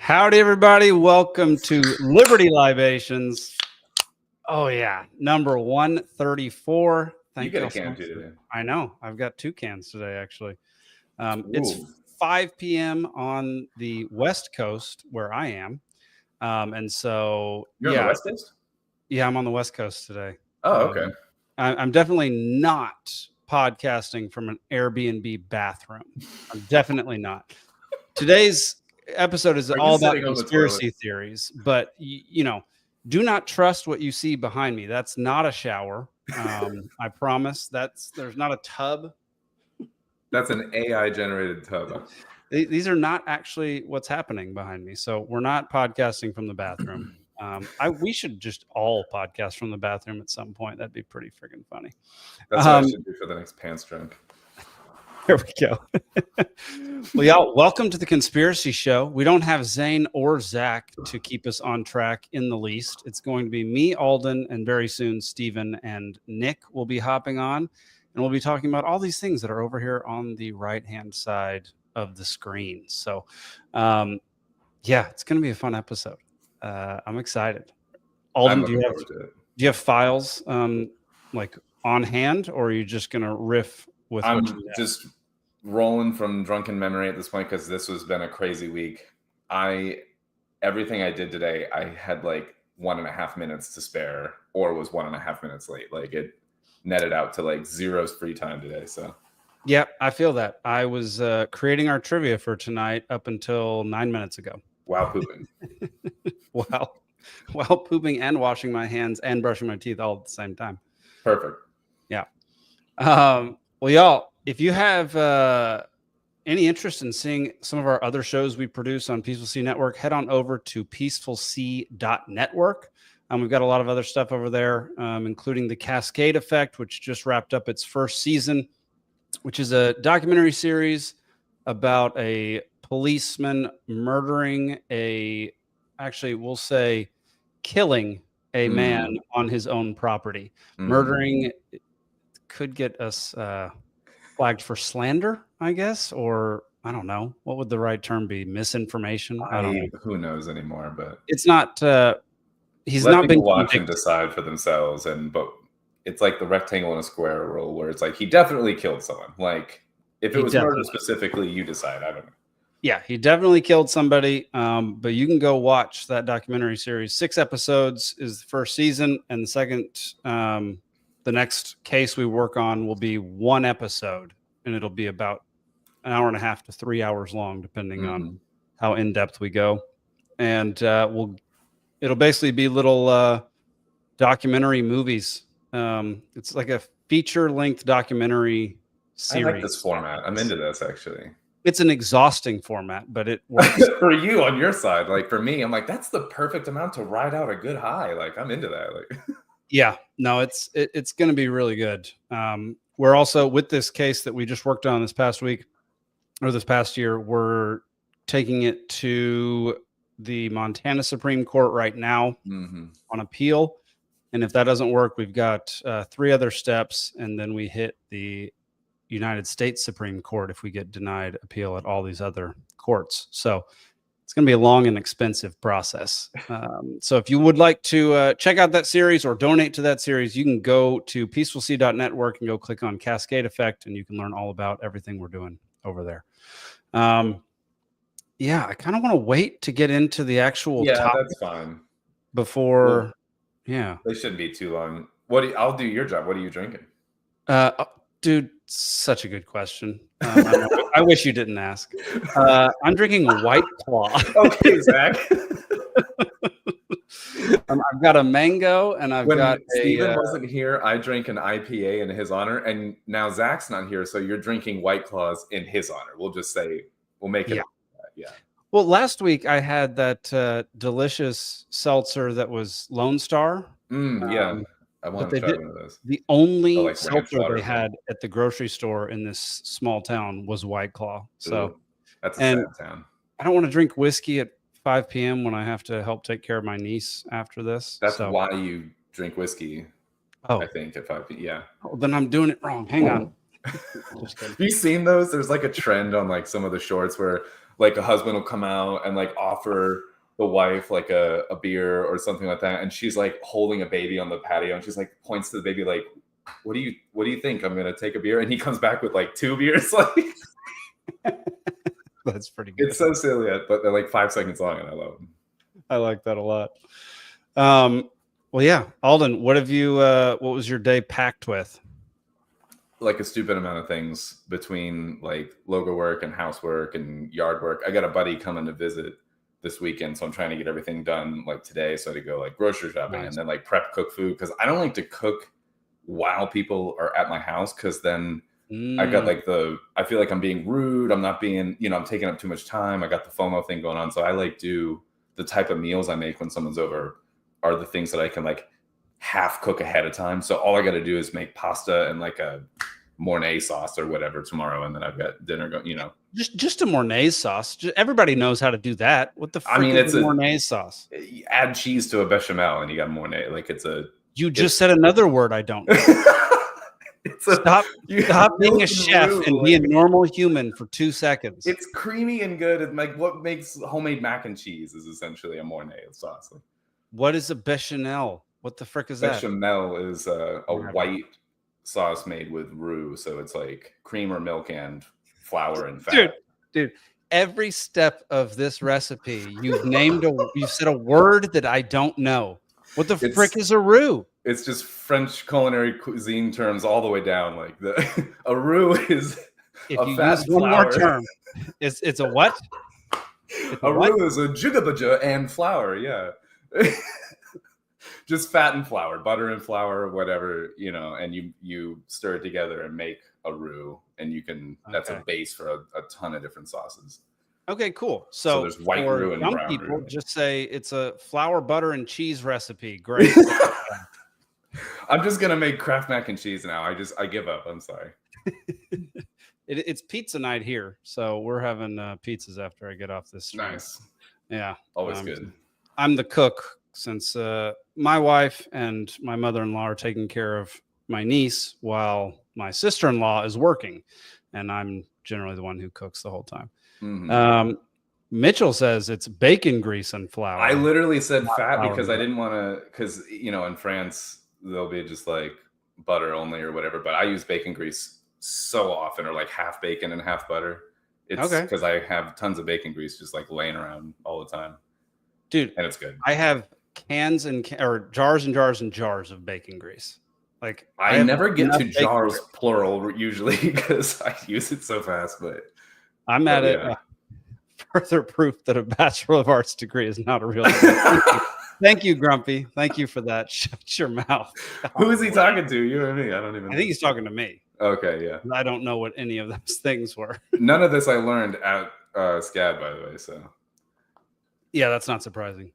Howdy, everybody. Welcome to Liberty Libations. Oh, yeah. Number 134. You get a can today. I know. I've got 2 cans today, actually. It's 5 p.m. on the West Coast where I am. And so, You're on the West Coast? Yeah, I'm on the West Coast today. Oh, okay. I'm definitely not podcasting from an Airbnb bathroom. I'm definitely not. Today's episode is all about conspiracy theories, but do not trust what you see behind me. That's not a shower. I promise. There's not a tub. That's an AI generated tub. These are not actually what's happening behind me. So we're not podcasting from the bathroom. We should just all podcast from the bathroom at some point. That'd be pretty freaking funny. That's what I should do for the next pants drink. There we go. Well, y'all, welcome to the Conspiracy Show. We don't have Zane or Zach to keep us on track in the least. It's going to be me, Alden, and very soon Steven and Nick will be hopping on, and we'll be talking about all these things that are over here on the right-hand side of the screen. So, yeah, it's going to be a fun episode. I'm excited. Alden, do you have files like on hand, or are you just going to riff with? I'm just rolling from drunken memory at this point because this has been a crazy week. Everything I did today, I had like 1.5 minutes to spare, or was 1.5 minutes late. Like it netted out to like 0 free time today. So yeah, I feel that. I was creating our trivia for tonight up until 9 minutes ago. While pooping. While pooping and washing my hands and brushing my teeth all at the same time. Perfect. Yeah. Well, y'all, if you have any interest in seeing some of our other shows we produce on Peaceful Sea Network, head on over to peacefulsea.network. We've got a lot of other stuff over there, including The Cascade Effect, which just wrapped up its first season, which is a documentary series about a policeman murdering killing a man on his own property. Murdering could get us flagged for slander, I guess, or I don't know. What would the right term be? Misinformation? I don't know. Who knows anymore, but it's not he's let not been watch and decide for themselves, but it's like the rectangle and a square rule where it's like he definitely killed someone. Like if it was murder specifically, you decide. I don't know. Yeah, he definitely killed somebody, but you can go watch that documentary series. 6 episodes is the first season, and the next case we work on will be 1 episode, and it'll be about 1.5 hours to 3 hours long, depending on how in-depth we go. And it'll basically be little documentary movies. It's like a feature-length documentary series. I like this format. I'm into this, actually. It's an exhausting format, but it works. For you on your side. Like for me, I'm like, that's the perfect amount to ride out a good high. Like I'm into that. Like yeah, no, it's going to be really good. We're also, with this case that we just worked on this past week or this past year, we're taking it to the Montana Supreme Court right now on appeal. And if that doesn't work, we've got 3 other steps, and then we hit the United States Supreme Court if we get denied appeal at all these other courts. So it's going to be a long and expensive process. So if you would like to check out that series or donate to that series, you can go to peacefulsea.network and go click on Cascade Effect, and you can learn all about everything we're doing over there. Yeah, I kind of want to wait to get into the actual topic. That's fine. Before, yeah. They shouldn't be too long. I'll do your job. What are you drinking? Dude, such a good question. I wish you didn't ask. I'm drinking White Claw. Okay, Zach. I've got a mango, and when Steven wasn't here, I drank an IPA in his honor, and now Zach's not here, so you're drinking White Claws in his honor. We'll just say we'll make it. Yeah. Well, last week I had that delicious seltzer that was Lone Star. Yeah. I want to try one of those. The only seltzer they had at the grocery store in this small town was White Claw. So that's a sad town. I don't want to drink whiskey at 5 p.m. when I have to help take care of my niece after this. That's why you drink whiskey. I think at 5 p.m. Yeah. Oh, then I'm doing it wrong. Hang on. Have you seen those? There's like a trend on like some of the shorts where like a husband will come out and like offer the wife like a beer or something like that, and she's like holding a baby on the patio, and she's like points to the baby like, what do you think? I'm gonna take a beer, and he comes back with like 2 beers. Like, that's pretty good. It's so silly, but they're like 5 seconds long, and I love them. I like that a lot. Well, yeah, Alden, what was your day packed with? Like a stupid amount of things between like logo work and housework and yard work. I got a buddy coming to visit this weekend, so I'm trying to get everything done like today, so I had to go like grocery shopping and then like prep cook food, because I don't like to cook while people are at my house, because then I got like I feel like I'm being rude, I'm not being, I'm taking up too much time, I got the FOMO thing going on. So I like do the type of meals I make when someone's over are the things that I can like half cook ahead of time. So all I got to do is make pasta and like a Mornay sauce or whatever tomorrow, and then I've got dinner going, Just a Mornay sauce. Everybody knows how to do that. What the frick is a Mornay sauce? Add cheese to a bechamel and you got Mornay. Like you just said another word I don't know. Stop being a chef and be a normal human for 2 seconds. It's creamy and good. And like what makes homemade mac and cheese is essentially a Mornay sauce. What is a bechamel? What the frick is that? Bechamel is a white sauce made with roux, so it's like cream or milk and flour and fat. Dude, every step of this recipe, you said a word that I don't know. What the frick is a roux? It's just French culinary cuisine terms all the way down. Like a roux is if you use one more term, it's a what? Roux is a jugabaja and flour. Yeah. Just fat and flour, butter and flour, whatever, and you stir it together and make a roux, and that's a base for a ton of different sauces. Okay, cool. So there's white roux and brown people roux. Just say it's a flour, butter, and cheese recipe. Great. I'm just gonna make Kraft mac and cheese now. I give up. I'm sorry. It's pizza night here, so we're having pizzas after I get off this stream. Nice. Yeah, always good. I'm the cook, since my wife and my mother-in-law are taking care of my niece while my sister-in-law is working, and I'm generally the one who cooks the whole time. Mm-hmm. Mitchell says it's bacon grease and flour. I literally said fat because I didn't want to, because in France they'll be just like butter only or whatever, but I use bacon grease so often, or like half bacon and half butter. It's because I have tons of bacon grease just like laying around all the time, dude, and it's good. I have cans or jars and jars and jars of bacon grease. Like I never get to jars plural usually because I use it so fast, but I'm at it. Further proof that a Bachelor of Arts degree is not a real Thank you, Grumpy. Thank you for that. Shut your mouth. Who is he talking to? You or me? I don't even know. I think he's talking to me. Okay, yeah. I don't know what any of those things were. None of this I learned at SCAD, by the way. So yeah, that's not surprising.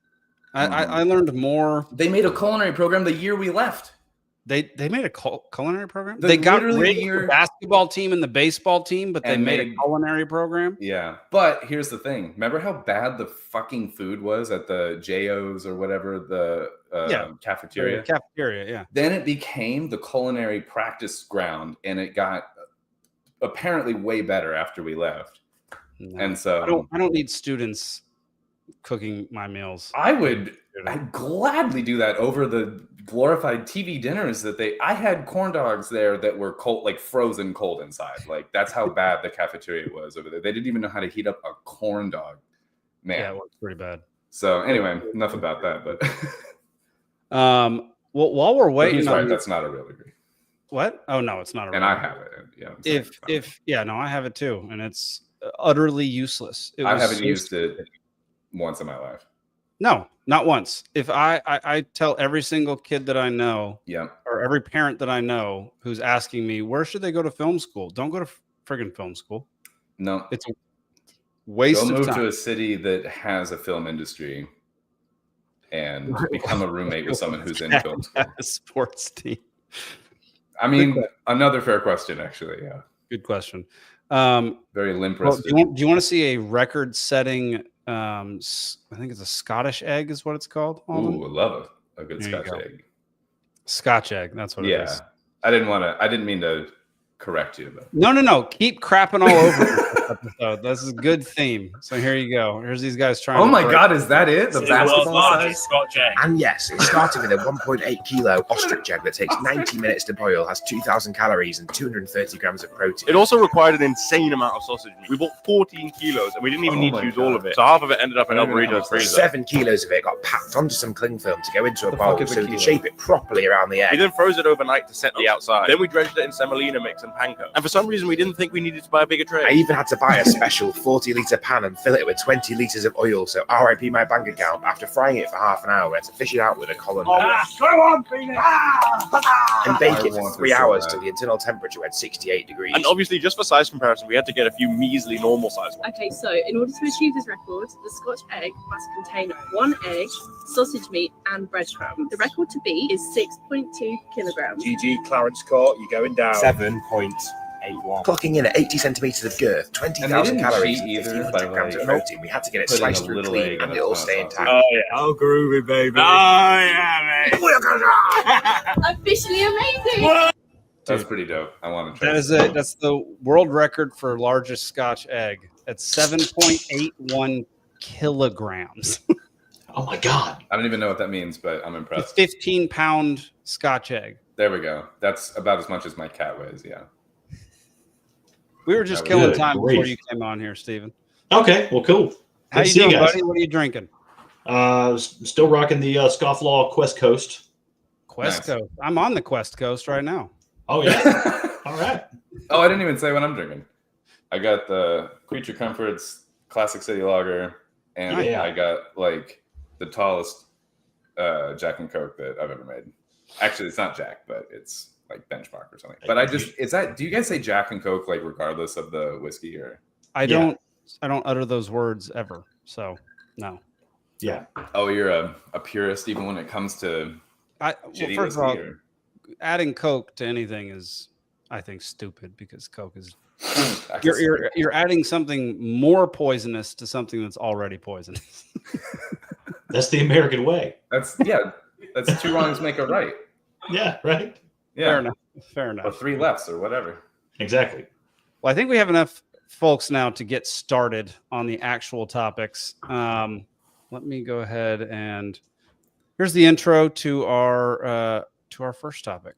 I learned more. They made a culinary program the year we left. They made a culinary program? They got rid of the basketball team and the baseball team, but they made a culinary program? Yeah. But here's the thing. Remember how bad the fucking food was at the JO's or whatever, the cafeteria? The cafeteria, yeah. Then it became the culinary practice ground, and it got apparently way better after we left. No, and so I don't need students cooking my meals. I'd gladly do that over the glorified TV dinners that I had corn dogs there that were cold, like frozen cold inside. Like that's how bad the cafeteria was over there. They didn't even know how to heat up a corn dog. Man, yeah, it was pretty bad. So anyway, enough about that. But well, while we're waiting, he's right. That's not a real degree. What? Oh no, it's not a real degree. And I have it. Yeah. I have it too, and it's utterly useless. I haven't used it once in my life. No, not once. If I tell every single kid that I know, or every parent that I know who's asking me, where should they go to film school? Don't go to friggin' film school. No. It's a waste of time. Go move to a city that has a film industry and become a roommate with someone who's in film school. A sports team. I mean, another fair question, actually. Yeah. Good question. Very limp wristed. Do you want to see a record-setting? I think it's a Scottish egg, is what it's called. Ooh, I love a good Scotch egg. Scotch egg. That's what it is. I didn't mean to correct you. But No. Keep crapping all over this episode. This is a good theme. So here you go. Here's these guys trying. Oh my God, is that it? The basketball size? Scotch egg. And yes, it started with a 1.8 kilo ostrich egg that takes 90 minutes to boil, has 2,000 calories and 230 grams of protein. It also required an insane amount of sausage meat. We bought 14 kilos, and we didn't even need to use all of it. So half of it ended up in El Burrito's freezer. 7 kilos of it got packed onto some cling film to go into a bowl fuck is so a we could kilo? shape it properly around the We egg. then froze it overnight to set the outside. Then we dredged it in semolina mix and panko. And for some reason, we didn't think we needed to buy a bigger tray. I even had to buy a special 40-litre pan and fill it with 20 litres of oil, so RIP my bank account. After frying it for half an hour, we had to fish it out with a colander and bake it for 3 hours till the internal temperature went 68 degrees. And obviously, just for size comparison, we had to get a few measly normal size ones. Okay, so in order to achieve this record, the Scotch egg must contain 1 egg, sausage meat, and breadcrumbs. The record to beat is 6.2 kilograms. GG, Clarence Court, you're going down. 7.81. Clocking in at 80 centimetres of girth, 20,000 didn't calories, cheat and either 1,500 by, grams of like, protein. We had to get it putting sliced a through little clean egg and in it all a stay sauce. intact. Oh, yeah. Oh, groovy, baby. Oh, yeah, mate. Officially amazing! That's pretty dope. I want to try. That is it. That's the world record for largest Scotch egg at 7.81 kilograms. Oh my God. I don't even know what that means, but I'm A impressed. 15-pound Scotch egg. There we go. That's about as much as my cat weighs. Yeah. We were just That was killing good time grief. before you came on here, Steven. Okay, well, cool. How Good to you see doing, guys. buddy? What are you drinking? Still rocking the Scofflaw Quest Coast. Quest Nice. Coast. I'm on the Quest Coast right now. Oh yeah. All right. Oh, I didn't even say what I'm drinking. I got the Creature Comforts Classic City Lager, and Yeah. I got like the tallest Jack and Coke that I've ever made. Actually, it's not Jack, but it's like Benchmark or something. But do you guys say Jack and Coke like regardless of the whiskey or? I don't utter those words ever. So no. Yeah. Oh, you're a purist even when it comes to shitty First of all, whiskey, or? adding Coke to anything is, I think, stupid because Coke is I guess- you're adding something more poisonous to something that's already poisonous. That's the American way. That's two wrongs make a right. Yeah. Right. Yeah. Fair Or enough. 3 lefts or whatever. Exactly. Well, I think we have enough folks now to get started on the actual topics. Let me go ahead and here's the intro to our first topic.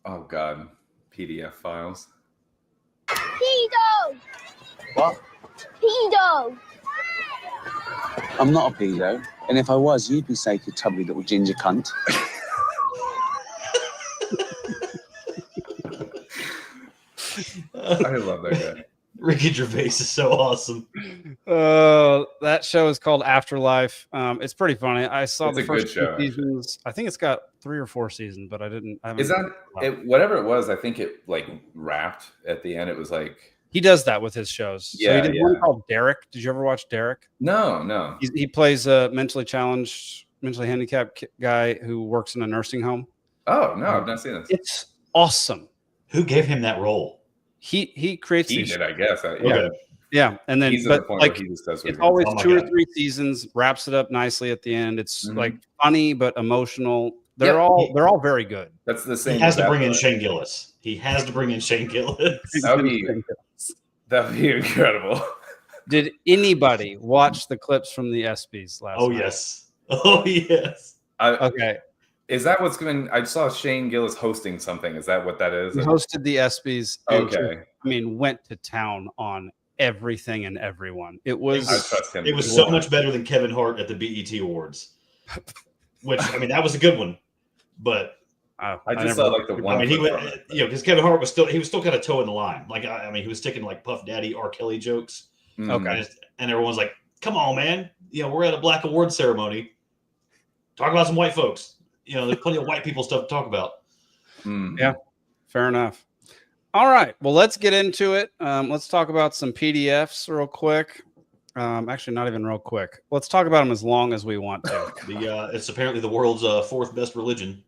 Oh God, PDF files. Pedo! What? Pedo! I'm not a pedo, and if I was, you'd be safe, you tubby little ginger cunt. I love that guy. Ricky Gervais is so awesome. That show is called Afterlife. It's pretty funny. I saw It's the a first good show, 2 seasons. I think it's got 3 or 4 seasons, but I haven't- Is that it, whatever it was? I think it like wrapped at the end. It was like he does that with his shows. So Yeah, he did one called Derek. Did you ever watch Derek? no. He plays a mentally challenged, mentally handicapped guy who works in a nursing home. Oh no, I've not seen this. It's awesome. Who gave him that role? He creates He these. did, I guess. Yeah, and then He's at the but point like where he just does what it's he always Oh my 2 or God. 3 seasons, wraps it up nicely at the end. It's Mhm. like funny but emotional. They're Yeah. all very good. That's the same. He has as to bring in Afterlife. Shane Gillis. He has to bring in Shane Gillis. That'd be incredible. Did anybody watch the clips from the ESPYs last Oh night? yes. Oh yes. Okay. Is that what's going? I saw Shane Gillis hosting something. Is that what that is? He hosted the ESPYs. And Okay. I mean, went to town on everything and everyone. It was. I trust him. It was so much better than Kevin Hart at the BET Awards. Which I mean, that was a good one, but I just saw like the one. I mean, he clip was, from it. because Kevin Hart was still kind of toeing the line. Like I mean, he was sticking like Puff Daddy, R. Kelly jokes. Mm. Okay. And everyone's like, "Come on, man! We're at a Black Award ceremony. Talk about some white folks. There's plenty of white people stuff to talk about." Mm. Yeah. Fair enough. All right. Well, let's get into it. Let's talk about some PDFs real quick. Actually, not even real quick. Let's talk about them as long as we want to. It's apparently the world's 4th best religion.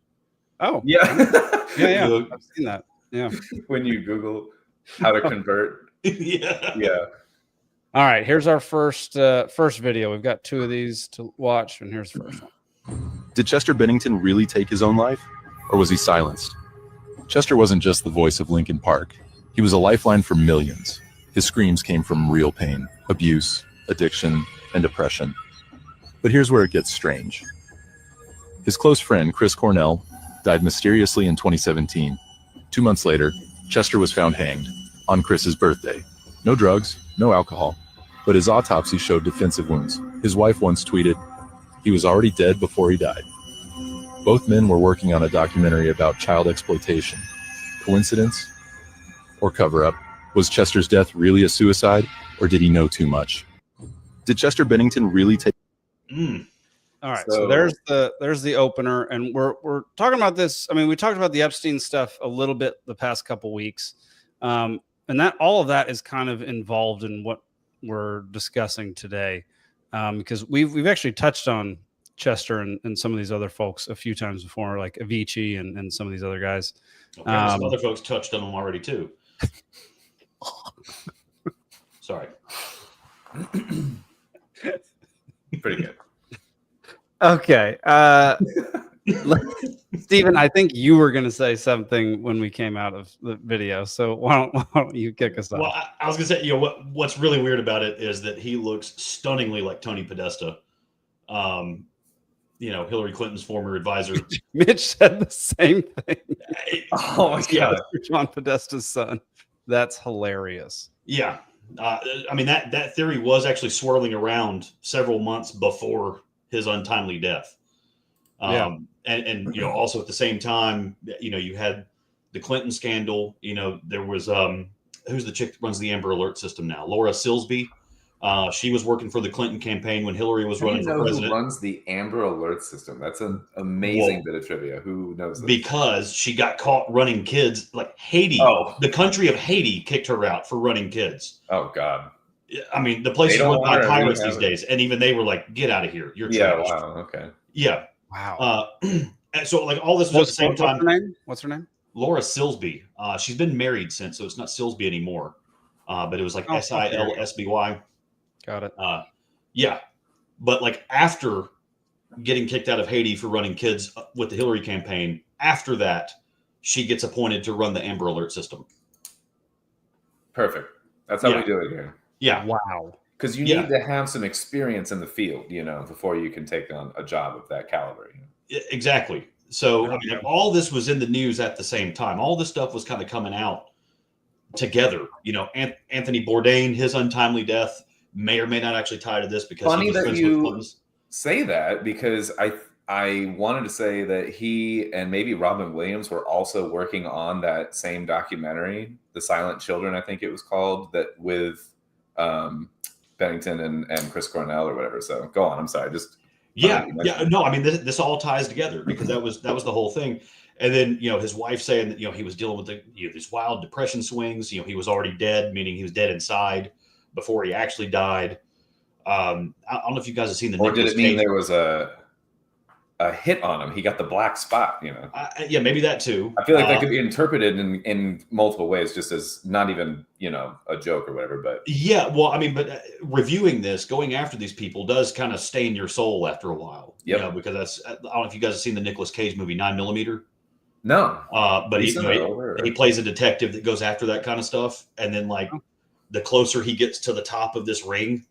Oh, Yeah. yeah. You- I've seen that. Yeah. When you Google how to convert. Yeah. Yeah. All right. Here's our first video. We've got 2 of these to watch, and here's the first one. Did Chester Bennington really take his own life, or was he silenced? Chester wasn't just the voice of Lincoln Park. He was a lifeline for millions. His screams came from real pain, abuse, addiction, and depression. But here's where it gets strange. His close friend, Chris Cornell, died mysteriously in 2017. 2 months later, Chester was found hanged on Chris's birthday. No drugs, no alcohol, but his autopsy showed defensive wounds. His wife once tweeted, "He was already dead before he died." Both men were working on a documentary about child exploitation. Coincidence or cover-up? Was Chester's death really a suicide, or did he know too much? Did Chester Bennington really take... All right, so there's the opener, and we're talking about this. I mean, we talked about the Epstein stuff a little bit the past couple weeks, and that all of that is kind of involved in what we're discussing today, because we've actually touched on Chester and some of these other folks a few times before, like Avicii and some of these other guys. Some other folks touched on them already too. Sorry. Pretty good. Okay. Stephen, I think you were going to say something when we came out of the video. So why don't you kick us off? Well, I was going to say, what's really weird about it is that he looks stunningly like Tony Podesta. Hillary Clinton's former advisor. Mitch said the same thing. Oh my God. John Podesta's son. That's hilarious. Yeah. I mean, that theory was actually swirling around several months before his untimely death. And also at the same time, you had the Clinton scandal. There was who's the chick that runs the Amber Alert system now? Laura Silsby. She was working for the Clinton campaign when Hillary was running for president. Who runs the Amber Alert system? That's an amazing bit of trivia. Who knows this? Because she got caught running kids. Like Haiti, the country of Haiti kicked her out for running kids. Oh God. I mean, the place is run by pirates these days, and even they were like, "Get out of here! You're trash." Yeah. Wow. Okay. Yeah. Wow. And so like all this was at the same time. What's her name? Laura Silsby. She's been married since, so it's not Silsby anymore. But it was like Silsby. Got it. Yeah. But like after getting kicked out of Haiti for running kids with the Hillary campaign, after that, she gets appointed to run the Amber Alert system. Perfect. That's how we do it here. Yeah. Wow. Because you need to have some experience in the field, before you can take on a job of that caliber. Exactly. So I mean, all this was in the news at the same time. All this stuff was kind of coming out together. Anthony Bourdain, his untimely death may or may not actually tie to this because funny he was that friends you with Clinton's. Say that, because I wanted to say that he and maybe Robin Williams were also working on that same documentary, The Silent Children, I think it was called, that with Bennington and Chris Cornell or whatever. So go on. I'm sorry. Just No, I mean this all ties together because that was the whole thing. And then his wife saying that he was dealing with these wild depression swings. He was already dead, meaning he was dead inside before he actually died. I don't know if you guys have seen the. Or did it mean there was a hit on him? He got the black spot. Yeah, maybe that too. I feel like that could be interpreted in multiple ways, just as not even a joke or whatever. But yeah, well, I mean, but reviewing this, going after these people does kind of stain your soul after a while. Yeah, because I don't know if you guys have seen the Nicolas Cage movie 9mm. No, but he plays a detective that goes after that kind of stuff, and then the closer he gets to the top of this ring,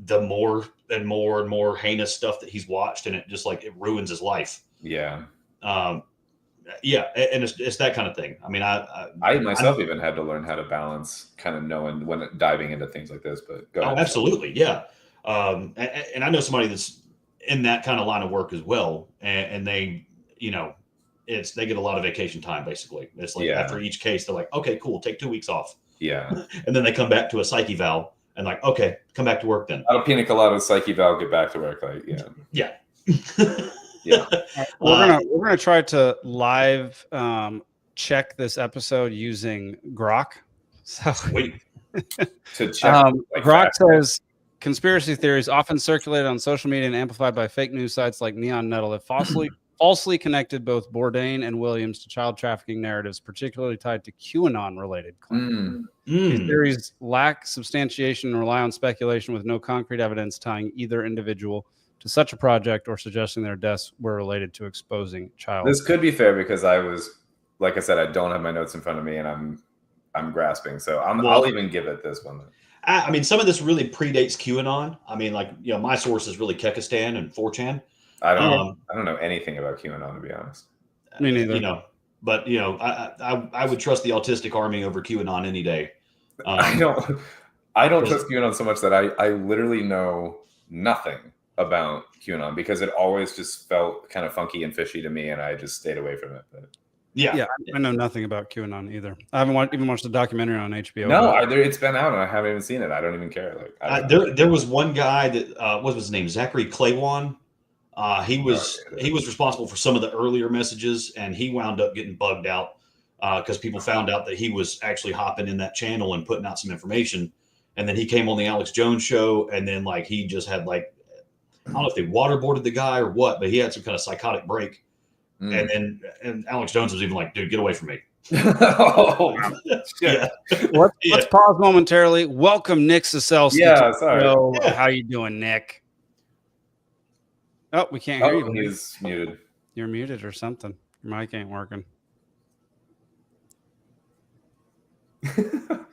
the more and more and more heinous stuff that he's watched, and it just it ruins his life. Yeah. And it's that kind of thing. I mean, I myself even had to learn how to balance, kind of knowing when diving into things like this. But go ahead. Absolutely, yeah. And I know somebody that's in that kind of line of work as well, and they, they get a lot of vacation time. Basically, it's after each case, they're like, okay, cool, take 2 weeks off. Yeah. And then they come back to a psyche valve and okay, come back to work then. Out of pina colada, psyche valve, get back to work. Yeah. Yeah. We're gonna try to live check this episode using Grok. So wait. To check. Grok says conspiracy theories often circulated on social media and amplified by fake news sites like Neon Nettle have falsely connected both Bourdain and Williams to child trafficking narratives, particularly tied to QAnon-related claims. These theories lack substantiation and rely on speculation with no concrete evidence tying either individual to such a project or suggesting their deaths were related to exposing child. This could be fair because I was, like I said, I don't have my notes in front of me, and I'm grasping. So I'll even give it this one. I mean, some of this really predates QAnon. I mean, like, my source is really Kekistan and 4chan. I don't know anything about QAnon, to be honest. Me neither. But I would trust the autistic army over QAnon any day. I don't trust QAnon so much that I literally know nothing about QAnon because it always just felt kind of funky and fishy to me, and I just stayed away from it. But yeah, I know nothing about QAnon either. I haven't even watched the documentary on HBO. No, it's been out and I haven't even seen it. I don't even care. There was one guy that what was his name? Zachary Claywan. He was responsible for some of the earlier messages, and he wound up getting bugged out because people found out that he was actually hopping in that channel and putting out some information. And then he came on the Alex Jones show, and then he just had I don't know if they waterboarded the guy or what, but he had some kind of psychotic break. And Alex Jones was even like, dude, get away from me. Oh, yeah. Let's pause momentarily. Welcome Nick Ciesielski. Yeah, sorry. How you doing, Nick? Oh, we can't hear you. He's muted. You're muted or something. Your mic ain't working.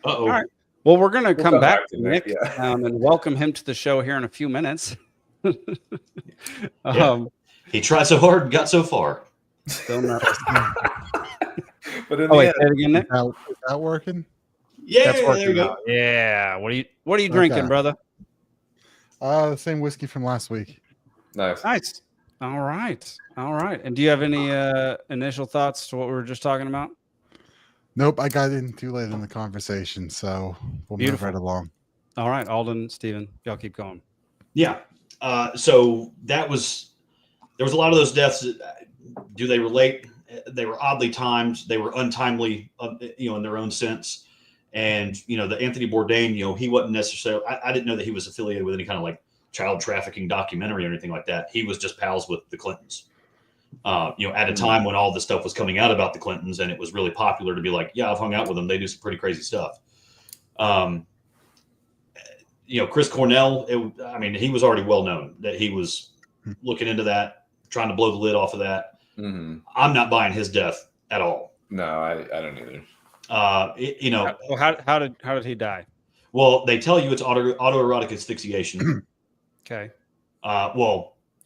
All right. Well, we're going to come back to Nick and welcome him to the show here in a few minutes. He tried so hard and got so far. Still not. But in say it again, Nick. Is that working? Yeah, that's working. There we go. Yeah. What are you drinking, brother? The same whiskey from last week. Nice. All right. And do you have any initial thoughts to what we were just talking about? Nope, I got in too late in the conversation, so we'll move right along. All right, Alden, Steven, y'all keep going. Yeah. So there was a lot of those deaths. Do they relate? They were oddly timed. They were untimely, in their own sense. And, the Anthony Bourdain, he wasn't necessarily, I didn't know that he was affiliated with any kind of child trafficking documentary or anything like that. He was just pals with the Clintons. At a time when all this stuff was coming out about the Clintons, and it was really popular to be like, yeah, I've hung out with them. They do some pretty crazy stuff. Chris Cornell, he was already well known that he was looking into that, trying to blow the lid off of that. Mm-hmm. I'm not buying his death at all. No, I don't either. How did he die? Well, they tell you it's autoerotic asphyxiation. Okay.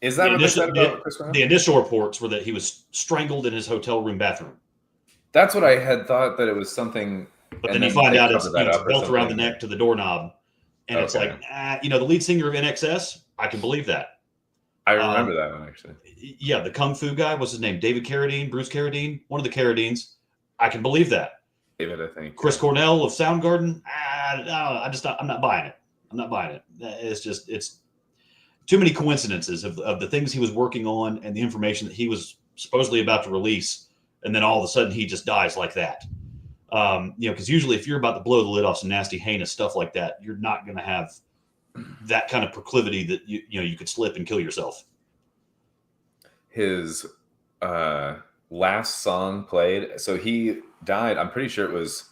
Is that what they said about Chris Cornell? The initial reports were that he was strangled in his hotel room bathroom. That's what I had thought, that it was something. But then you find out it's belt around the neck to the doorknob. And it's like, the lead singer of NXS, I can believe that. I remember that one, actually. Yeah, the Kung Fu guy, what's his name? David Carradine, Bruce Carradine, one of the Carradines. I can believe that. David, I think. Chris Cornell of Soundgarden, I'm not buying it. I'm not buying it. It's too many coincidences of the things he was working on and the information that he was supposedly about to release. And then all of a sudden he just dies like that. Because usually if you're about to blow the lid off some nasty, heinous stuff like that, you're not going to have that kind of proclivity that you could slip and kill yourself. His last song played, so he died, I'm pretty sure it was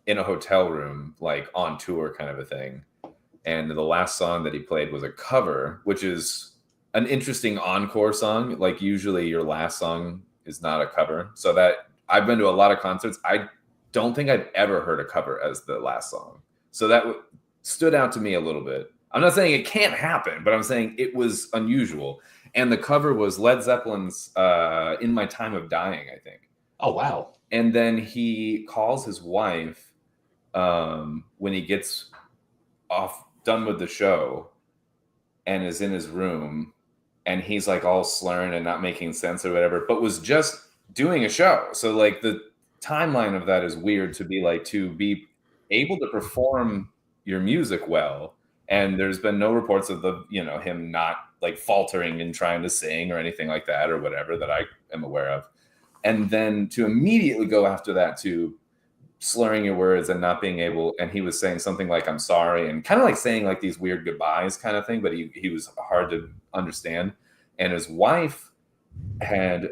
in a hotel room, on tour kind of a thing. And the last song that he played was a cover, which is an interesting encore song. Usually your last song is not a cover. So that I've been to a lot of concerts. I don't think I've ever heard a cover as the last song. So that stood out to me a little bit. I'm not saying it can't happen, but I'm saying it was unusual. And the cover was Led Zeppelin's In My Time of Dying, I think. Oh, wow. And then he calls his wife when he gets done with the show and is in his room, and he's all slurring and not making sense or whatever, but was just doing a show. So the timeline of that is weird to be able to perform your music well. And there's been no reports of him not faltering and trying to sing or anything like that or whatever that I am aware of. And then to immediately go after that to slurring your words and not being able, and he was saying something like, I'm sorry, and kind of saying these weird goodbyes kind of thing, but he was hard to understand. And his wife had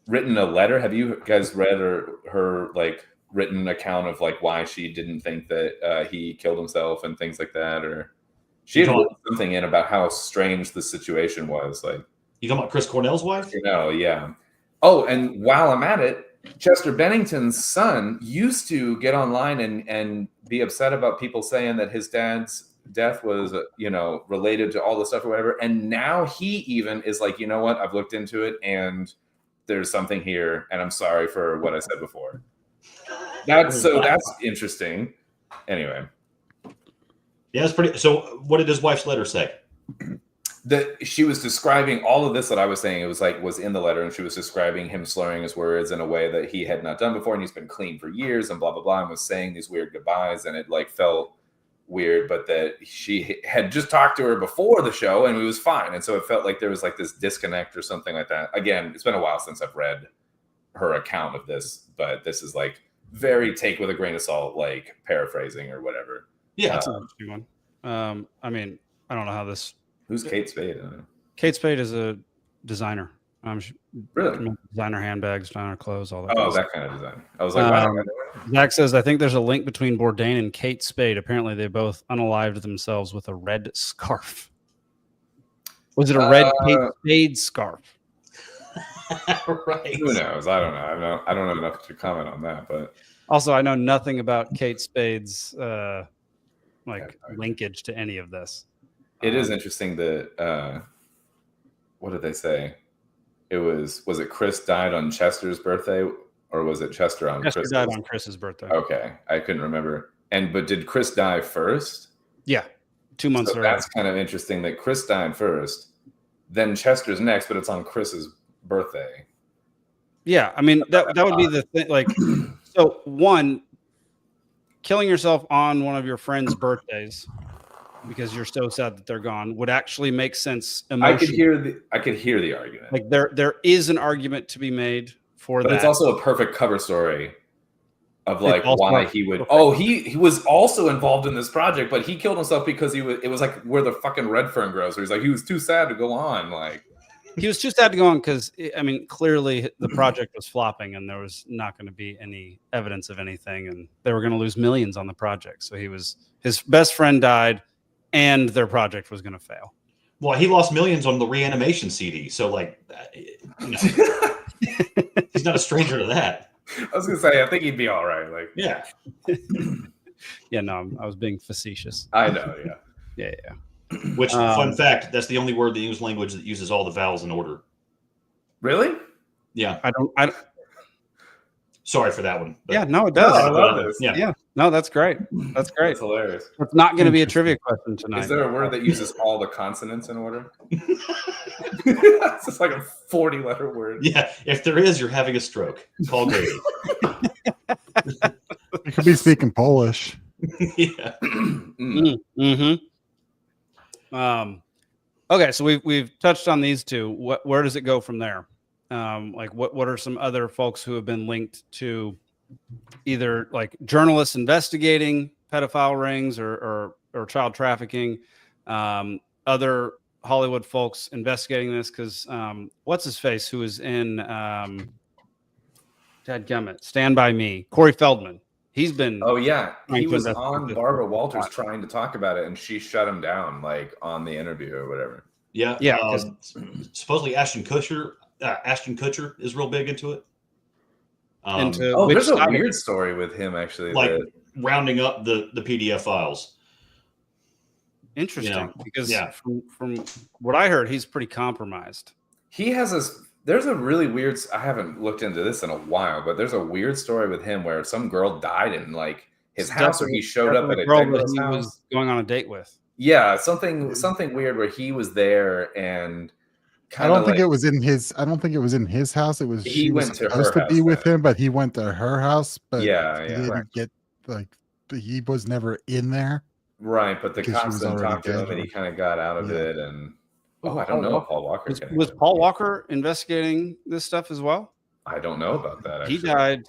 written a letter. Have you guys read her written account of why she didn't think that he killed himself and things like that? Or she had written something in about how strange the situation was. You talking about Chris Cornell's wife? Yeah. Oh, and while I'm at it, Chester Bennington's son used to get online and be upset about people saying that his dad's death was, related to all the stuff or whatever. And now he even is like, you know what? I've looked into it and there's something here. And I'm sorry for what I said before. That's interesting. Anyway. Yeah, it's pretty. So what did his wife's letter say? That she was describing all of this that I was saying. It was in the letter, and she was describing him slurring his words in a way that he had not done before, and he's been clean for years, and blah blah blah, and was saying these weird goodbyes, and it like felt weird, but that she had just talked to her before the show, and it was fine, and so it felt like there was like this disconnect or something like that. Again, it's been a while since I've read her account of this, but this is like very take with a grain of salt, like paraphrasing or whatever. Yeah, that's an interesting one. I mean, I don't know how this. Who's Kate Spade? Kate Spade is a designer. Really? Designer handbags, designer clothes, all that. Oh, that kind of design. I was like, wow. Zach says, I think there's a link between Bourdain and Kate Spade. Apparently, they both unalived themselves with a red scarf. Was it a red Kate Spade scarf? Right. Who knows? I don't know. I don't know enough to comment on that. But also, I know nothing about Kate Spade's linkage to any of this. It is interesting that what did they say? It was it Chris died on Chester's birthday, or was it Chester on Chester Chris's? died on Chris's birthday. Okay, I couldn't remember. But did Chris die first? Yeah, 2 months so earlier. That's kind of interesting that Chris died first, then Chester's next, but it's on Chris's birthday. Yeah, I mean that would be the thing. Like, so one, killing yourself on one of your friends' birthdays because you're so sad that they're gone would actually make sense emotionally. I could hear the argument. Like there is an argument to be made for but that. It's also a perfect cover story of like why he would. Oh, he was also involved in this project, but he killed himself because it was like where the fucking red fern grows. Where he's like he was too sad to go on. Like he was too sad to go on because I mean clearly the project was flopping and there was not going to be any evidence of anything, and they were going to lose millions on the project. So his best friend died. And their project was going to fail. Well, he lost millions on the reanimation CD. So, like, he's not a stranger to that. I was going to say, I think he'd be all right. Like, yeah. Yeah, no, I was being facetious. I know, yeah. Which, fun fact, that's the only word in the English language that uses all the vowels in order. Really? Yeah. I don't. Sorry for that one. Yeah, no, it does. I love this. Yeah. No, that's great. That's great. That's hilarious. It's not going to be a trivia question tonight. Is there a word that uses all the consonants in order? It's just like a 40-letter word. Yeah, if there is, you're having a stroke. Call Grady. You could be speaking Polish. Yeah. Okay, so we've touched on these two. Where does it go from there? Like what are some other folks who have been linked to either like journalists investigating pedophile rings or child trafficking, other Hollywood folks investigating this? Because what's his face who was in Dadgummit, Stand By Me, Corey Feldman. He's been he was on Barbara Walters trying to talk about it, and she shut him down like on the interview or whatever. Yeah. Supposedly Ashton Kutcher is real big into it. There's a weird story with him actually, like rounding up the PDF files. Interesting, because from what I heard, he's pretty compromised. He has there's a really weird. I haven't looked into this in a while, but there's a weird story with him where some girl died in like his house, or he showed up at a girl that he was going on a date with. Yeah, something weird where he was there and. I don't think it was in his. I don't think it was in his house. It was he went to supposed to be with him, but he went to her house. But he didn't get he was never in there. Right, but the constant talked to him, and he kind of got out of it. And I don't know if Paul Walker was Paul Walker investigating this stuff as well. I don't know about that. Actually. He died.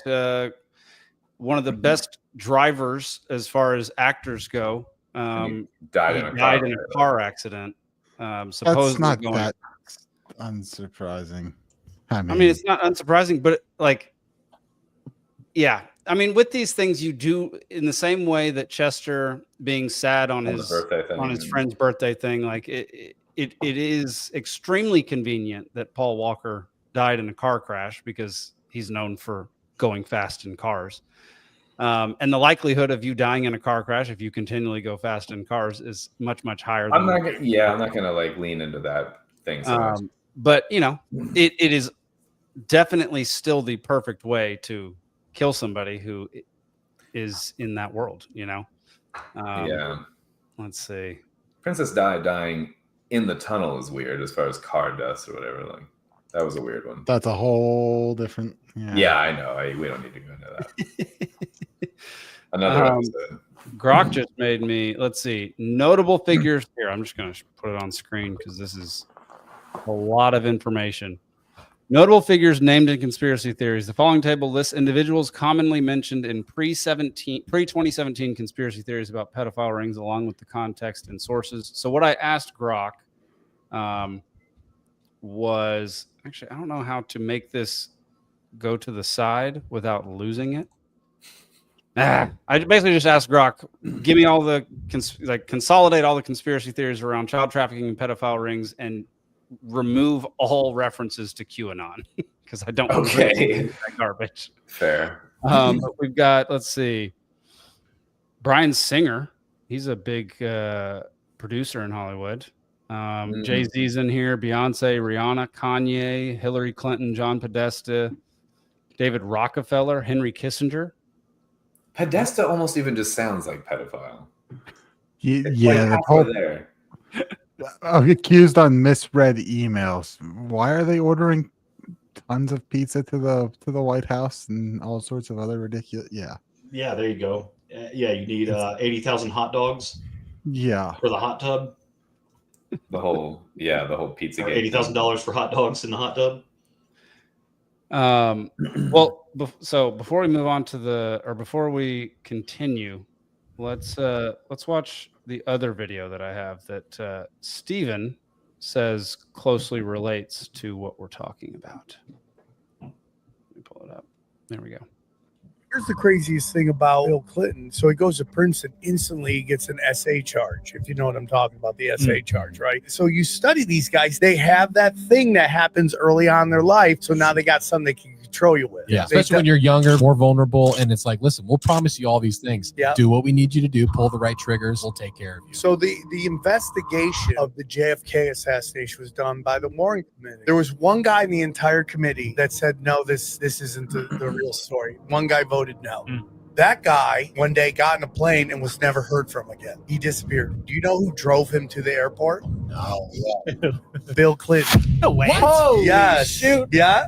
One of the best drivers as far as actors go. Died in a car accident. Supposedly that's not that unsurprising. I mean, it's not unsurprising, but I mean, with these things, you do in the same way that Chester being sad on his friend's birthday thing. Like it is extremely convenient that Paul Walker died in a car crash because he's known for going fast in cars. And the likelihood of you dying in a car crash if you continually go fast in cars is much, much higher. I'm not gonna like lean into that thing so much. But you know, it is definitely still the perfect way to kill somebody who is in that world, you know. Let's see. Princess Di dying in the tunnel is weird as far as car dust or whatever. Like that was a weird one. That's a whole different. Yeah, I know. We don't need to go into that. Another episode. Grok just made me. Let's see. Notable figures here. I'm just going to put it on screen because this is a lot of information. Notable figures named in conspiracy theories. The following table lists individuals commonly mentioned in pre-2017 conspiracy theories about pedophile rings, along with the context and sources. So what I asked Grok was actually, I don't know how to make this go to the side without losing it. I basically just asked Grok, give me all the consolidate all the conspiracy theories around child trafficking and pedophile rings, and remove all references to QAnon because I don't want to that garbage. Fair. But we've got, let's see, Bryan Singer. He's a big producer in Hollywood. Jay-Z's in here, Beyonce, Rihanna, Kanye, Hillary Clinton, John Podesta, David Rockefeller, Henry Kissinger. Podesta almost even just sounds like pedophile. Yeah, the whole there. Accused on misread emails. Why are they ordering tons of pizza to the White House and all sorts of other ridiculous? Yeah, there you go. You need 80,000 hot dogs. Yeah, for the hot tub. The whole pizza game. $80,000 for hot dogs in the hot tub. Well, so before we move on to before we continue, let's watch the other video that I have that Steven says closely relates to what we're talking about. Let me pull it up. There we go. Here's the craziest thing about Bill Clinton. So he goes to Princeton, instantly gets an SA charge, if you know what I'm talking about, the SA charge, right? So you study these guys, they have that thing that happens early on in their life. So now they got something they can control you with. Yeah, especially when you're younger, more vulnerable, and it's like, listen, we'll promise you all these things. Yeah. Do what we need you to do, pull the right triggers, we'll take care of you. So the investigation of the JFK assassination was done by the Warren Committee. There was one guy in the entire committee that said, no, this isn't the real story. One guy voted no. That guy one day got in a plane and was never heard from again. He disappeared. Do you know who drove him to the airport? No. Bill Clinton. No way. Holy yes. Shoot. Yeah.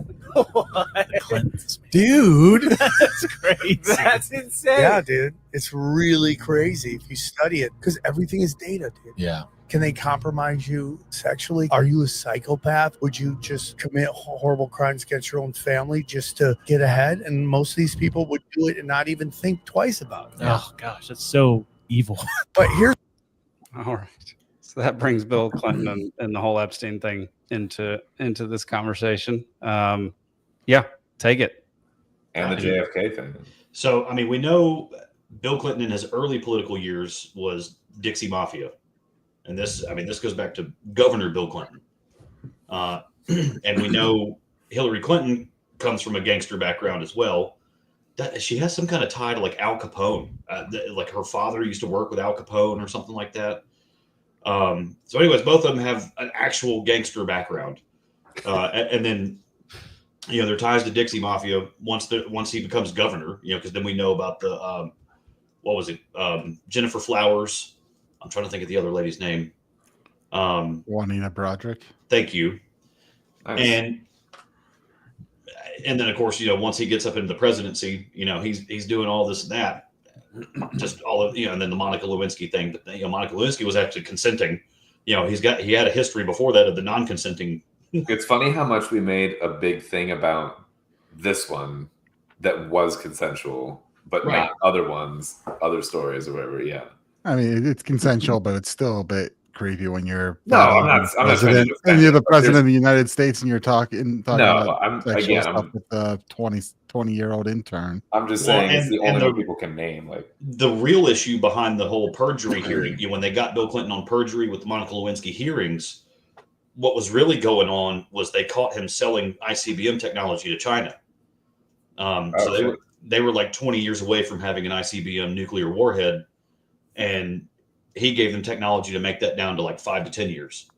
Dude, that's crazy. That's insane. Yeah, dude, it's really crazy if you study it because everything is data, dude. Yeah. Can they compromise you sexually? Are you a psychopath? Would you just commit horrible crimes against your own family just to get ahead? And most of these people would do it and not even think twice about it. Oh gosh, that's so evil. But here's all right. So that brings Bill Clinton and the whole Epstein thing into this conversation. Yeah, take it. And the JFK thing. So, I mean, we know Bill Clinton in his early political years was Dixie Mafia. And this goes back to Governor Bill Clinton. And we know Hillary Clinton comes from a gangster background as well. That she has some kind of tie to like Al Capone. Like her father used to work with Al Capone or something like that. So anyways, both of them have an actual gangster background. And then, their ties to Dixie Mafia once he becomes governor, because then we know about the, Jennifer Flowers. I'm trying to think of the other lady's name. Juanita Broderick. Thank you. Nice. And then of course, once he gets up into the presidency, he's doing all this and that, just all of, and then the Monica Lewinsky thing. But Monica Lewinsky was actually consenting. He had a history before that of the non-consenting. It's funny how much we made a big thing about this one that was consensual, but not other ones, other stories or whatever. Yeah. I mean, it's consensual, but it's still a bit creepy when you're I'm not president, and you're the president of the United States, and you're talking no, about sexual stuff with the 20-year-old intern. I'm just saying it's the only one people can name. Like the real issue behind the whole perjury hearing, when they got Bill Clinton on perjury with the Monica Lewinsky hearings, what was really going on was they caught him selling ICBM technology to China. So they were like 20 years away from having an ICBM nuclear warhead, and he gave them technology to make that down to like 5 to 10 years.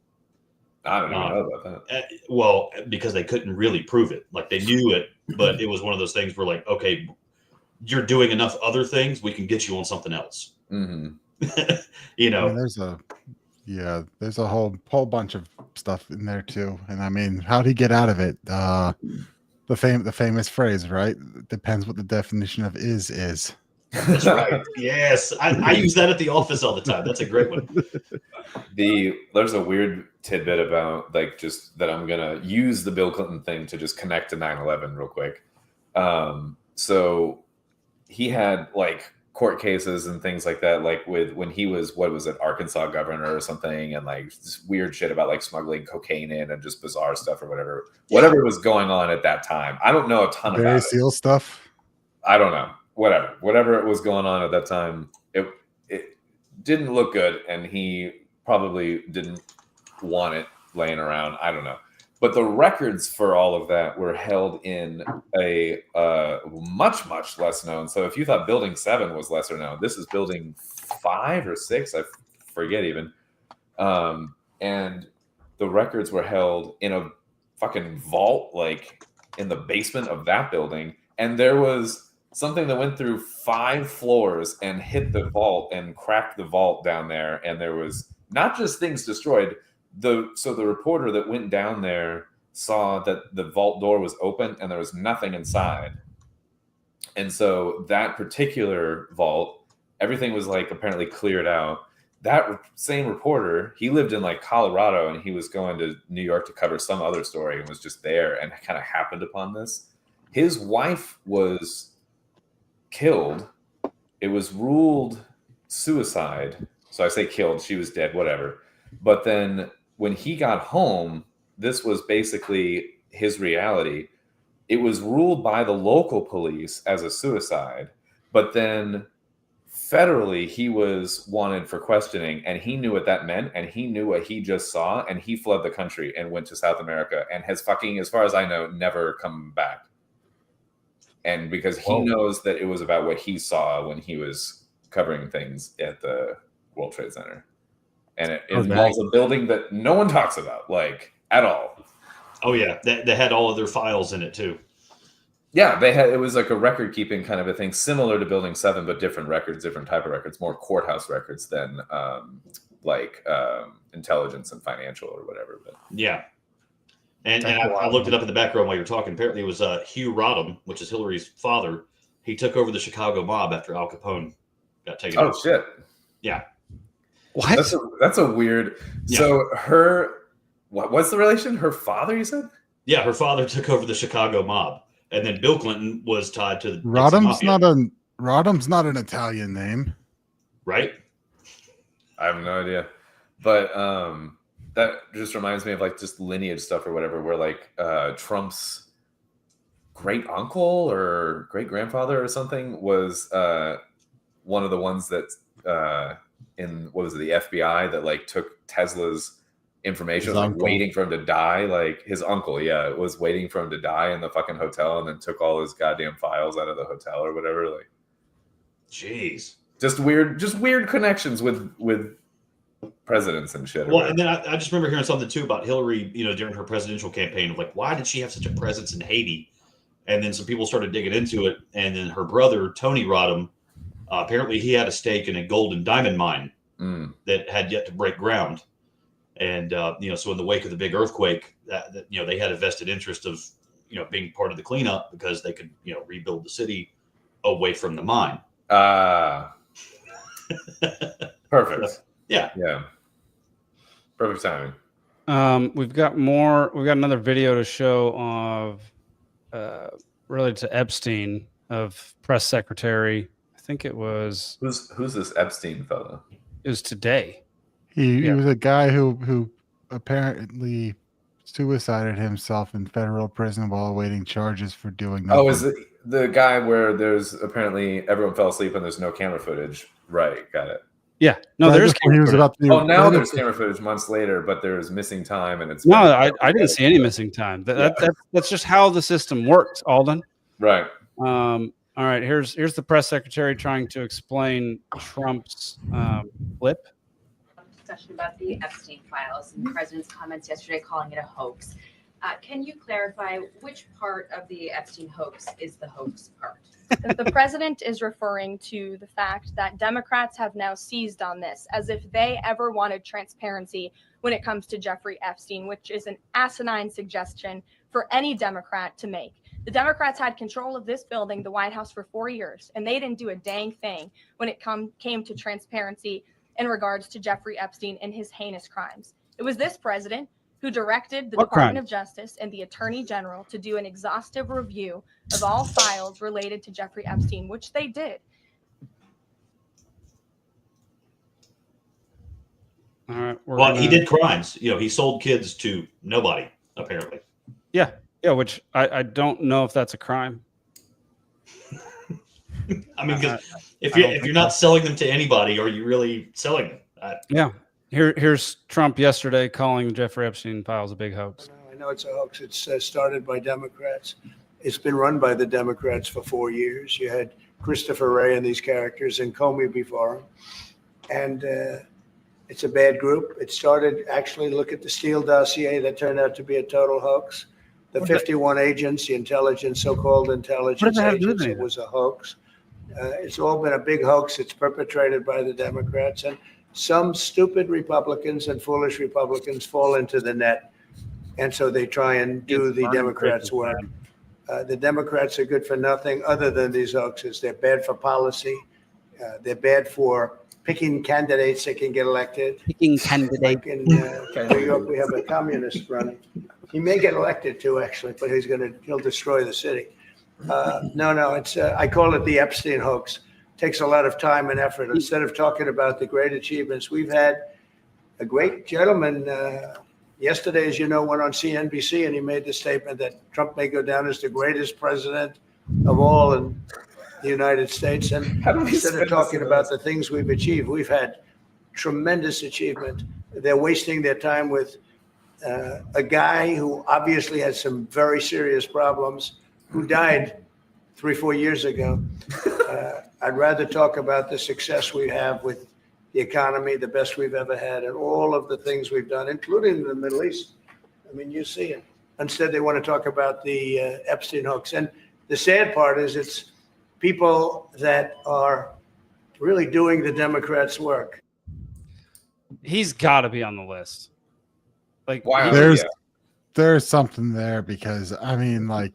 I don't even know about that. Well, because they couldn't really prove it. Like they knew it, but it was one of those things where like, okay, you're doing enough other things, we can get you on something else. Mm-hmm. You know, I mean, there's a whole bunch of stuff in there too. And I mean, how'd he get out of it? The famous phrase, right? Depends what the definition of is. That's right. Yes, I use that at the office all the time. That's a great one. There's a weird tidbit about like just that I'm gonna use the Bill Clinton thing to just connect to 9/11 real quick. So he had like court cases and things like that, like with when he was Arkansas governor or something, and like this weird shit about like smuggling cocaine in and just bizarre stuff or whatever was going on at that time. I don't know a ton about SEAL stuff. I don't know. Whatever it was going on at that time, it didn't look good, and he probably didn't want it laying around. I don't know. But the records for all of that were held in a much, much less known. So if you thought Building 7 was lesser known, this is Building 5 or 6, I forget even. And the records were held in a fucking vault, like in the basement of that building. And there was something that went through 5 floors and hit the vault and cracked the vault down there. And there was not just things destroyed. So the reporter that went down there saw that the vault door was open and there was nothing inside. And so that particular vault, everything was like apparently cleared out. That same reporter, he lived in like Colorado, and he was going to New York to cover some other story and was just there and kind of happened upon this. His wife was killed. It was ruled suicide. So I say killed, she was dead, whatever. But then when he got home, this was basically his reality. It was ruled by the local police as a suicide, but then federally he was wanted for questioning, and he knew what that meant, and he knew what he just saw, and he fled the country and went to South America and has fucking, as far as I know, never come back. And because he knows that it was about what he saw when he was covering things at the World Trade Center. And it involves a building that no one talks about, like, at all. Oh, yeah. They had all of their files in it, too. Yeah, it was like a record keeping kind of a thing, similar to Building 7, but different records, different type of records, more courthouse records than intelligence and financial or whatever. But yeah. And I looked it up in the background while you were talking. Apparently it was Hugh Rodham, which is Hillary's father. He took over the Chicago mob after Al Capone got taken over. Oh, shit. Yeah. What? That's a weird. Yeah. So what's the relation? Her father, you said? Yeah, her father took over the Chicago mob, and then Bill Clinton was tied to the Rodham's not an Italian name, right? I have no idea, but that just reminds me of like just lineage stuff or whatever, where like Trump's great uncle or great grandfather or something was one of the ones that in the FBI that like took Tesla's information, like waiting for him to die. Like his uncle, was waiting for him to die in the fucking hotel, and then took all his goddamn files out of the hotel or whatever. Like, jeez, just weird connections with presidents and shit. Well, and then I just remember hearing something too about Hillary, during her presidential campaign, like why did she have such a presence in Haiti? And then some people started digging into it, and then her brother Tony Rodham, apparently he had a stake in a gold and diamond mine that had yet to break ground. And, so in the wake of the big earthquake, that they had a vested interest of, being part of the cleanup because they could, rebuild the city away from the mine. Perfect. Yeah. Yeah. Perfect timing. We've got another video to show of related to Epstein, of press secretary. I think it was. Who's this Epstein fellow? It was today. He was a guy who apparently suicided himself in federal prison while awaiting charges for doing nothing. Oh, is it the guy where there's apparently everyone fell asleep and there's no camera footage? Right, got it. Yeah, no, there's camera footage. Now there's camera footage months later, but there's missing time, and it's I didn't see any missing time. That's just how the system works, Alden. Right. All right, here's the press secretary trying to explain Trump's flip. Discussion about the Epstein files and the president's comments yesterday calling it a hoax. Can you clarify which part of the Epstein hoax is the hoax part? The president is referring to the fact that Democrats have now seized on this as if they ever wanted transparency when it comes to Jeffrey Epstein, which is an asinine suggestion for any Democrat to make. The Democrats had control of this building, the White House, for 4 years, and they didn't do a dang thing when it came to transparency in regards to Jeffrey Epstein and his heinous crimes. It was this president who directed the Department of Justice and the Attorney General to do an exhaustive review of all files related to Jeffrey Epstein, which they did. All right. Well, he did crimes. He sold kids to nobody, apparently. Yeah, which I don't know if that's a crime. I mean, if you're not selling them to anybody, are you really selling them? Yeah. Here's Trump yesterday calling the Jeffrey Epstein files a big hoax. I know it's a hoax. It's started by Democrats. It's been run by the Democrats for 4 years. You had Christopher Wray and these characters and Comey before him. And it's a bad group. It started, actually, look at the Steele dossier that turned out to be a total hoax. The 51 agents, the intelligence, so-called intelligence agents, it was a hoax. It's all been a big hoax. It's perpetrated by the Democrats. And some stupid Republicans and foolish Republicans fall into the net. And so they try and do the Democrats' work. The Democrats are good for nothing other than these hoaxes. They're bad for policy. They're bad for picking candidates that can get elected. Picking candidates. Like in New York, we have a communist running. He may get elected too, actually, but he'll destroy the city. No, it's I call it the Epstein hoax. It takes a lot of time and effort. Instead of talking about the great achievements, we've had a great gentleman. Yesterday, as you know, went on CNBC and he made the statement that Trump may go down as the greatest president of all in the United States. And instead of talking about the things we've achieved, we've had tremendous achievement. They're wasting their time with a guy who obviously had some very serious problems, who died 3-4 years ago. I'd rather talk about the success we have with the economy, the best we've ever had, and all of the things we've done, including the Middle East. I mean, you see it. Instead, they want to talk about the Epstein hoax. And the sad part is it's people that are really doing the Democrats' work. He's got to be on the list. Like, wow, there's something there, because I mean, like,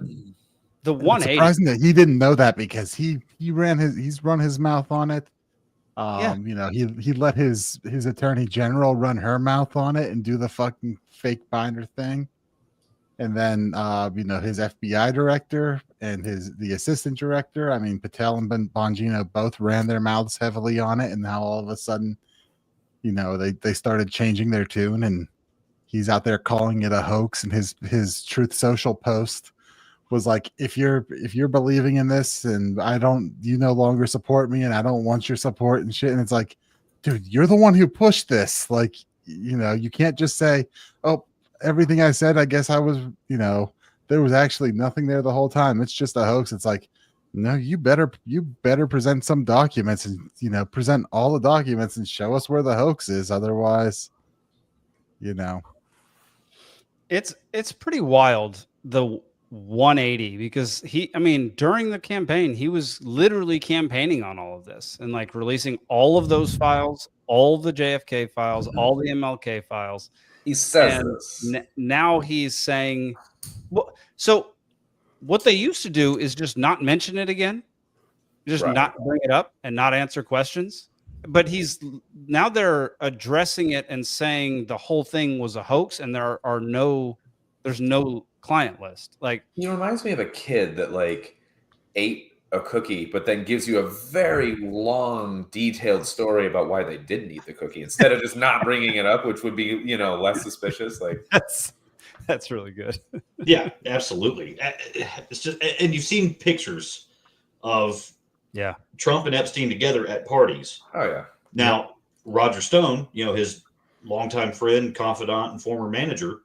the 180. Surprising that he didn't know that, because he's run his mouth on it. He let his attorney general run her mouth on it and do the fucking fake binder thing. And then his FBI director and the assistant director, I mean, Patel and Bongino both ran their mouths heavily on it, and now all of a sudden, they started changing their tune, and he's out there calling it a hoax. And his Truth Social post was like, if you're believing in this and you no longer support me and I don't want your support and shit. And it's like, dude, you're the one who pushed this. Like, you can't just say, oh, everything I said, I guess I was, there was actually nothing there the whole time. It's just a hoax. It's like, no, you better present some documents and, present all the documents and show us where the hoax is. Otherwise, it's pretty wild, the 180, because during the campaign, he was literally campaigning on all of this and like releasing all of those files, all the JFK files, all the MLK files. He says this. Now he's saying, well, so what they used to do is just not mention it again, just not bring it up and not answer questions. But now they're addressing it and saying the whole thing was a hoax, and there's no client list. Like, he reminds me of a kid that like ate a cookie, but then gives you a very long, detailed story about why they didn't eat the cookie instead of just not bringing it up, which would be, less suspicious. Like, that's really good. Yeah, absolutely. It's just, and you've seen pictures of Trump and Epstein together at parties. Oh yeah. Now, Roger Stone, his longtime friend, confidant, and former manager,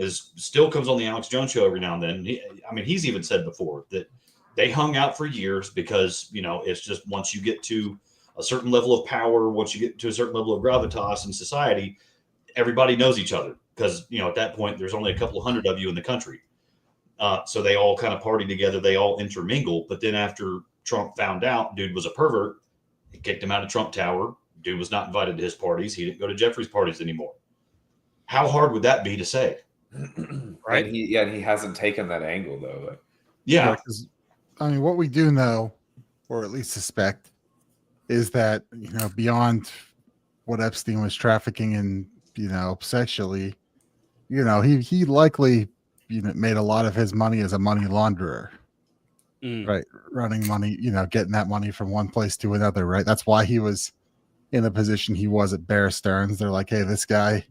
still comes on the Alex Jones show every now and then. He's even said before that They hung out for years because, it's just once you get to a certain level of power, once you get to a certain level of gravitas in society, everybody knows each other because, at that point, there's only a couple of hundred of you in the country. So they all kind of party together. They all intermingle. But then after Trump found out dude was a pervert, he kicked him out of Trump Tower. Dude was not invited to his parties. He didn't go to Jeffrey's parties anymore. How hard would that be to say? Right. And he hasn't taken that angle though. Like, yeah. I mean, what we do know, or at least suspect, is that, beyond what Epstein was trafficking in, sexually, he likely, made a lot of his money as a money launderer. Right. Running money, getting that money from one place to another. Right. That's why he was in the position he was at Bear Stearns. They're like, hey, this guy,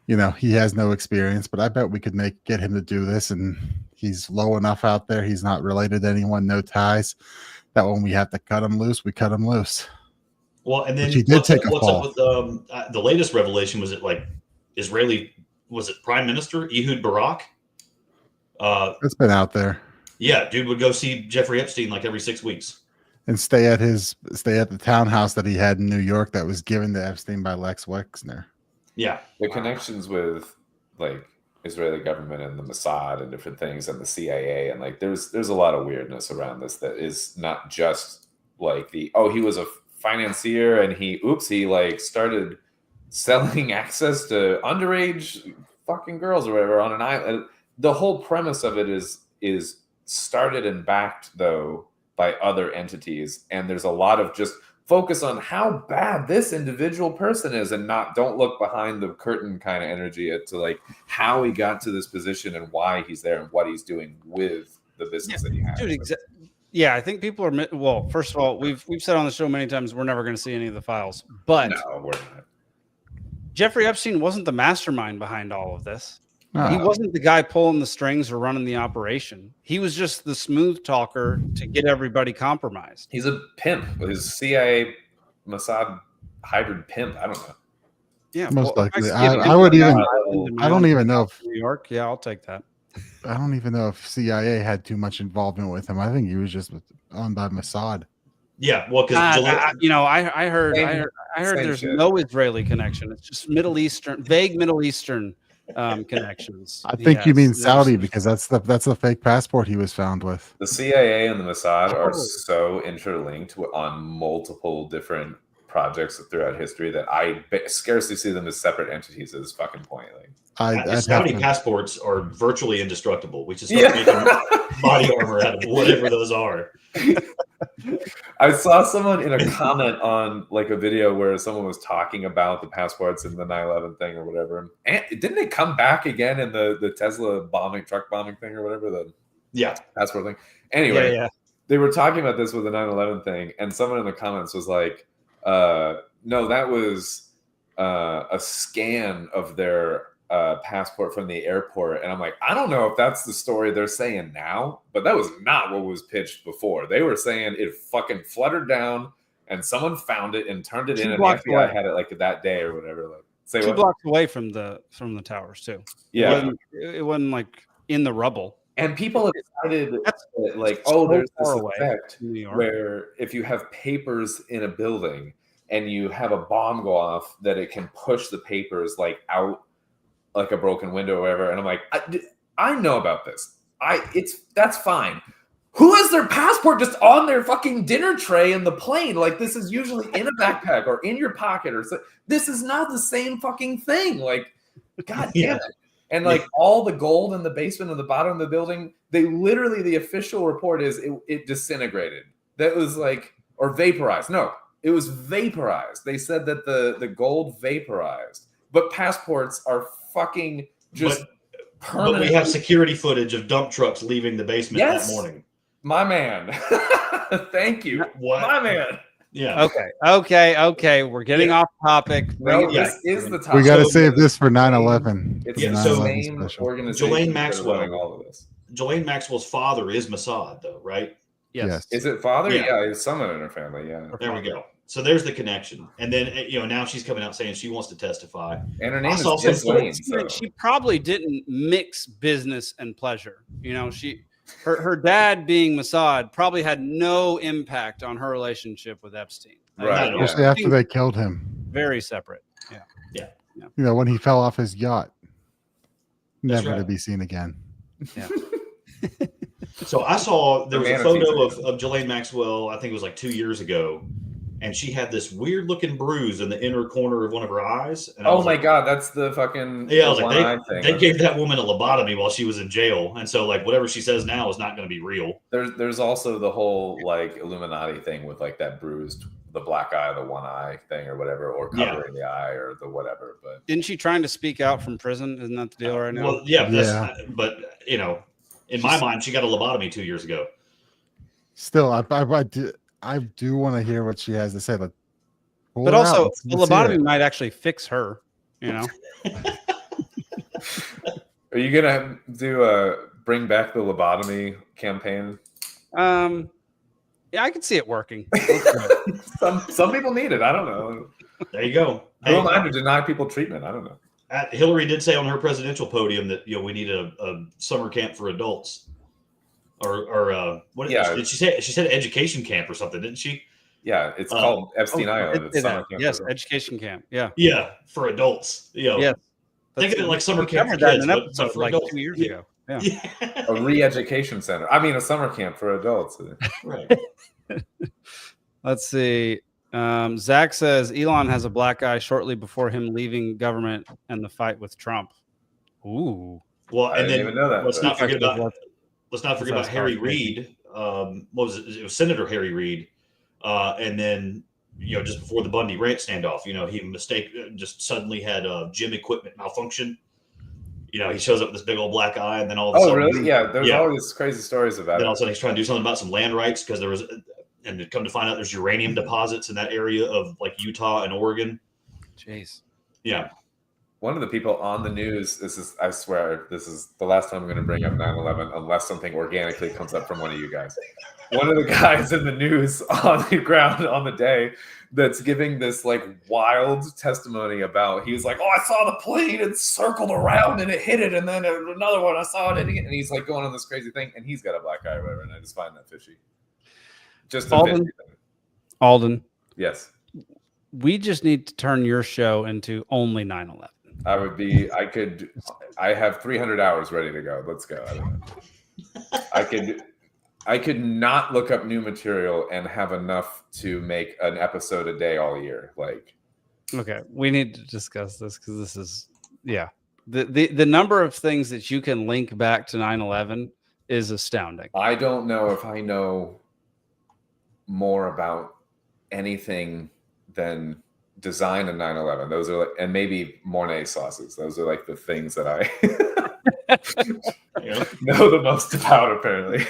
he has no experience, but I bet we could get him to do this. And he's low enough out there. He's not related to anyone, no ties, that when we have to cut him loose, we cut him loose. Well, and then he did take a fall. What's up with the latest revelation? Was it like Israeli? Was it Prime Minister Ehud Barak? It's been out there. Yeah, dude would go see Jeffrey Epstein like every 6 weeks and stay at the townhouse that he had in New York that was given to Epstein by Lex Wexner. Yeah, the connections with like Israeli government and the Mossad and different things and the CIA and like there's a lot of weirdness around this that is not just like he was a financier and he like started selling access to underage fucking girls or whatever on an island. The whole premise of it is started and backed though by other entities, and there's a lot of just focus on how bad this individual person is and don't look behind the curtain kind of energy to like how he got to this position and why he's there and what he's doing with the business that he has. Dude, yeah, I think people are well, first of all, we've said on the show many times we're never going to see any of the files, but no, we're not. Jeffrey Epstein wasn't the mastermind behind all of this. He wasn't the guy pulling the strings or running the operation. He was just the smooth talker to get everybody compromised. He's a pimp. His CIA Mossad hybrid pimp. I don't know. Yeah, most likely. I would even. I don't even know if New York. Yeah, I'll take that. I don't even know if CIA had too much involvement with him. I think he was just owned by Mossad. Yeah, well, because I heard there's no Israeli connection. It's just vague Middle Eastern connections. I think you mean Saudi because that's the fake passport he was found with. The CIA and the Mossad are so interlinked on multiple different projects throughout history that I scarcely see them as separate entities at this fucking point. Like, Saudi passports are virtually indestructible. We just start making body armor out of whatever those are. I saw someone in a comment on like a video where someone was talking about the passports and the 9/11 thing or whatever. And didn't they come back again in the Tesla truck bombing thing or whatever? The passport thing. Anyway, they were talking about this with the 9/11 thing, and someone in the comments was like, no, that was a scan of their passport from the airport. And I'm like, I don't know if that's the story they're saying now, but that was not what was pitched before. They were saying it fucking fluttered down and someone found it and turned it in, and the FBI had it like that day or whatever. Like, say 2 blocks away from the towers too. Yeah, it wasn't like in the rubble. And people have decided that, like, there's this effect where if you have papers in a building and you have a bomb go off, that it can push the papers like out like a broken window or whatever. And I'm like, I know about this. That's fine. Who has their passport just on their fucking dinner tray in the plane? Like, this is usually in a backpack or in your pocket or so. This is not the same fucking thing. Like, God damn it. And like all the gold in the basement and the bottom of the building, the official report is it disintegrated. That was like, or vaporized. No, it was vaporized. They said that the gold vaporized, but passports are fucking just permanent. But we have security footage of dump trucks leaving the basement that morning. My man. Thank you. What? My man. Yeah. Okay. We're getting off topic. No, this is the topic. We got to save this for 9/11. It's the same organization. Jelaine Maxwell's father is Mossad, though, right? Yes. Is it father? Yeah, it's someone in her family. Yeah. There we go. So there's the connection. And then, now she's coming out saying she wants to testify. And her name is Jelaine. She probably didn't mix business and pleasure. her dad being Mossad probably had no impact on her relationship with Epstein. Right. Especially after they killed him. Very separate. Yeah. Yeah. You know, when he fell off his yacht, That's never to right. be seen again. Yeah. So I saw there was a Manatees photo again. of Ghislaine Maxwell, I think it was like 2 years ago, and she had this weird looking bruise in the inner corner of one of her eyes. And I Oh was my like, God, that's the fucking yeah, I was one eye like, thing. they gave that woman a lobotomy while she was in jail. And so like whatever she says now is not going to be real. There's also the whole like Illuminati thing with like that bruised, the black eye, the one eye thing or whatever, or covering the eye or the whatever. But Isn't she trying to speak out from prison? Isn't that the deal right now? Well, yeah, but you know, in my mind, she got a lobotomy 2 years ago. Still, I do want to hear what she has to say. But also, the lobotomy might actually fix her. You know. Are you gonna do a bring back the lobotomy campaign? Yeah, I could see it working. Some people need it. I don't know. There you go. Who am I to deny people treatment? I don't know. Hillary did say on her presidential podium that we need a summer camp for adults, or what? Yeah. Did she say? She said education camp or something, didn't she? Yeah, it's called Epstein Island. It's summer camp yes, for adults. education camp. Yeah. Yeah, for adults. Yes. Think of it like summer We camp for covered that kids, in an but episode for like adults. 2 years ago. Yeah. A re-education center. I mean, a summer camp for adults. Right. Let's see. Zach says Elon has a black eye shortly before him leaving government and the fight with Trump. Ooh. Well, I and didn't then even know that, let's but- not forget about That's Harry how- Reid. What was it? It was Senator Harry Reid, and then just before the Bundy Ranch standoff, he just suddenly had gym equipment malfunction. He shows up with this big old black eye, and then all of a sudden, Really? Yeah. There's all these crazy stories about then all it. of a sudden he's trying to do something about some land rights because there was, and to come to find out there's uranium deposits in that area of like Utah and Oregon. Jeez. Yeah. One of the people on the news, I swear, this is the last time I'm going to bring up 9/11 unless something organically comes up from one of you guys. One of the guys in the news on the ground on the day that's giving this like wild testimony about, he was like, oh, I saw the plane and circled around and it hit it. And then another one, I saw it. And he's like going on this crazy thing. And he's got a black eye or whatever. And I just find that fishy. Just a Alden. fishy thing. Alden. Yes. We just need to turn your show into only 9/11. I have 300 hours ready to go. Let's go. I don't know. I could not look up new material and have enough to make an episode a day all year. Like, Okay, we need to discuss this because this is the number of things that you can link back to 9/11 is astounding. I don't know if I know more about anything than design and 9/11. Those are and maybe Mornay sauces. Those are like the things that I know the most about, apparently.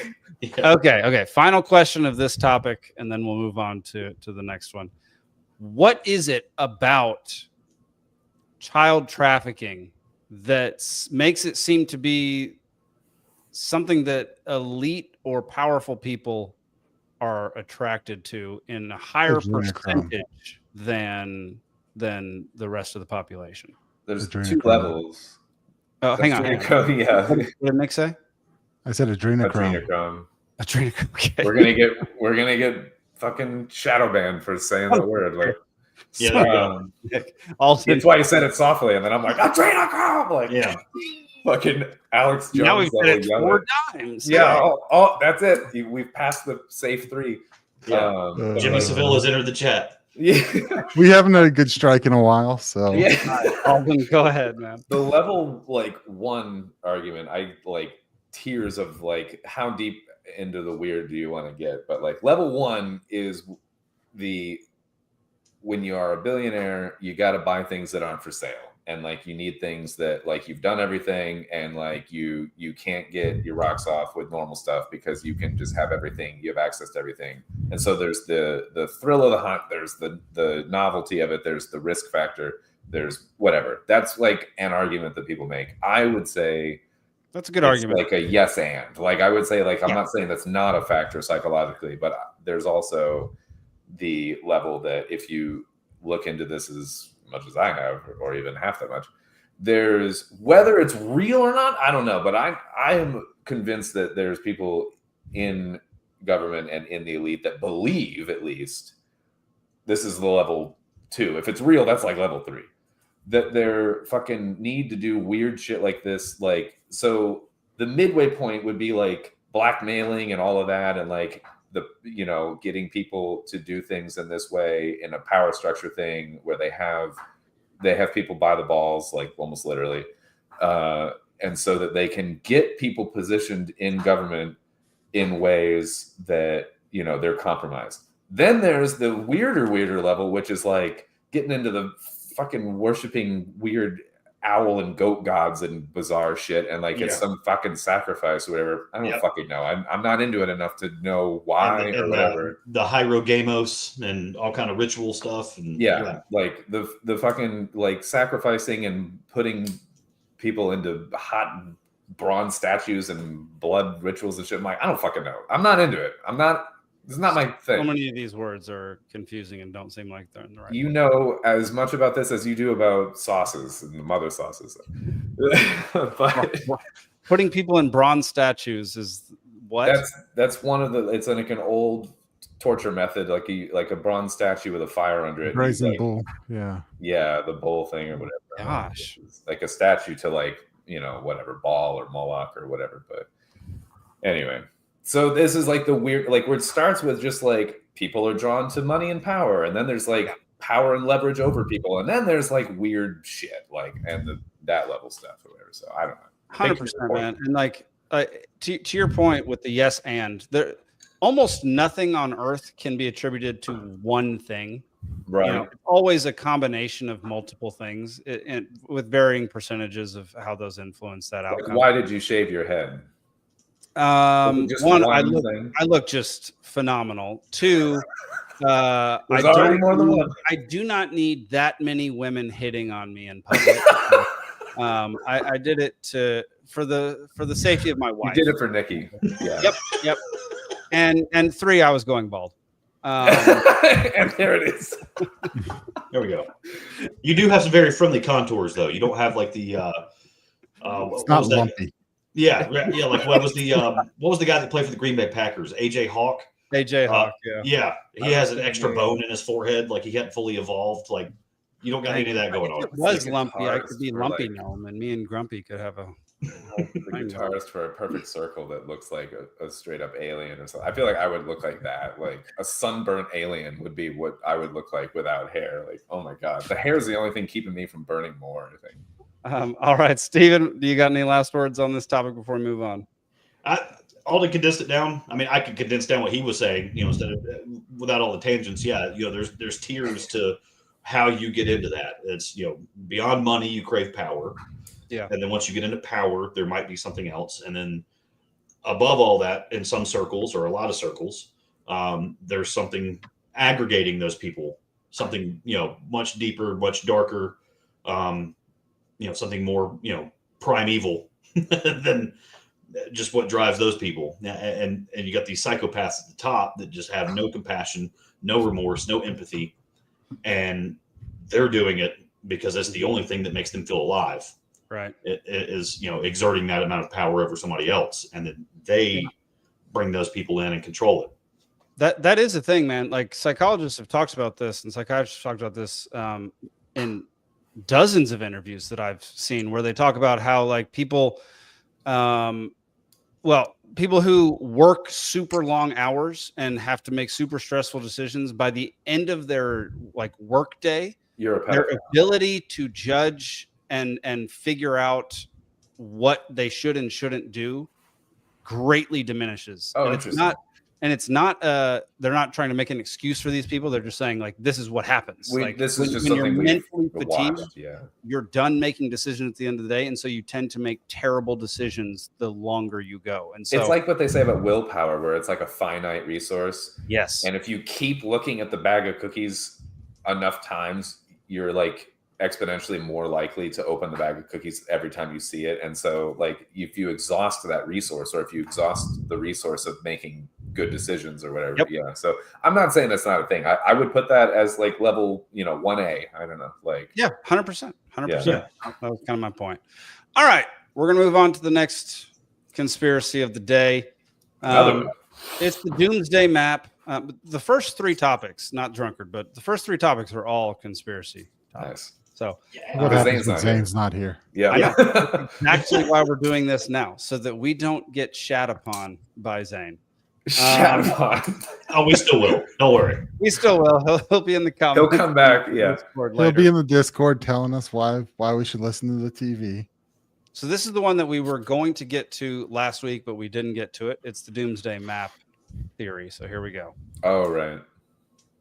Okay. Final question of this topic, and then we'll move on to the next one. What is it about child trafficking that makes it seem to be something that elite or powerful people are attracted to in a higher percentage than the rest of the population? There's two levels. Oh, hang on. Yeah. What did Nick say? I said adrenochrome. Okay. We're gonna get fucking shadow banned for saying that word. Like, that's why you said it softly, and then I'm like adrenochrome. Like, fucking Alex Jones. Now we've said it yelling. 4 times. Yeah. Oh, that's it. We've passed the safe 3. Yeah. Jimmy Seville has entered the chat. Yeah. We haven't had a good strike in a while, so Alden, go ahead, man. The level 1 argument, I like tiers of like how deep into the weird do you want to get? But like level 1 is when you are a billionaire, you got to buy things that aren't for sale. And like you need things that like you've done everything and like you can't get your rocks off with normal stuff because you can just have everything. You have access to everything. And so there's the thrill of the hunt. There's the novelty of it. There's the risk factor. There's whatever. That's like an argument that people make. I would say that's a good argument. Like a yes and. Like I would say like I'm not saying that's not a factor psychologically, but there's also the level that if you look into this as much as I have, or even half that much, there's whether it's real or not, I don't know. But I am convinced that there's people in government and in the elite that believe, at least, this is the level 2. If it's real, that's like level 3. That they're fucking need to do weird shit like this. Like, so the midway point would be like blackmailing and all of that, and like the, you know, getting people to do things in this way in a power structure thing where they have people by the balls, like almost literally, and so that they can get people positioned in government in ways that, you know, they're compromised. Then there's the weirder level, which is like getting into the fucking worshiping weird owl and goat gods and bizarre shit, and like it's some fucking sacrifice or whatever. I don't fucking know. I'm not into it enough to know why or whatever. The hierogamos and all kind of ritual stuff. And like the fucking like sacrificing and putting people into hot bronze statues and blood rituals and shit. I'm like, I don't fucking know. I'm not into it. This is not my thing. So many of these words are confusing and don't seem like they're in the right. You know as much about this as you do about sauces and the mother sauces. But putting people in bronze statues is what? That's one of the. It's like an old torture method, like a bronze statue with a fire under it. Brazen bull. Yeah. Yeah, the bull thing or whatever. Gosh, it's like a statue to like, you know, whatever, Baal or Moloch or whatever. But anyway. So this is like the weird, like where it starts with just like people are drawn to money and power, and then there's like power and leverage over people, and then there's like weird shit, like and that level stuff or whatever. So I don't know. 100%, man. And like to your point with the yes and there, almost nothing on Earth can be attributed to one thing. Right. You know, always a combination of multiple things, and with varying percentages of how those influence that outcome. Like, why did you shave your head? One, I look just phenomenal. Two, I do not need that many women hitting on me in public. I did it for the safety of my wife. You did it for Nikki. Yeah. Yep. And 3, I was going bald. And there it is. There we go. You do have some very friendly contours, though. You don't have like the. It's not lumpy. Yeah. Like what was the guy that played for the Green Bay Packers? AJ Hawk. AJ Hawk. Yeah. He has an extra bone in his forehead, like he hadn't fully evolved. Like you don't got any of that going on. It was lumpy. I could be lumpy gnome, and me and Grumpy could have a. The guitarist for a perfect circle that looks like a straight up alien or something. I feel like I would look like that. Like a sunburnt alien would be what I would look like without hair. Like, oh my god, the hair is the only thing keeping me from burning more, I think. All right, Steven, do you got any last words on this topic before we move on? Alden condensed it down. I mean, I could condense down what he was saying, you know, instead of without all the tangents. Yeah, you know, there's tiers to how you get into that. It's, you know, beyond money, you crave power. Yeah. And then once you get into power, there might be something else. And then above all that, in some circles or a lot of circles, there's something aggregating those people, something, you know, much deeper, much darker, you know, something more, you know, primeval than just what drives those people. And you got these psychopaths at the top that just have no compassion, no remorse, no empathy. And they're doing it because it's the only thing that makes them feel alive. Right. It is, you know, exerting that amount of power over somebody else. And then they bring those people in and control it. That is a thing, man. Like psychologists have talked about this, and psychiatrists have talked about this in dozens of interviews that I've seen, where they talk about how like people, people who work super long hours and have to make super stressful decisions, by the end of their like work day, their ability to judge and figure out what they should and shouldn't do greatly diminishes. Oh, And it's not they're not trying to make an excuse for these people. They're just saying like, this is what happens. This is just when you're something mentally fatigued, yeah. You're done making decisions at the end of the day. And so you tend to make terrible decisions the longer you go. And so it's like what they say about willpower, where it's like a finite resource. Yes. And if you keep looking at the bag of cookies enough times, you're like exponentially more likely to open the bag of cookies every time you see it. And so like if you exhaust that resource, or if you exhaust the resource of making good decisions or whatever. Yep. Yeah. So I'm not saying that's not a thing. I would put that as like level, 1A. I don't know. Like, yeah, 100%. 100%. Yeah. That was kind of my point. All right. We're going to move on to the next conspiracy of the day. Another one. It's the Doomsday Map. The first 3 topics, not drunkard, but the first 3 topics are all conspiracy topics. So What happens when Zane's not here? Yeah. That's exactly why we're doing this now, so that we don't get shat upon by Zane. Shat upon. Oh, we still will. Don't worry. We still will. He'll be in the comments. He'll come back. Yeah. He'll be in the Discord telling us why we should listen to the TV. So this is the one that we were going to get to last week, but we didn't get to it. It's the Doomsday Map theory. So here we go. Oh, right.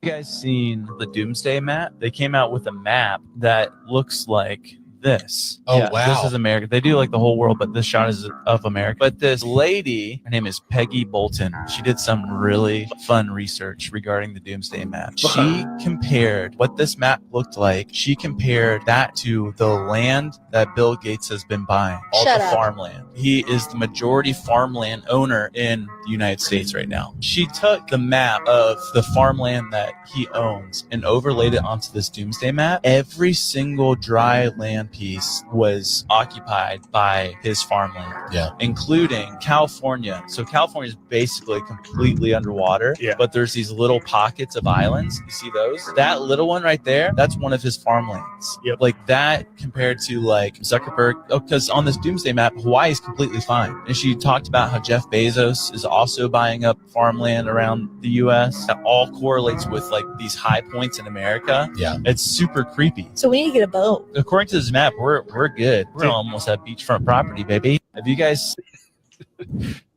You guys seen the Doomsday Map? They came out with a map that looks like this. Oh, wow. This is America. They do like the whole world, but this shot is of America. But this lady, her name is Peggy Bolton. She did some really fun research regarding the Doomsday Map. She compared what this map looked like. She compared that to the land that Bill Gates has been buying. All Shut the up. farmland. He is the majority farmland owner in the United States right now. She took the map of the farmland that he owns and overlaid it onto this Doomsday Map. Every single dry land piece was occupied by his farmland, including California. So California is basically completely underwater, but there's these little pockets of islands. You see those? That little one right there, that's one of his farmlands. Like that compared to like Zuckerberg, because on this Doomsday Map, Hawaii is completely fine. And she talked about how Jeff Bezos is also buying up farmland around the U.S. That all correlates with like these high points in America. Yeah. It's super creepy. So we need to get a boat. According to this map, we're good. We're almost at beachfront property, baby. Have you guys?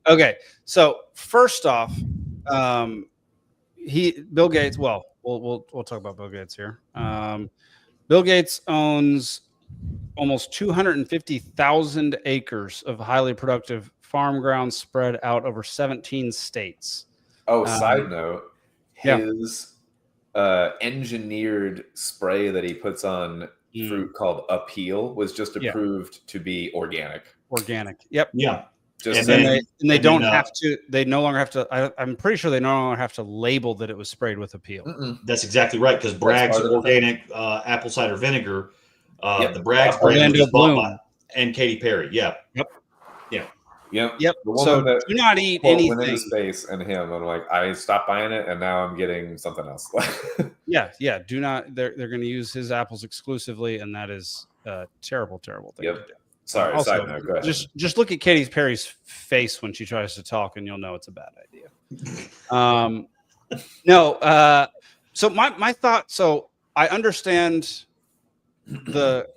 Okay, so first off, Bill Gates. Well, we'll talk about Bill Gates here. Bill Gates owns almost 250,000 acres of highly productive farm ground spread out over 17 states. Oh, side note, his engineered spray that he puts on fruit called Appeal was just approved to be organic. Organic. Yep. Yeah. Just and they don't have to. They no longer have to. I'm pretty sure they no longer have to label that it was sprayed with Appeal. That's exactly right, because Bragg's organic apple cider vinegar, the Bragg's brand Orlando was bought Bloom. by, and Katy Perry. Yep. Yep. The woman that do not eat went anything. into space and him. I'm like, I stopped buying it, and now I'm getting something else. Yeah. Do not. They're going to use his apples exclusively, and that is a terrible thing to do. Sorry. Also, Side note. Go ahead. just look at Katy Perry's face when she tries to talk, and you'll know it's a bad idea. So my thought. So I understand the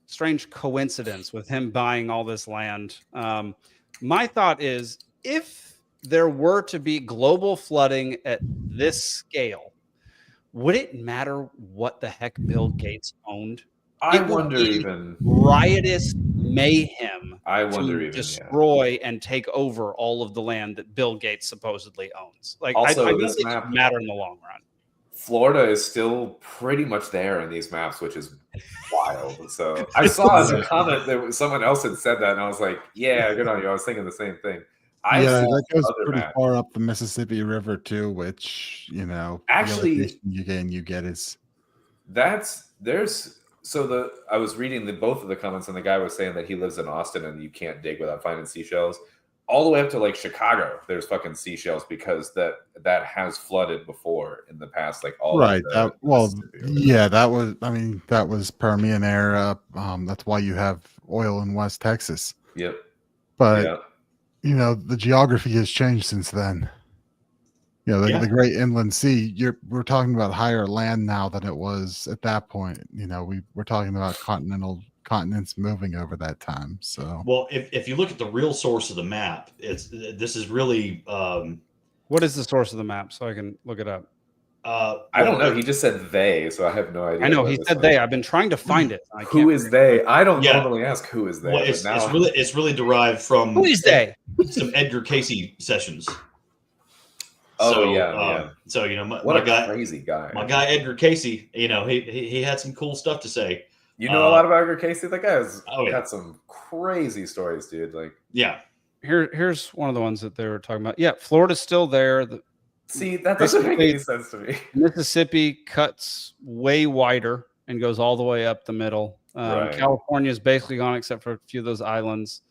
strange coincidence with him buying all this land. My thought is, if there were to be global flooding at this scale, would it matter what the heck Bill Gates owned? I It would wonder be even. riotous mayhem I wonder to even. destroy and take over all of the land that Bill Gates supposedly owns. Like, Also, I don't this think it map- would matter in the long run. Florida is still pretty much there in these maps, which is wild. So I saw in a comment that someone else had said that, and I was like, "Yeah, good on you." I was thinking the same thing. That goes other pretty maps. far up the Mississippi River too, which Actually- the elevation you get is I was reading both of the comments, and the guy was saying that he lives in Austin and you can't dig without finding seashells. All the way up to like Chicago, there's fucking seashells because that has flooded before in the past, like all right. of That was Permian era. That's why you have oil in West Texas. Yep. But the geography has changed since then. The Great Inland Sea. We're talking about higher land now than it was at that point. We're talking about continents moving over that time. So, well, if you look at the real source of the map, this is really what is the source of the map so I can look it up? I don't know. He just said they, so I have no idea. I know he said they. I've been trying to find it. Who is they? I don't normally ask who is they. Well, it's really derived from who is they? Some Edgar Casey sessions. Oh, So what a guy, crazy guy. My guy Edgar Casey. He had some cool stuff to say. You know a lot about Edgar Casey. That guy's got some crazy stories, dude. Like, here's one of the ones that they were talking about. Yeah, Florida's still there. See, that doesn't make any sense to me. Mississippi cuts way wider and goes all the way up the middle. Right. California is basically gone except for a few of those islands.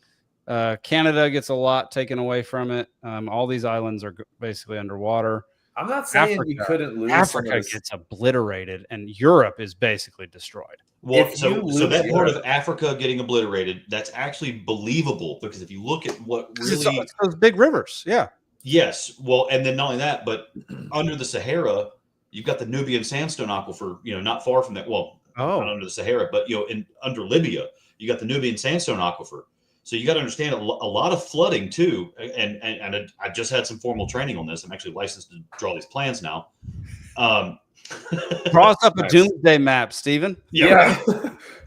Canada gets a lot taken away from it. All these islands are basically underwater. I'm not saying you couldn't lose. Africa gets obliterated, and Europe is basically destroyed. Well, so that part of Africa getting obliterated, that's actually believable, because if you look at what really it's those big rivers, yeah. Yes, well, and then not only that, but under the Sahara, you've got the Nubian sandstone aquifer, not far from that. Well, not under the Sahara, but under Libya, you got the Nubian sandstone aquifer. So you got to understand a lot of flooding too. And I just had some formal training on this. I'm actually licensed to draw these plans now. Draw us up a doomsday map, Stephen. Yeah.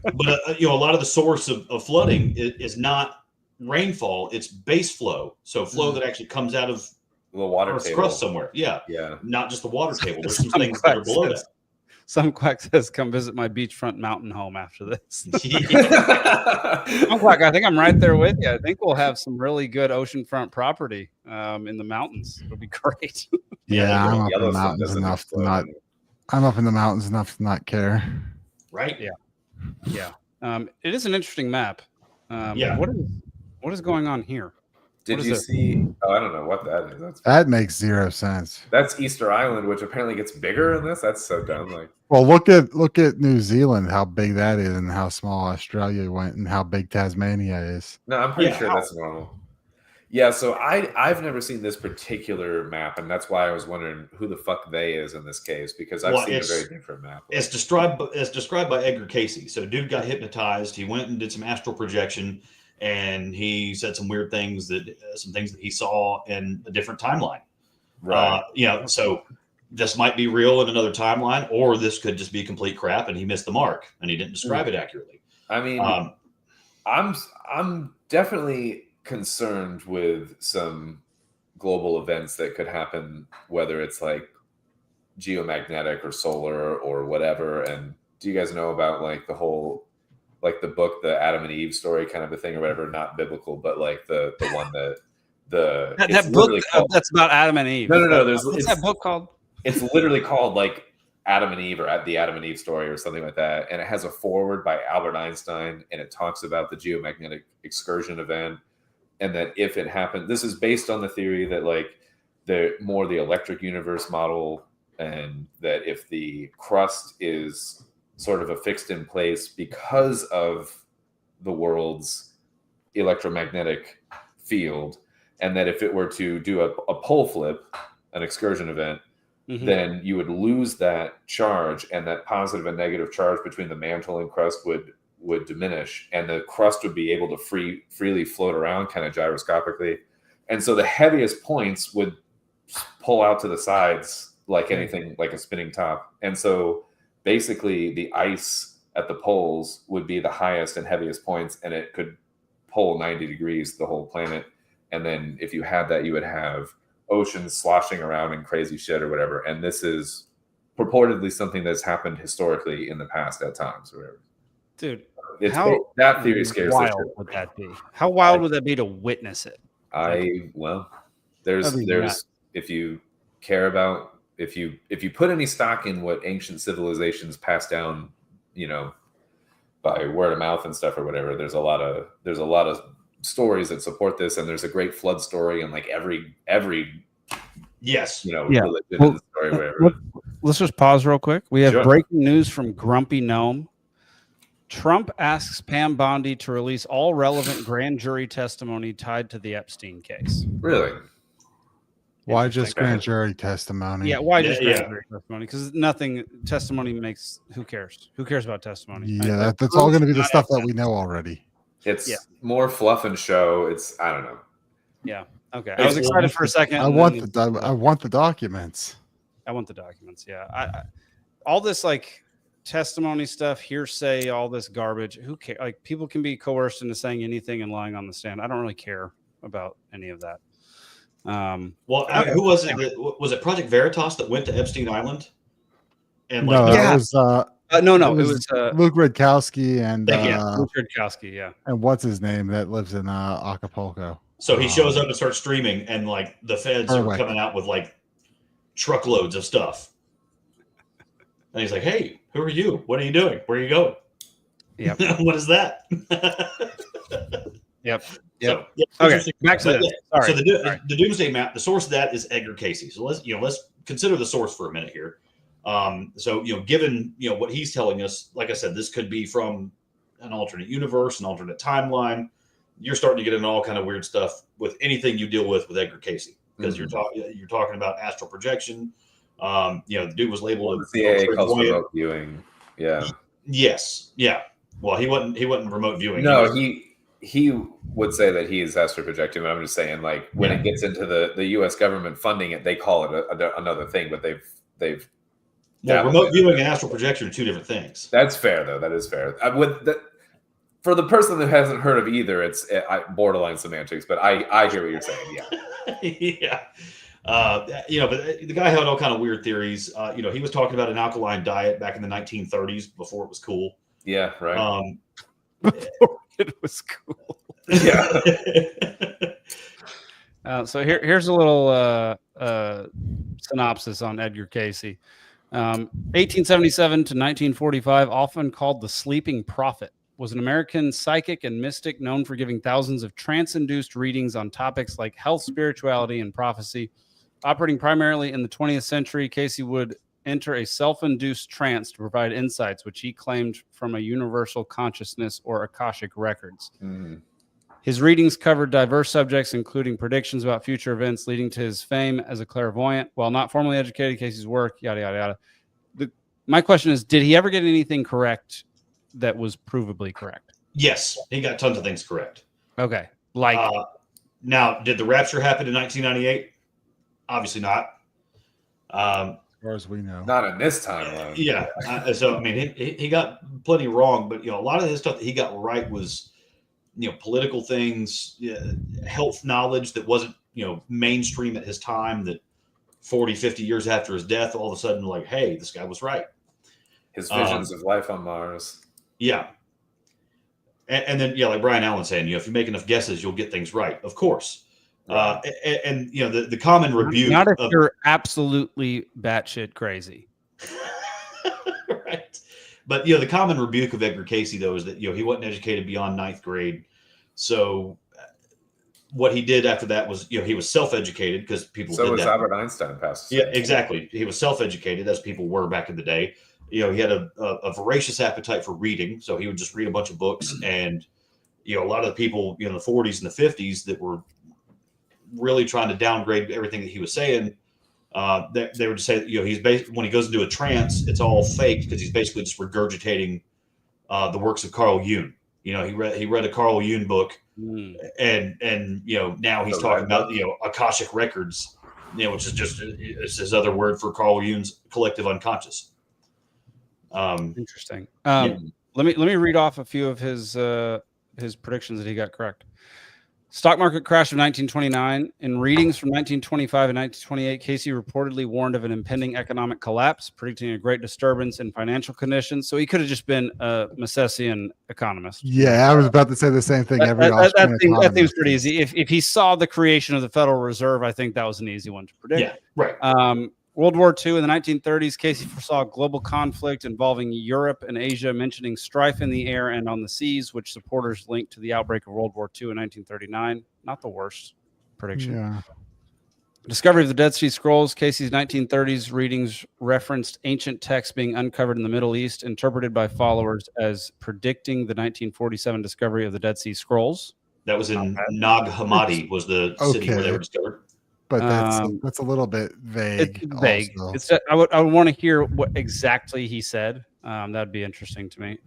But a lot of the source of flooding is not rainfall; it's base flow. So flow that actually comes out of the water Earth's table crust somewhere. Yeah, yeah. Not just the water table. There's some things that are below that. Some quack says, "Come visit my beachfront mountain home after this." Some quack, I think I'm right there with you. I think we'll have some really good oceanfront property in the mountains. It'll be great. Yeah, I'm up in the mountains enough to not. I'm up in the mountains enough to not care. Right? Yeah. It is an interesting map. Yeah. What is going on here? Did you see? Oh, I don't know what that is. That makes zero sense. That's Easter Island, which apparently gets bigger in this. That's so dumb. Like, well, look at New Zealand, how big that is, and how small Australia went, and how big Tasmania is. No, I'm pretty sure that's normal. Yeah, so I've never seen this particular map, and that's why I was wondering who the fuck they is in this case, because I've seen a very different map. It's described by Edgar Casey. So dude got hypnotized. He went and did some astral projection, and he said some weird things some things that he saw in a different timeline. Right. So this might be real in another timeline, or this could just be complete crap, and he missed the mark, and he didn't describe it accurately. I mean, I'm definitely concerned with some global events that could happen, whether it's like geomagnetic or solar or whatever. And do you guys know about like the whole, like the book, the Adam and Eve story kind of a thing or whatever? Not biblical, but like the one that that book that's about Adam and Eve. No. What's that book called? It's literally called like Adam and Eve, or the Adam and Eve story, or something like that. And it has a foreword by Albert Einstein, and it talks about the geomagnetic excursion event. And that if it happened, this is based on the theory that like the electric universe model, and that if the crust is sort of affixed in place because of the world's electromagnetic field, and that if it were to do a pole flip, an excursion event, then you would lose that charge, and that positive and negative charge between the mantle and crust would diminish, and the crust would be able to freely float around kind of gyroscopically. And so the heaviest points would pull out to the sides like anything, like a spinning top. And so basically the ice at the poles would be the highest and heaviest points, and it could pull 90 degrees the whole planet. And then if you had that, you would have oceans sloshing around and crazy shit or whatever. And this is purportedly something that's happened historically in the past at times or whatever. Dude, that theory scares the shit. How wild would that be? How wild would that be to witness it? There's if you care about, if you put any stock in what ancient civilizations passed down, by word of mouth and stuff or whatever, there's a lot of stories that support this, and there's a great flood story in like every religion and story, whatever. Let's just pause real quick. We have Sure. breaking news from Grumpy Gnome. Trump asks Pam Bondi to release all relevant grand jury testimony tied to the Epstein case. Really? Why just grand jury testimony? Yeah, why just grand jury testimony? Because testimony makes, who cares? Who cares about testimony? Yeah, that's all going to be the stuff that we know already. It's more fluff and show. I don't know. Yeah. Okay. I was excited for a second. I want the documents. I want the documents. Yeah. All this like testimony stuff, hearsay, all this garbage. Who cares? Like, people can be coerced into saying anything and lying on the stand. I don't really care about any of that. Who was it? Was it Project Veritas that went to Epstein Island? And No, it was Luke Rudkowski and Luke Rudkowski, yeah. And what's his name that lives in Acapulco? So he shows up and starts streaming, and like the feds are coming out with like truckloads of stuff. And he's like, "Hey, who are you? What are you doing? Where are you going? Yeah, what is that?" Yep. Yep. So, Okay, interesting. back to But, this. yeah, Sorry. So the Doomsday Map, the source of that is Edgar Casey. So let's consider the source for a minute here. So given what he's telling us, like I said, this could be from an alternate universe, an alternate timeline. You're starting to get into all kind of weird stuff with anything you deal with Edgar Casey, because you're talking about astral projection. The dude was labeled the CIA calls remote viewing. Yeah. Yes. Yeah. Well, he wasn't remote viewing. No, he would say that he is astral projecting, but I'm just saying, like, when it gets into the U.S. government funding it, they call it another thing, but they've remote viewing and astral projection are two different things. That's fair, though. That is fair. For the person that hasn't heard of either, it's borderline semantics, but I hear what you're saying. Yeah. Yeah. But the guy had all kind of weird theories. He was talking about an alkaline diet back in the 1930s before it was cool. Yeah, right. Before it was cool. Yeah. So here's a little synopsis on Edgar Casey. 1877 to 1945, often called the Sleeping Prophet, was an American psychic and mystic known for giving thousands of trance-induced readings on topics like health, spirituality, and prophecy. Operating primarily in the 20th century, Casey would enter a self-induced trance to provide insights which he claimed from a universal consciousness or Akashic records. His readings covered diverse subjects, including predictions about future events leading to his fame as a clairvoyant. While not formally educated, Casey's work, yada, yada, yada. My question is, did he ever get anything correct that was provably correct? Yes, he got tons of things correct. Okay. Like, now, did the rapture happen in 1998? Obviously not. As far as we know. Not in this timeline. Yeah. So, I mean, he got plenty wrong, but, a lot of his stuff that he got right was, political things, health knowledge that wasn't, mainstream at his time, that 40, 50 years after his death, all of a sudden, like, hey, this guy was right. His visions of life on Mars. Yeah. And then, like Brian Allen saying, if you make enough guesses, you'll get things right. Of course. Right. And the common rebuke. Not if you're absolutely batshit crazy. Right. But, the common rebuke of Edgar Casey, though, is that, he wasn't educated beyond ninth grade. So what he did after that was, he was self-educated, because people did that. So was Albert Einstein past. Yeah, exactly. He was self-educated, as people were back in the day. He had a voracious appetite for reading. So he would just read a bunch of books. And, a lot of the people, in the 40s and the 50s that were really trying to downgrade everything that he was saying, they would just say, he's when he goes into a trance, it's all fake, because he's basically just regurgitating the works of Carl Jung. He read a Carl Jung book, and now he's talking about Akashic records, which is just it's his other word for Carl Jung's collective unconscious. Interesting. Let me read off a few of his predictions that he got correct. Stock market crash of 1929. In readings from 1925 and 1928, Casey reportedly warned of an impending economic collapse, predicting a great disturbance in financial conditions. So he could have just been a Misesian economist. Yeah, I was about to say the same thing. That seems pretty easy. If he saw the creation of the Federal Reserve, I think that was an easy one to predict. Yeah, right. World War II in the 1930s, Casey foresaw global conflict involving Europe and Asia, mentioning strife in the air and on the seas, which supporters linked to the outbreak of World War II in 1939. Not the worst prediction. Yeah. Discovery of the Dead Sea Scrolls. Casey's 1930s readings referenced ancient texts being uncovered in the Middle East, interpreted by followers as predicting the 1947 discovery of the Dead Sea Scrolls. That was in Nag Hammadi, was the city where they were discovered. But that's a little bit vague. It's vague. Also. I would want to hear what exactly he said. That'd be interesting to me.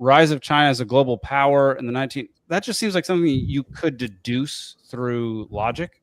Rise of China as a global power in the that just seems like something you could deduce through logic.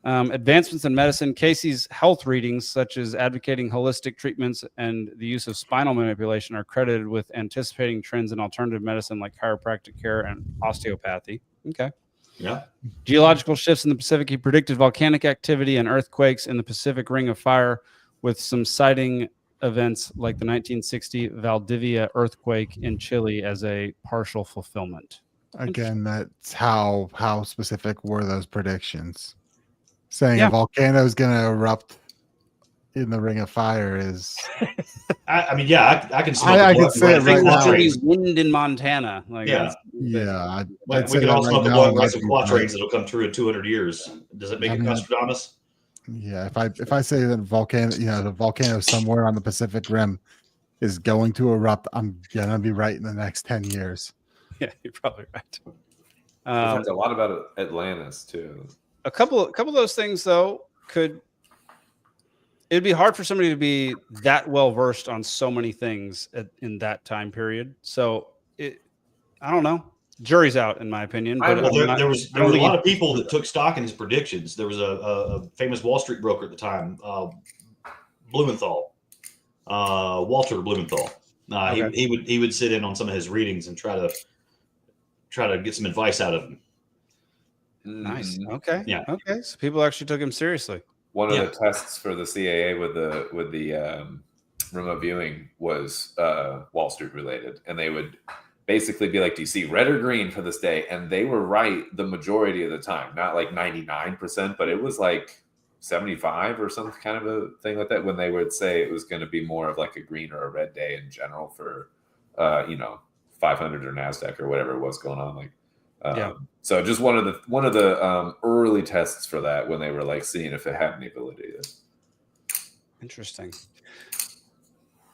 Advancements in medicine. Casey's health readings, such as advocating holistic treatments and the use of spinal manipulation, are credited with anticipating trends in alternative medicine like chiropractic care and osteopathy. Okay. Yeah. Geological shifts in the Pacific. He predicted volcanic activity and earthquakes in the Pacific Ring of Fire, with some sighting events like the 1960 Valdivia earthquake in Chile as a partial fulfillment. Again, that's how specific were those predictions? Saying a volcano is going to erupt in the Ring of Fire is. I mean, yeah, I can. I can say it right now. Wind in Montana. Like, yeah, yeah. We can all smoke a blunt like some quatrains that'll come through in 200 years. Does it make it Nostradamus? Yeah, if I say that the volcano somewhere on the Pacific Rim is going to erupt, I'm gonna be right in the next 10 years. Yeah, you're probably right. We've talked a lot about Atlantis too. A couple of those things though it'd be hard for somebody to be that well versed on so many things in that time period. So I don't know. Jury's out, in my opinion. But there was a lot of people that took stock in his predictions. There was a famous Wall Street broker at the time, Blumenthal, Walter Blumenthal. He would sit in on some of his readings and try to get some advice out of him. Nice. Okay. Yeah. Okay. So people actually took him seriously. One of the tests for the CAA with the remote viewing was Wall Street related, and they would basically be like, do you see red or green for this day? And they were right the majority of the time, not like 99%, but it was like 75 or some kind of a thing like that, when they would say it was going to be more of like a green or a red day in general for 500 or NASDAQ or whatever was going on. So just one of the early tests for that, when they were like seeing if it had any validity. Interesting.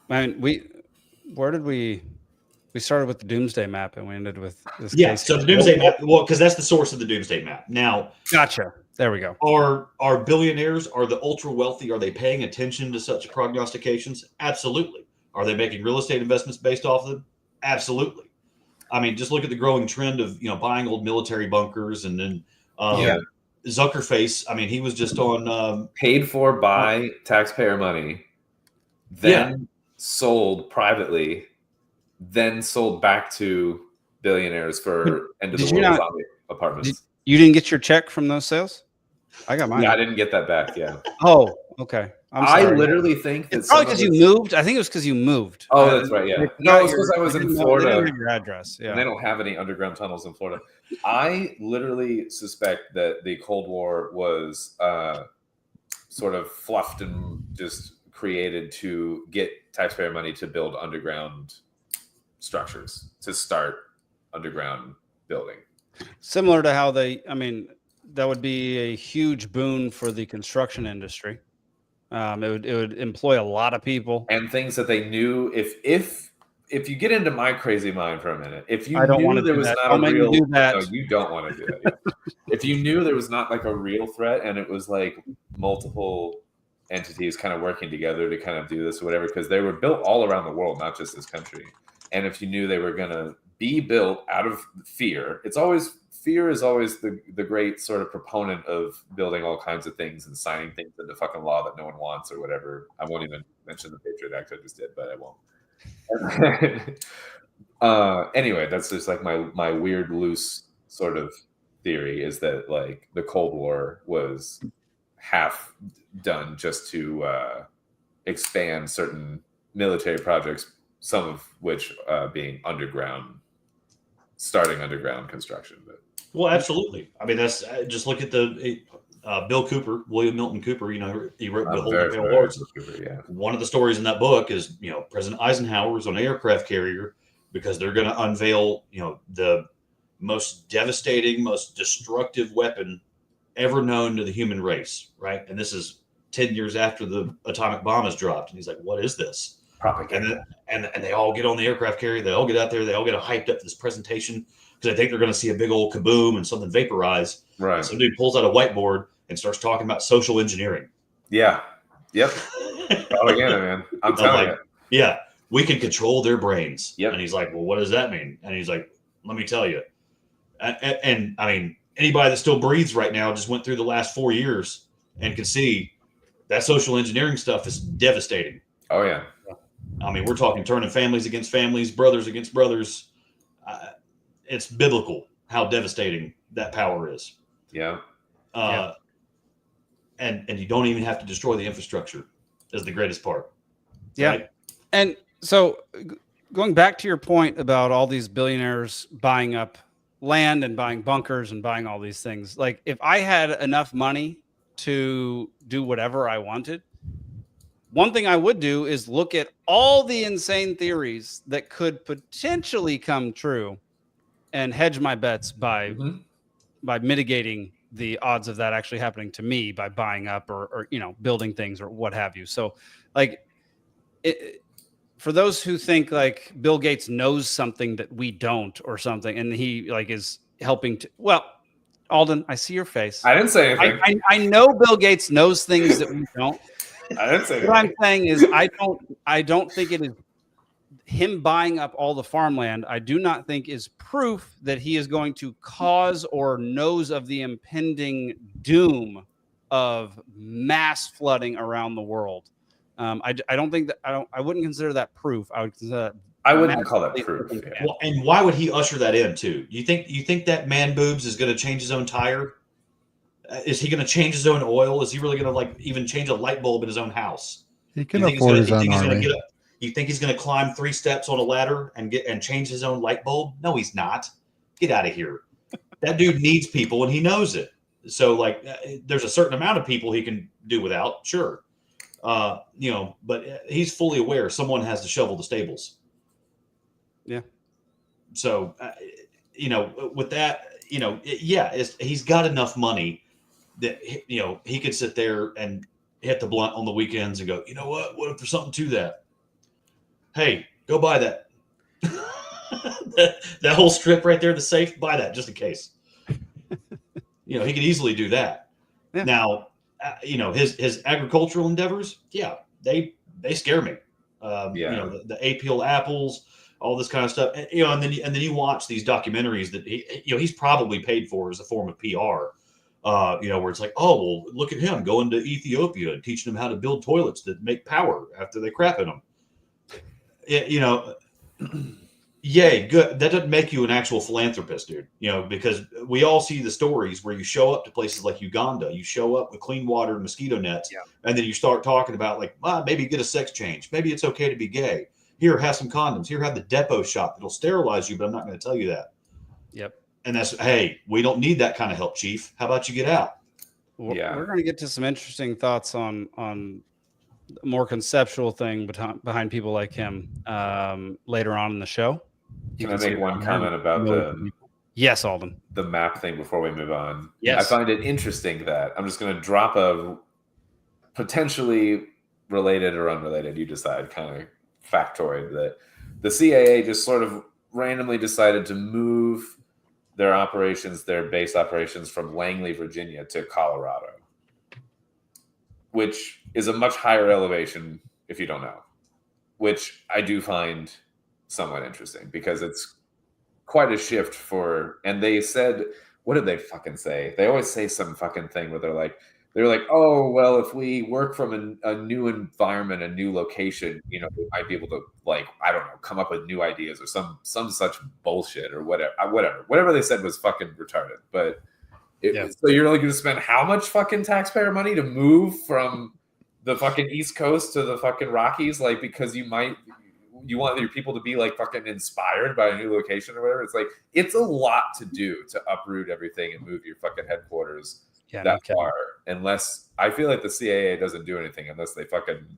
Man, we started with the Doomsday Map and we ended with this. Yeah, case. so the Doomsday Map, well, because that's the source of the Doomsday Map. Now, gotcha. There we go. Are billionaires, are the ultra wealthy, are they paying attention to such prognostications? Absolutely. Are they making real estate investments based off of them? Absolutely. I mean, just look at the growing trend of buying old military bunkers, and then Zuckerface. I mean, he was just on paid for by taxpayer money, then sold privately, then sold back to billionaires for end of the world zombie apartments. You didn't get your check from those sales? I got mine. Yeah, I didn't get that back. Yeah. Oh, okay. I literally think it's probably because you moved. I think it was because you moved. Oh, that's right. Yeah. No, it's because I was in Florida. They didn't have your address. Yeah. And they don't have any underground tunnels in Florida. I literally suspect that the Cold War was sort of fluffed and just created to get taxpayer money to build underground structures, to start underground building. Similar to how that would be a huge boon for the construction industry. It would employ a lot of people and things that they knew. If you get into my crazy mind for a minute, if you knew there was not a real, no, you don't want to do that. Yeah. If you knew there was not like a real threat, and it was like multiple entities kind of working together to kind of do this or whatever, because they were built all around the world, not just this country. And if you knew they were going to be built out of fear, fear is always the great sort of proponent of building all kinds of things and signing things into fucking law that no one wants or whatever. I won't even mention the Patriot Act I just did, but I won't. Anyway, that's just like my weird loose sort of theory, is that like the Cold War was half done just to expand certain military projects, some of which being starting underground construction. But well, absolutely. I mean, that's just look at the Bill Cooper, William Milton Cooper. He wrote Behold the Pale Horse. One of the stories in that book is President Eisenhower's on an aircraft carrier because they're going to unveil the most devastating, most destructive weapon ever known to the human race, right? And this is 10 years after the atomic bomb is dropped, and he's like, "What is this?" Propaganda. And they all get on the aircraft carrier. They all get out there. They all get hyped up for this presentation because I think they're going to see a big old kaboom and something vaporize. Right. Some dude pulls out a whiteboard and starts talking about social engineering. Yeah. Yep. Propaganda, man. I'm telling you. Yeah, we can control their brains. Yep. And he's like, "Well, what does that mean?" And he's like, "Let me tell you." And I mean, anybody that still breathes right now just went through the last 4 years and can see that social engineering stuff is devastating. Oh yeah. I mean, we're talking turning families against families, brothers against brothers. It's biblical how devastating that power is. Yeah. And you don't even have to destroy the infrastructure is the greatest part. Yeah. Right? And so going back to your point about all these billionaires buying up land and buying bunkers and buying all these things, like if I had enough money to do whatever I wanted, one thing I would do is look at all the insane theories that could potentially come true and hedge my bets by mitigating the odds of that actually happening to me by buying up or building things or what have you. So like for those who think like Bill Gates knows something that we don't or something, and he like is helping to, well, Alden, I see your face. I didn't say anything. I know Bill Gates knows things that we don't. I didn't say What I'm saying is I don't think it is him buying up all the farmland. I do not think is proof that he is going to cause or knows of the impending doom of mass flooding around the world. I don't think that I wouldn't consider that proof. I would consider that. I wouldn't call that proof. Yeah. Well, and why would he usher that in too? You think that man boobs is going to change his own tire? Is he going to change his own oil? Is he really going to like even change a light bulb in his own house? He can afford his own army. You think he's going to climb 3 steps on a ladder and change his own light bulb? No, he's not. Get out of here. That dude needs people and he knows it. So like there's a certain amount of people he can do without, sure. But he's fully aware someone has to shovel the stables. Yeah. So, with that, he's got enough money that, he could sit there and hit the blunt on the weekends and go, you know what if there's something to that? Hey, go buy that. that whole strip right there, the safe, buy that just in case. He could easily do that. Yeah. Now, his agricultural endeavors, they scare me. The Apeel apples, all this kind of stuff, and then you watch these documentaries that he's probably paid for as a form of PR. Where it's like, oh well, look at him going to Ethiopia and teaching them how to build toilets that make power after they crap in them. Yay, good. That doesn't make you an actual philanthropist, dude. Because we all see the stories where you show up to places like Uganda, you show up with clean water and mosquito nets, and then you start talking about like, maybe get a sex change. Maybe it's okay to be gay. Here, have some condoms. Here, have the depot shot that'll sterilize you, but I'm not going to tell you that. Yep. And that's, hey, we don't need that kind of help, Chief. How about you get out? We're going to get to some interesting thoughts on a more conceptual thing behind people like him later on in the show. Can I make one comment about Yes, Alden. The map thing before we move on? Yes. I find it interesting that I'm just going to drop a potentially related or unrelated, you decide, kind of factoid that the CAA just sort of randomly decided to move their base operations from Langley, Virginia to Colorado, which is a much higher elevation if you don't know, which I do find somewhat interesting because it's quite a shift and they said, what did they fucking say? They always say some fucking thing where they're like, oh, well, if we work from a new environment, a new location, we might be able to, like, I don't know, come up with new ideas or some such bullshit or whatever. Whatever they said was fucking retarded. But so you're like going to spend how much fucking taxpayer money to move from the fucking East Coast to the fucking Rockies? Like, because you want your people to be like fucking inspired by a new location or whatever. It's like, it's a lot to do to uproot everything and move your fucking headquarters that far, unless I feel like the CAA doesn't do anything unless they fucking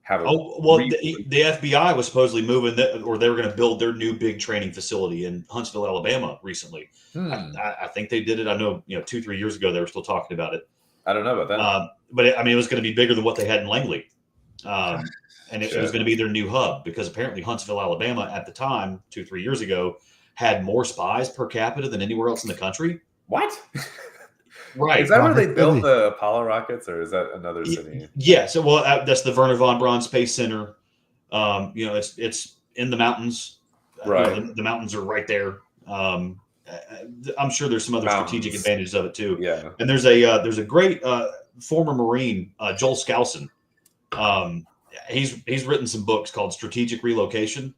have a. Oh well, the FBI was supposedly moving or they were going to build their new big training facility in Huntsville, Alabama recently. I think they did it. I know 2-3 years ago they were still talking about it. I don't know about that, but it was going to be bigger than what they had in Langley, and it was going to be their new hub because apparently Huntsville, Alabama, at the time 2-3 years ago, had more spies per capita than anywhere else in the country. What? Right. Is that where they built the Apollo rockets, or is that another city? Yeah. So, that's the Werner von Braun Space Center. It's in the mountains. Right. The mountains are right there. I'm sure there's some other strategic advantages of it too. Yeah. And there's a great former Marine, Joel Skousen. He's written some books called Strategic Relocation.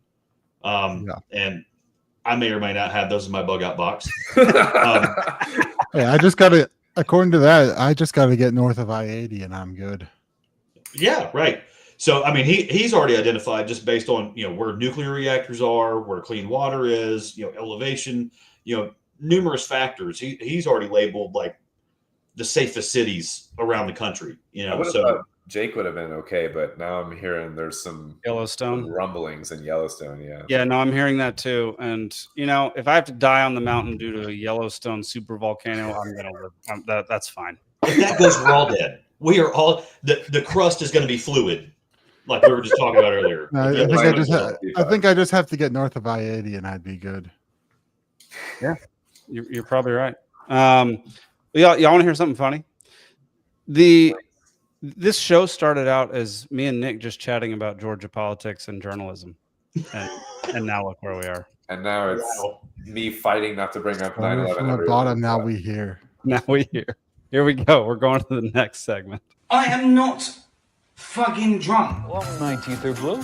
And I may or may not have those in my bug out box. Hey, according to that, I just got to get north of I-80 and I'm good. Yeah, right. So, I mean, he's already identified just based on, where nuclear reactors are, where clean water is, elevation, numerous factors. He's already labeled like the safest cities around the country, I would Jake would have been okay, but now I'm hearing there's some Yellowstone rumblings in Yellowstone. Yeah, no, I'm hearing that too. And if I have to die on the mountain due to a Yellowstone super volcano, I'm gonna live. That's fine. If that goes, we're all dead. We are all the crust is going to be fluid, like we were just talking about earlier. I think I just have to get north of I-80 and I'd be good. Yeah, you're probably right. Y'all want to hear something funny? This show started out as me and Nick just chatting about Georgia politics and journalism, and now look where we are. And now it's me fighting not to bring up 9/11. From the bottom, now we hear. Now we hear. Here we go. We're going to the next segment. I am not fucking drunk. Long night, Ether Blue.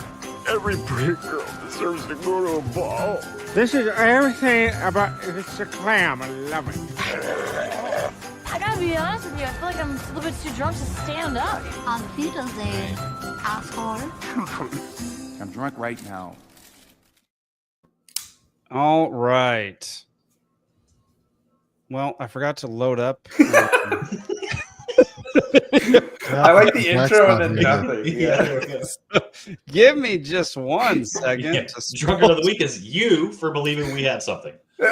Every pretty girl deserves to go to a ball. This is everything about it's a clam. I love it. I gotta be honest with you, I feel like I'm a little bit too drunk to stand up. On Wiedersehen, asshole. I'm drunk right now. All right. Well, I forgot to load up. I like the intro and then nothing. Yeah. Give me just 1 second. Yeah, Drunkard of the week is you for believing we had something. All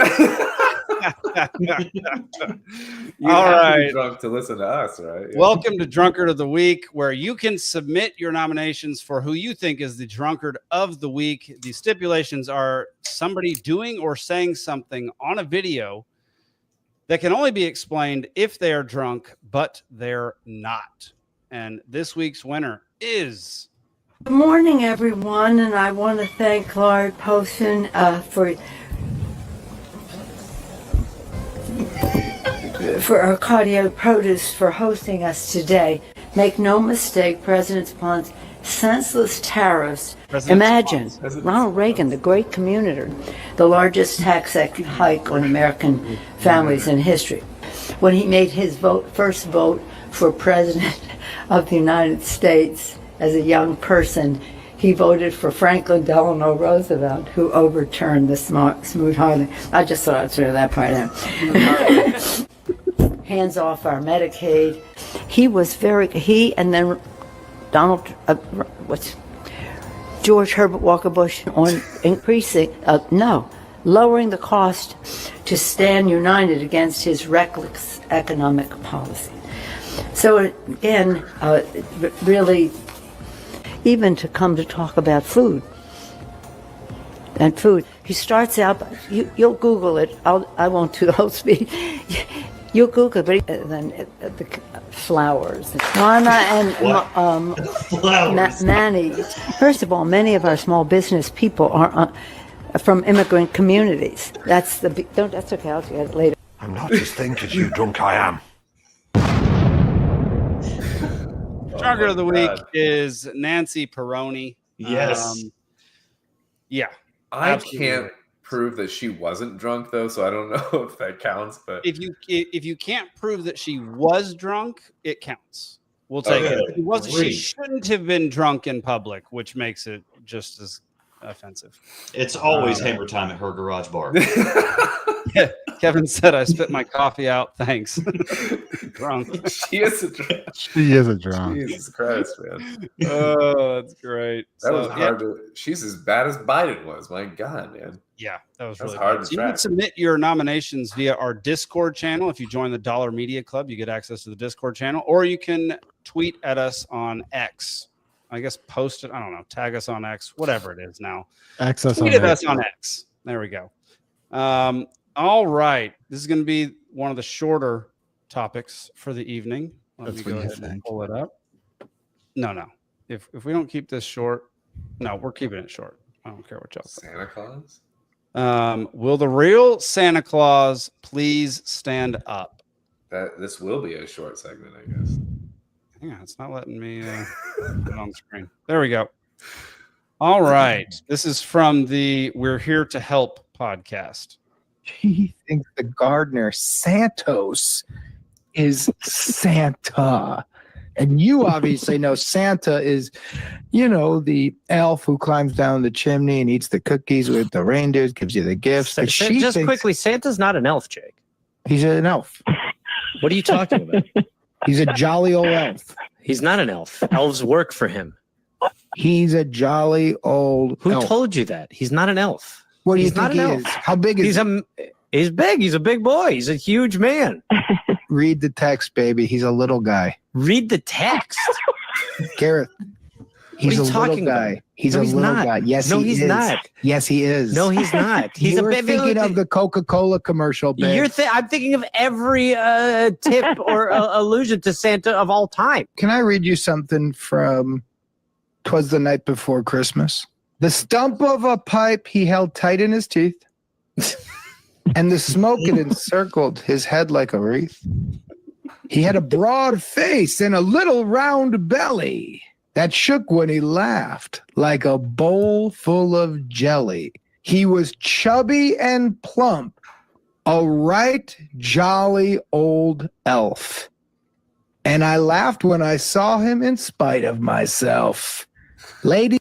right. Drunk to listen to us, right? Yeah. Welcome to Drunkard of the Week, where you can submit your nominations for who you think is the Drunkard of the Week. The stipulations are somebody doing or saying something on a video that can only be explained if they are drunk, but they're not. And this week's winner is... Good morning, everyone, and I want to thank Clark Potion for Arcadio Produce for hosting us today. Make no mistake, President Blunt's senseless tariffs. Imagine Ronald Reagan, the great communitor, the largest tax hike on American families in history. When he made his first vote for President of the United States as a young person, he voted for Franklin Delano Roosevelt, who overturned the Smoot-Hawley. I just thought I'd throw that part out. Hands off our Medicaid. He and then George Herbert Walker Bush on lowering the cost to stand united against his reckless economic policy. So again, really, even to come to talk about food. He starts out, you'll Google it. I won't do the whole speech. You'll Google it, but then the flowers. Mama and Manny. First of all, many of our small business people are from immigrant communities. That's okay. I'll get it later. I'm not as think as you drunk I am. Drunkard of the Week is Nancy Peroni. Yes. Yeah. I can't prove that she wasn't drunk though, so I don't know if that counts. But if you can't prove that she was drunk, it counts. We'll take it. If it wasn't, she shouldn't have been drunk in public, which makes it just as offensive. It's always hammer time at her garage bar. Kevin said, "I spit my coffee out. Thanks." Drunk. She is a drunk. She is a drunk. Jesus Christ, man. Oh, that's great. That was hard to. She's as bad as Biden was. My God, man. Yeah, that was really hard bad. to So you can submit your nominations via our Discord channel. If you join the Dollar Media Club, you get access to the Discord channel, or you can tweet at us on X. I guess post it. I don't know. Tag us on X, whatever it is now. Tweet at us on X. There we go. All right. This is going to be one of the shorter topics for the evening. Let me go ahead and pull it up. No. If we don't keep this short, no, we're keeping it short. I don't care what y'all say. Santa Claus? Will the real Santa Claus please stand up? This will be a short segment, I guess. Yeah, it's not letting me put it on screen. There we go. All right. This is from the We're Here to Help podcast. He thinks the gardener Santos is Santa. And you obviously know Santa is, the elf who climbs down the chimney and eats the cookies with the reindeers, gives you the gifts. But quickly, Santa's not an elf, Jake. He's an elf. What are you talking about? He's a jolly old elf. He's not an elf. Elves work for him. He's a jolly old Who elf. told you that? He's not an elf. What do you He's not think he an elf. is? How big is he? He's big. He's a big boy. He's a huge man. Read the text, baby. He's a little guy. Read the text. Gareth. He's What are a you little talking guy. about? He's No, a he's little not. guy. Yes, No, he he's is. not. Yes, he is. No, he's not. He's You're a baby. thinking of the Coca-Cola commercial, babe. I'm thinking of every tip or allusion to Santa of all time. Can I read you something from 'Twas the Night Before Christmas? The stump of a pipe he held tight in his teeth, and the smoke it encircled his head like a wreath. He had a broad face and a little round belly that shook when he laughed like a bowl full of jelly. He was chubby and plump, a right jolly old elf. And I laughed when I saw him in spite of myself. Lady.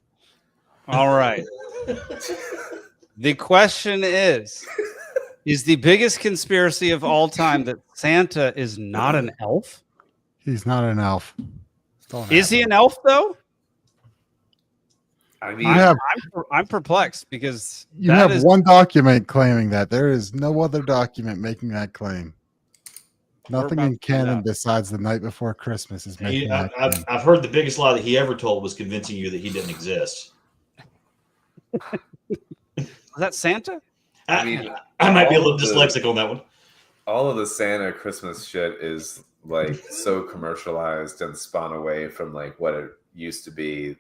All right. The question is the biggest conspiracy of all time that Santa is not an elf? He's not an elf. Is he an elf, though? I mean, I'm perplexed because You have one document claiming that. There is no other document making that claim. Nothing in canon besides The Night Before Christmas is making that claim. I've heard the biggest lie that he ever told was convincing you that he didn't exist. Was that Santa? I might be a little dyslexic on that one. All of the Santa Christmas shit is like so commercialized and spun away from like what it used to be.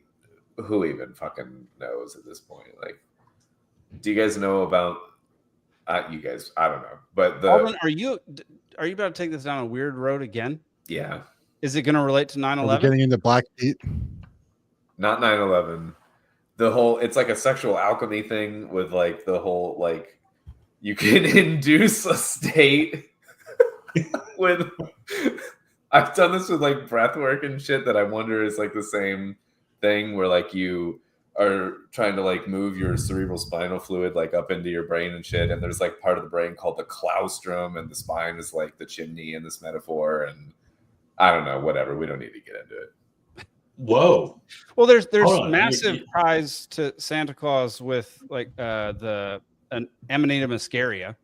Who even fucking knows at this point? Like, do you guys know about? You guys, I don't know. But Alden, are you about to take this down a weird road again? Yeah. Is it going to relate to 9/11? Getting into Black Pete? Not 9/11. The whole, it's like a sexual alchemy thing with like the whole like you can induce a state with. I've done this with like breath work and shit that I wonder is like the same thing where like you are trying to like move your cerebral spinal fluid like up into your brain and shit, and there's like part of the brain called the claustrum, and the spine is like the chimney in this metaphor, and I don't know, whatever. We don't need to get into it. Whoa. Well, there's massive ties to Santa Claus with like an Amanita muscaria.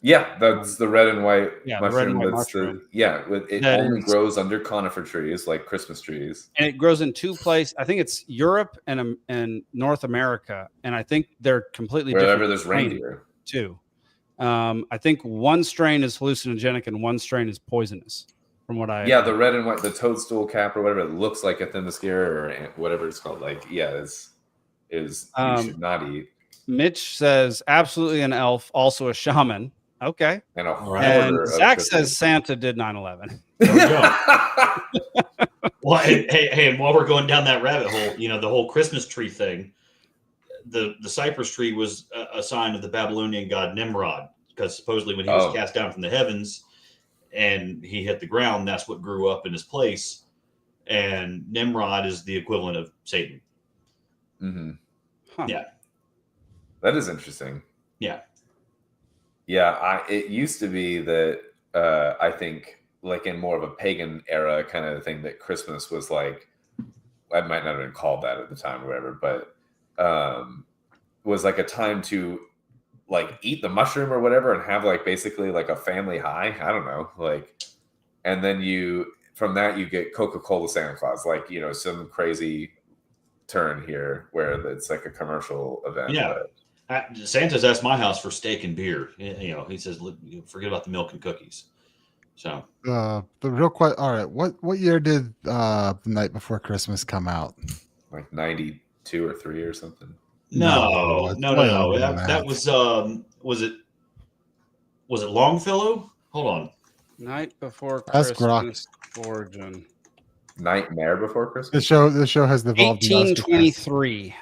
Yeah, that's the red and white Yeah, mushroom. the red and white That's mushroom. it That only is- grows under conifer trees, like Christmas trees. And it grows in two places. I think it's Europe and North America, and I think they're completely Wherever different. there's strains, reindeer. too. I think one strain is hallucinogenic and one strain is poisonous. From what I Yeah, the red and white, the toadstool cap or whatever it looks like at the mascara or whatever it's called. Like, yeah, is you should not eat. Mitch says absolutely an elf, also a shaman. Okay. And a And hoarder of Zach cookies. says Santa did 9/11. There we go. Well, hey, and while we're going down that rabbit hole, you know, the whole Christmas tree thing, the cypress tree was a sign of the Babylonian god Nimrod, because supposedly when he was cast down from the heavens and he hit the ground, that's what grew up in his place. And Nimrod is the equivalent of Satan. Mm-hmm. Huh. Yeah. That is interesting. Yeah. Yeah, it used to be that I think like in more of a pagan era kind of thing that Christmas was like, I might not have been called that at the time or whatever, but was like a time to like eat the mushroom or whatever and have like basically like a family high. I don't know, like, and then from that you get Coca-Cola Santa Claus, like, you know, some crazy turn here where it's like a commercial event. Yeah. Santa's asked my house for steak and beer. You know, he says, forget about the milk and cookies. So The real question. All right, what year did The Night Before Christmas come out? Like 92 or 3 or something. No. that. That was it Longfellow? Hold on. Night Before That's Christmas origin. Nightmare Before Christmas. The show has devolved. 1823.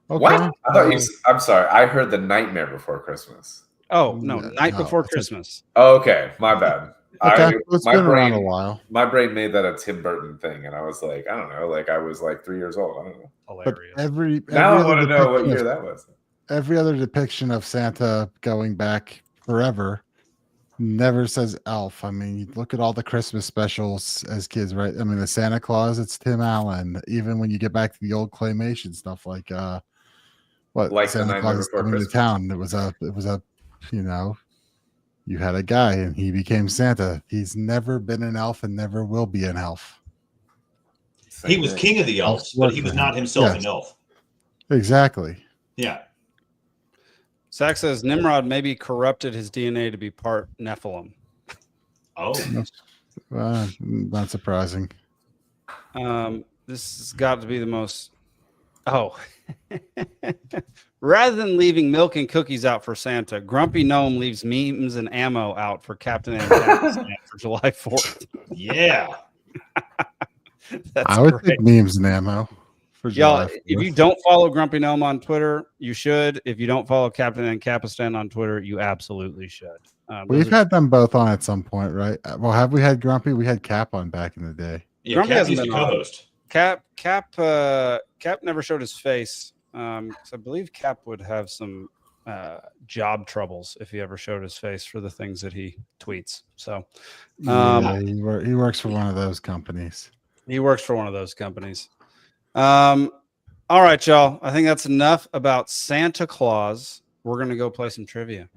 Okay. What? I thought I'm sorry. I heard the Nightmare Before Christmas. Oh no, Night Before Christmas. Oh, okay, my bad. Okay, it's been around a while. My brain made that a Tim Burton thing, and I was like, I don't know, like I was like 3 years old. I don't know. But every Now I other want to know what depiction year of- that was. Every other depiction of Santa going back forever never says elf. I mean, you look at all the Christmas specials as kids, right? I mean, the Santa Claus, it's Tim Allen. Even when you get back to the old claymation stuff, like Like the Santa Nightmare Claus is Before coming to Christmas. town. It was a, you had a guy and he became Santa. He's never been an elf and never will be an elf. He was king of the elves, but he was not himself an elf. Exactly. Yeah. Zach says Nimrod maybe corrupted his DNA to be part Nephilim. Oh. Not surprising. This has got to be the most. Oh. Rather than leaving milk and cookies out for Santa, Grumpy Gnome leaves memes and ammo out for Captain and for July 4th. Yeah. That's I would great. take memes and ammo. For Y'all, July if 4th. you don't follow Grumpy Gnome on Twitter, you should. If you don't follow Captain and Capistan on Twitter, you absolutely should. We've had them both on at some point, right? Well, have we had Grumpy? We had Cap on back in the day. Yeah, Grumpy Cap hasn't used to been on. co-host. Cap never showed his face. 'Cause I believe Cap would have some job troubles if he ever showed his face for the things that he tweets. So Yeah, he works for one of those companies. he works for one of those companies. All right, y'all. I think that's enough about Santa Claus. We're gonna go play some trivia.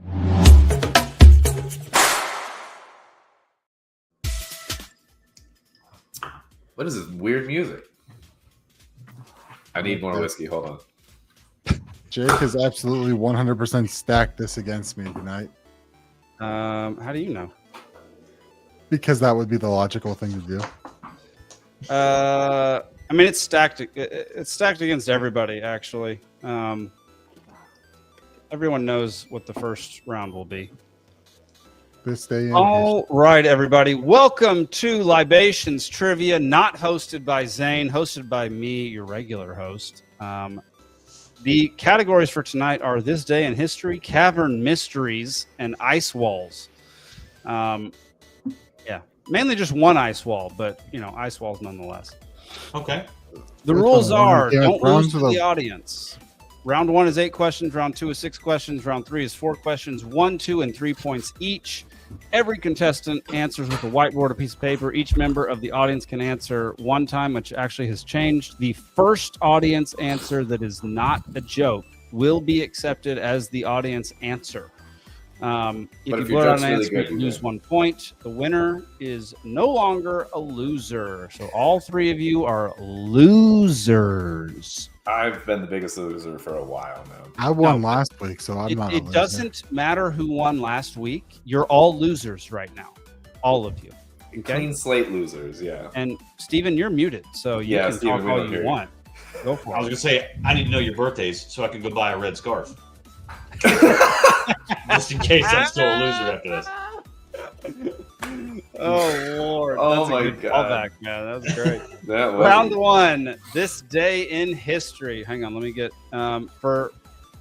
What is this weird music? I need more whiskey. Hold on. Jake has absolutely 100% stacked this against me tonight. How do you know? Because that would be the logical thing to do. I mean, it's stacked. It's stacked against everybody, actually. Everyone knows what the first round will be. This day in All right, everybody. Welcome to Libations Trivia, not hosted by Zane, hosted by me, your regular host. The categories for tonight are This Day in History, Cavern Mysteries, and Ice Walls. Yeah, mainly just one ice wall, but, ice walls nonetheless. Okay. The rules are, Yeah, don't rounds lose to of the the- audience. Round 1 is 8 questions. Round 2 is 6 questions. Round 3 is 4 questions. 1, 2, and 3 points each. Every contestant answers with a whiteboard, a piece of paper. Each member of the audience can answer one time, which actually has changed. The first audience answer that is not a joke will be accepted as the audience answer. If But you if blurt your out joke's an really answer, good, you you lose win. 1 point. The winner is no longer a loser. So all 3 of you are losers. I've been the biggest loser for a while now. I won last week, so I'm not a It loser. doesn't matter who won last week. You're all losers right now. All of you. Okay? Clean slate losers, yeah. And Steven, you're muted, so you Yeah, can Steven, talk we all don't you hear you. want. Go for I was it. gonna say I need to know your birthdays so I can go buy a red scarf. Just in case I'm still a loser after this. Oh Lord! Oh That's a my good God. callback, man. That was great. That was Round 1. This day in history. Hang on, let me get for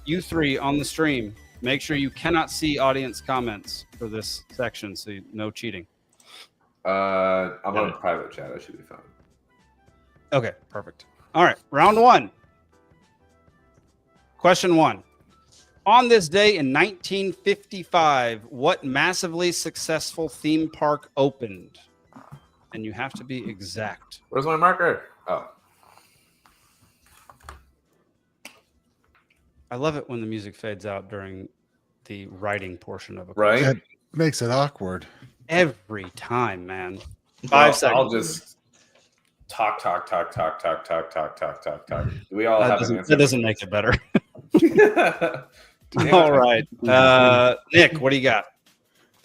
you 3 on the stream. Make sure you cannot see audience comments for this section, so no cheating. I'm on private chat. I should be fine. Okay, perfect. All right, round 1. Question 1. On this day in 1955, what massively successful theme park opened? And you have to be exact. Where's my marker? Oh. I love it when the music fades out during the writing portion of a Right? That makes it awkward. Every time, man. Well, 5 seconds. I'll just talk. Do we all have an answer? That doesn't make it better. Damn All it. right. Nick, what do you got?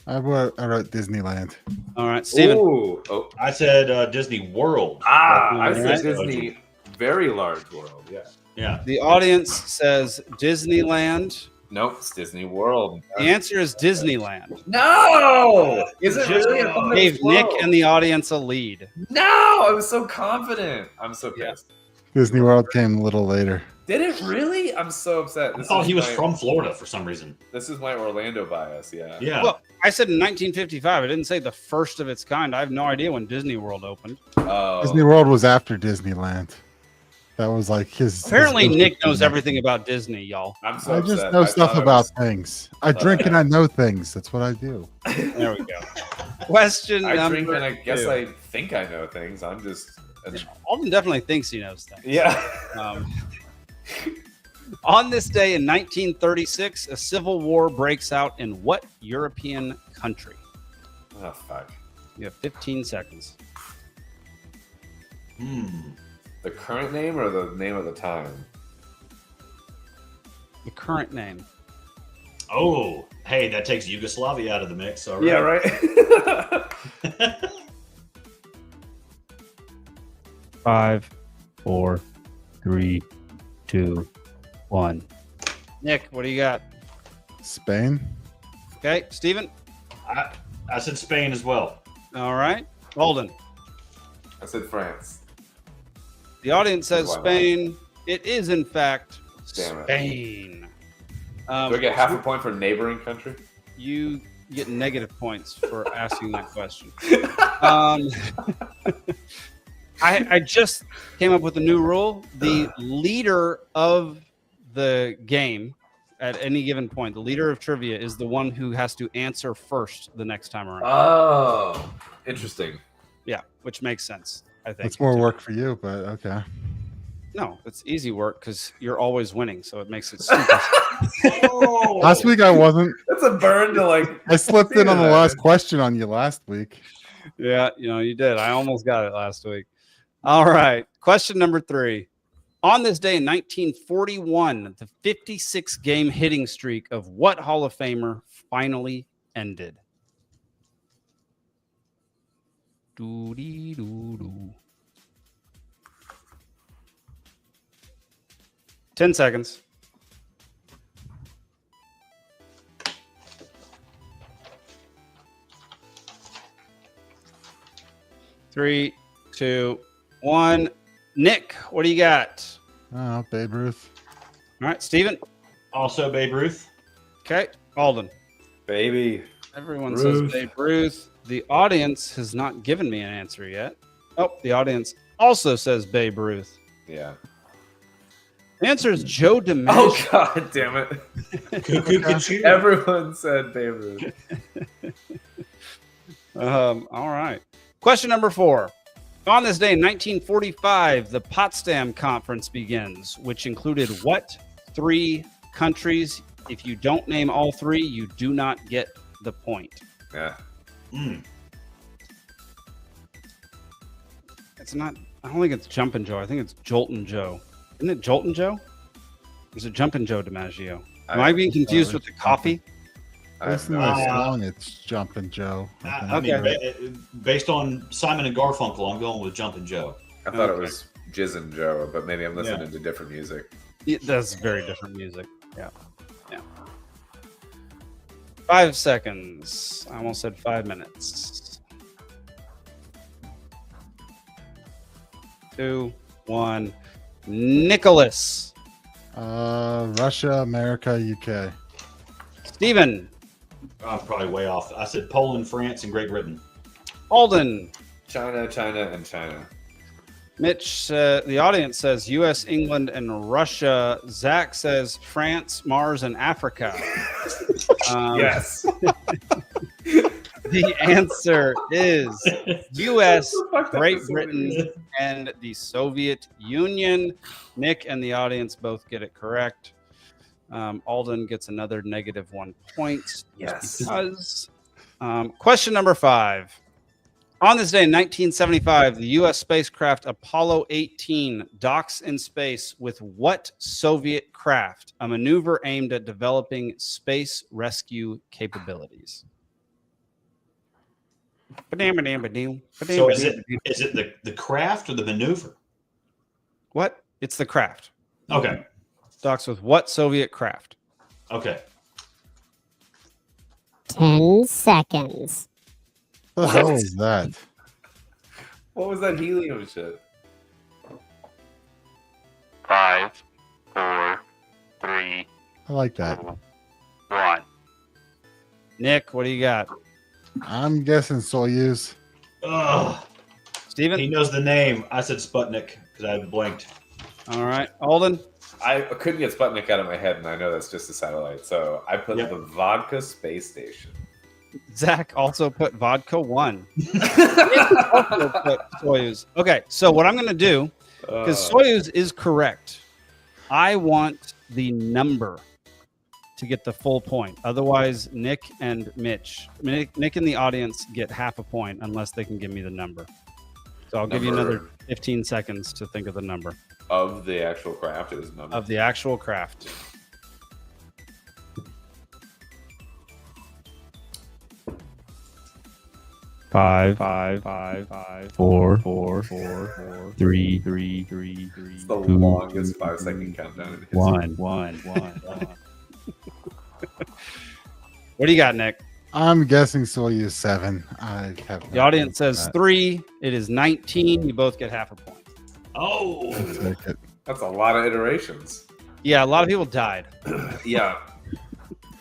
I wrote Disneyland. All right, Steven. Ooh. Oh. I said Disney World. I said Right. Disney very large world. Yeah. Yeah. The audience says Disneyland. Nope, it's Disney World. The answer is Disneyland. No! Is it really? I thought it Gave was Nick World. and the audience a lead. No! I was so confident. I'm so pissed. Disney World came a little later. Did it really? I'm so upset. I thought he was from Florida for some reason. This is my Orlando bias, yeah. Yeah. Well, I said in 1955. I didn't say the first of its kind. I have no idea when Disney World opened. Oh. Disney World was after Disneyland. That was like his. Apparently, his Nick knows everything about Disney, y'all. I'm so I upset. just know stuff thought about was- things. I drink and I know things. That's what I do. There we go. Question I number drink and I guess 2. I think I know things. I'm just. Alden definitely thinks he knows things. Yeah. On this day in 1936, a civil war breaks out in what European country? Oh, fuck. You have 15 seconds. The current name or the name of the time? The current name. Oh, hey, that takes Yugoslavia out of the mix. All right. Yeah, right. 5, 4, 3, 2, 1. Nick, what do you got? Spain. Okay, Steven? I said Spain as well. All right. Alden? I said France. The audience says Why not? Spain. It is, in fact, Damn it. Spain. Do I get half a point for neighboring country? You get negative points for asking that question. I just came up with a new rule. The leader of the game at any given point, the leader of trivia, is the one who has to answer first the next time around. Oh, interesting. Yeah, which makes sense, I think. It's more work for you, but okay. No, it's easy work because you're always winning, so it makes it super. Last week I wasn't. That's a burn to like. I slipped in on the last question on you last week. Yeah, you did. I almost got it last week. All right. Question number 3. On this day in 1941, the 56-game hitting streak of what Hall of Famer finally ended? Doo-dee-doo-doo. 10 seconds. Three, 2, 1. Nick, what do you got? Oh, Babe Ruth. All right, Steven. Also Babe Ruth. Okay, Alden. Baby. Everyone Ruth. says Babe Ruth. The audience has not given me an answer yet. Oh, the audience also says Babe Ruth. Yeah. The answer is Joe DiMaggio. Oh, God damn it. Everyone said Babe Ruth. All right. Question number 4. On this day in 1945, the Potsdam Conference begins, which included what 3 countries? If you don't name all 3, you do not get the point. Yeah. It's not. I don't think it's Jumpin' Joe. I think it's Joltin' Joe. Isn't it Joltin' Joe? Or is it Jumpin' Joe DiMaggio? Am I being confused with the coffee? Listen to the song. It's Jumpin' Joe. I mean, based on Simon and Garfunkel, I'm going with Jumpin' Joe. I thought it was Jizzin' Joe, but maybe I'm listening to different music. Yeah, that's very different music. Yeah. 5 seconds. I almost said 5 minutes. 2, 1. Nicholas. Russia, America, UK. Steven. I'm probably way off. I said Poland, France, and Great Britain. Alden. China, and China. Mitch, the audience says U.S., England, and Russia. Zach says France, Mars, and Africa. Yes. The answer is U.S., Great Britain, and the Soviet Union. Nick and the audience both get it correct. Alden gets another -1 point. Yes. Because. Question number 5. On this day in 1975, the U.S. spacecraft Apollo 18 docks in space with what Soviet craft? A maneuver aimed at developing space rescue capabilities. So is it the craft or the maneuver? What? It's the craft. Okay. Docks with what Soviet craft? Okay. 10 seconds. What the hell is that? What was that helium shit? 5, 4, 3, I like that. 1. Nick, what do you got? I'm guessing Soyuz. Ugh. Steven? He knows the name. I said Sputnik because I blanked. All right, Alden. I couldn't get Sputnik out of my head, and I know that's just a satellite, so I put the Vodka Space Station. Zach also put Vodka 1. Also put Soyuz. Okay, so what I'm going to do, because Soyuz is correct, I want the number to get the full point. Otherwise, Nick and Mitch, Nick in the audience get half a point unless they can give me the number. So I'll give you another 15 seconds to think of the number. Of the actual craft, it was number. Of the actual craft. Five, 4, 3, It's the longest 5-second countdown in history. 1. What do you got, Nick? I'm guessing Soyuz 7. The audience says 3. It is 19. You both get half a point. Oh, that's a lot of iterations. Yeah, a lot of people died. Yeah.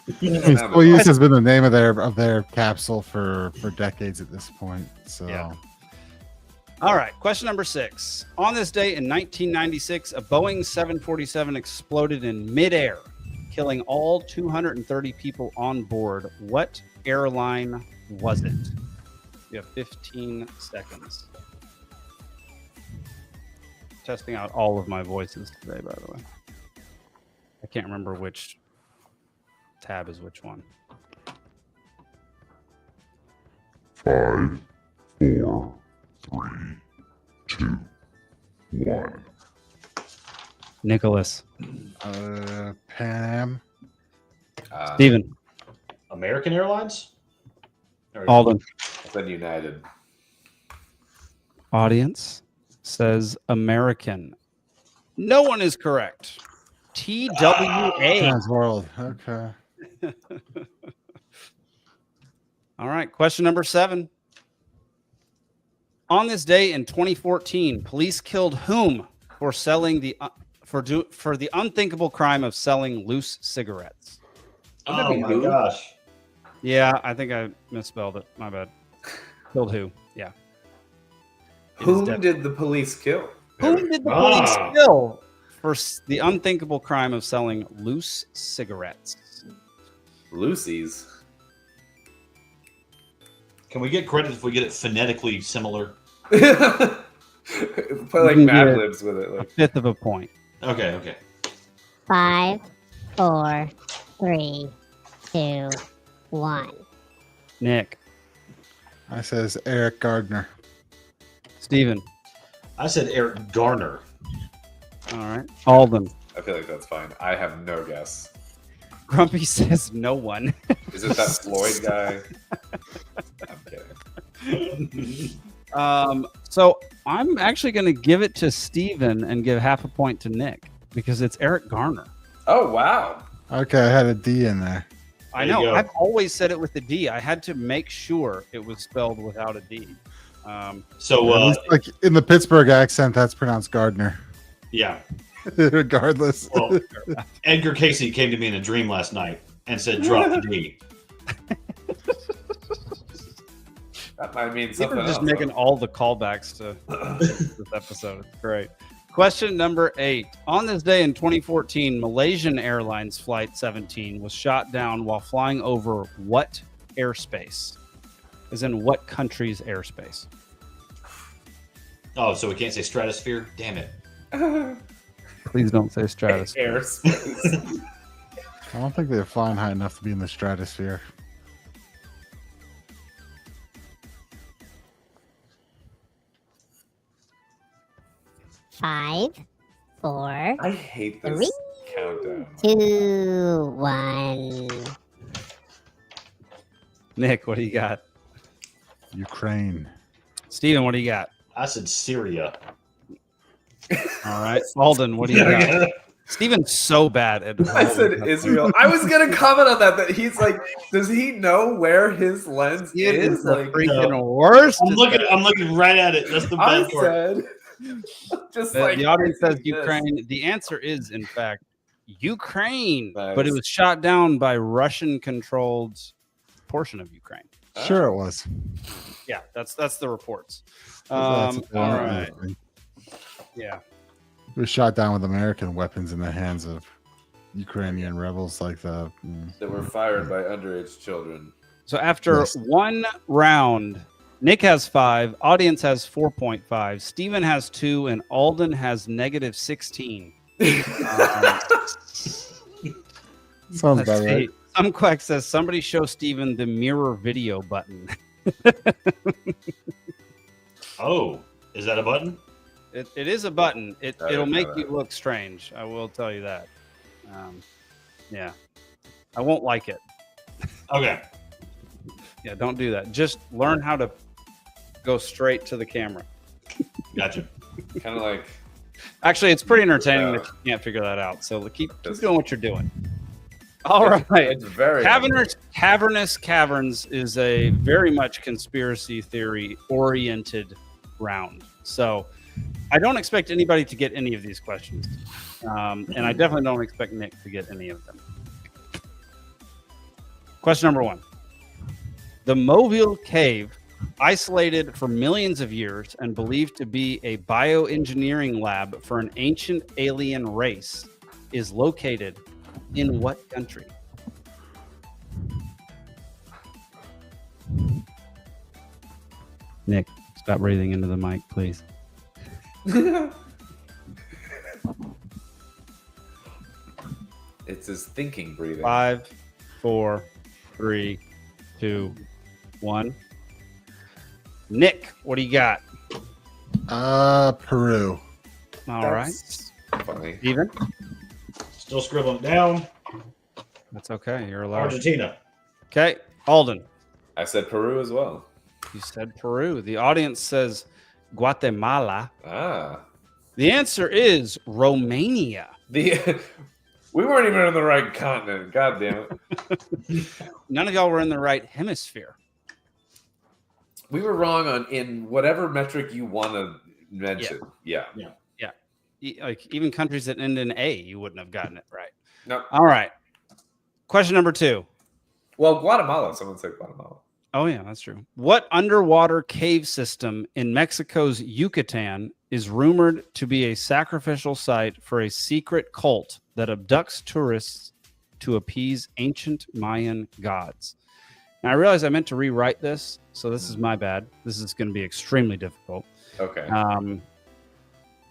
Soyuz has been the name of their capsule for decades at this point. So, yeah. All right, question number 6. On this day in 1996, a Boeing 747 exploded in midair, killing all 230 people on board. What airline was it? You have 15 seconds. Testing out all of my voices today, by the way. I can't remember which tab is which one. 5, 4, 3, 2, 1. Nicholas. Pan Am. Steven. American Airlines? Alden. I said United. Audience says American. No one is correct. TWA. Transworld. Okay. All right. Question number 7. On this day in 2014, police killed whom for selling the for the unthinkable crime of selling loose cigarettes? Oh my gosh. Yeah, I think I misspelled it. My bad. Killed who? Yeah. Whom did the police kill? Whom did the police kill for the unthinkable crime of selling loose cigarettes? Lucy's. Can we get credit if we get it phonetically similar? Play like You can Mad get Libs with it. A Like. fifth of a point. Okay. 5, 4, 3, 2, 1. Nick. I says Eric Gardner. Steven. I said Eric Garner. All right. Alden. I feel like that's fine. I have no guess. Grumpy says no one. Is it that Floyd guy? I'm kidding. So I'm actually going to give it to Steven and give half a point to Nick because it's Eric Garner. Oh, wow. Okay, I had a D in there. I know. I've always said it with a D. I had to make sure it was spelled without a D. Like in the Pittsburgh accent, that's pronounced Gardner. Yeah. Regardless. Well, Edgar Casey came to me in a dream last night and said, "Drop the D." That might mean We're something just else. making all the callbacks to this episode. It's great. Question number 8. On this day in 2014, Malaysian Airlines Flight 17 was shot down while flying over what airspace? As in what country's airspace? Oh, so we can't say stratosphere? Damn it. Please don't say stratosphere. Airspace. I don't think they're flying high enough to be in the stratosphere. Five, 4, I hate this 3, countdown. 2, 1. Nick, what do you got? Ukraine. Steven, what do you got? I said Syria. All right. Alden, what do you got? Steven's so bad at I said Israel. I was gonna comment on that. That he's like, does he know where his lens It is? is the Like, freaking worst. I'm looking right at it. That's the I bad part. said, just like The audience says this. Ukraine. The answer is, in fact, Ukraine, Nice. but it was shot down by Russian-controlled portion of Ukraine. Sure, it was. Yeah, that's the reports. That's All right. Yeah. was shot down with American weapons in the hands of Ukrainian rebels like the. That were fired by underage children. So after one round, Nick has 5, audience has 4.5, Steven has 2, and Alden has negative 16. Sounds about right. Some quack says somebody show Steven the mirror video button. Oh, is that a button? It is a button. It'll make you look strange. I will tell you that. Yeah, I won't like it. Okay. Yeah, don't do that. Just learn how to go straight to the camera. Gotcha. Kind of like. Actually, it's pretty entertaining that you can't figure that out. So keep doing what you're doing. All right. It's very Cavernous Caverns is a very much conspiracy theory oriented round. So I don't expect anybody to get any of these questions. And I definitely don't expect Nick to get any of them. Question number 1. The Mobile Cave, isolated for millions of years and believed to be a bioengineering lab for an ancient alien race, is located in what country? Nick, stop breathing into the mic, please. It's his thinking breathing. 5, 4, 3, 2, 1. Nick, what do you got? Peru. All right. Funny. Steven? Still scribbling it down. That's okay. You're allowed. Argentina. Okay. Alden. I said Peru as well. You said Peru. The audience says Guatemala. Ah. The answer is Romania. We weren't even in the right continent. God damn it. None of y'all were in the right hemisphere. We were wrong in whatever metric you want to mention. Yeah. Like even countries that end in A, you wouldn't have gotten it right. No. All right. Question number 2. Well, Guatemala. Someone said Guatemala. Oh, yeah, that's true. What underwater cave system in Mexico's Yucatan is rumored to be a sacrificial site for a secret cult that abducts tourists to appease ancient Mayan gods? Now, I realize I meant to rewrite this, so this is my bad. This is going to be extremely difficult. Okay.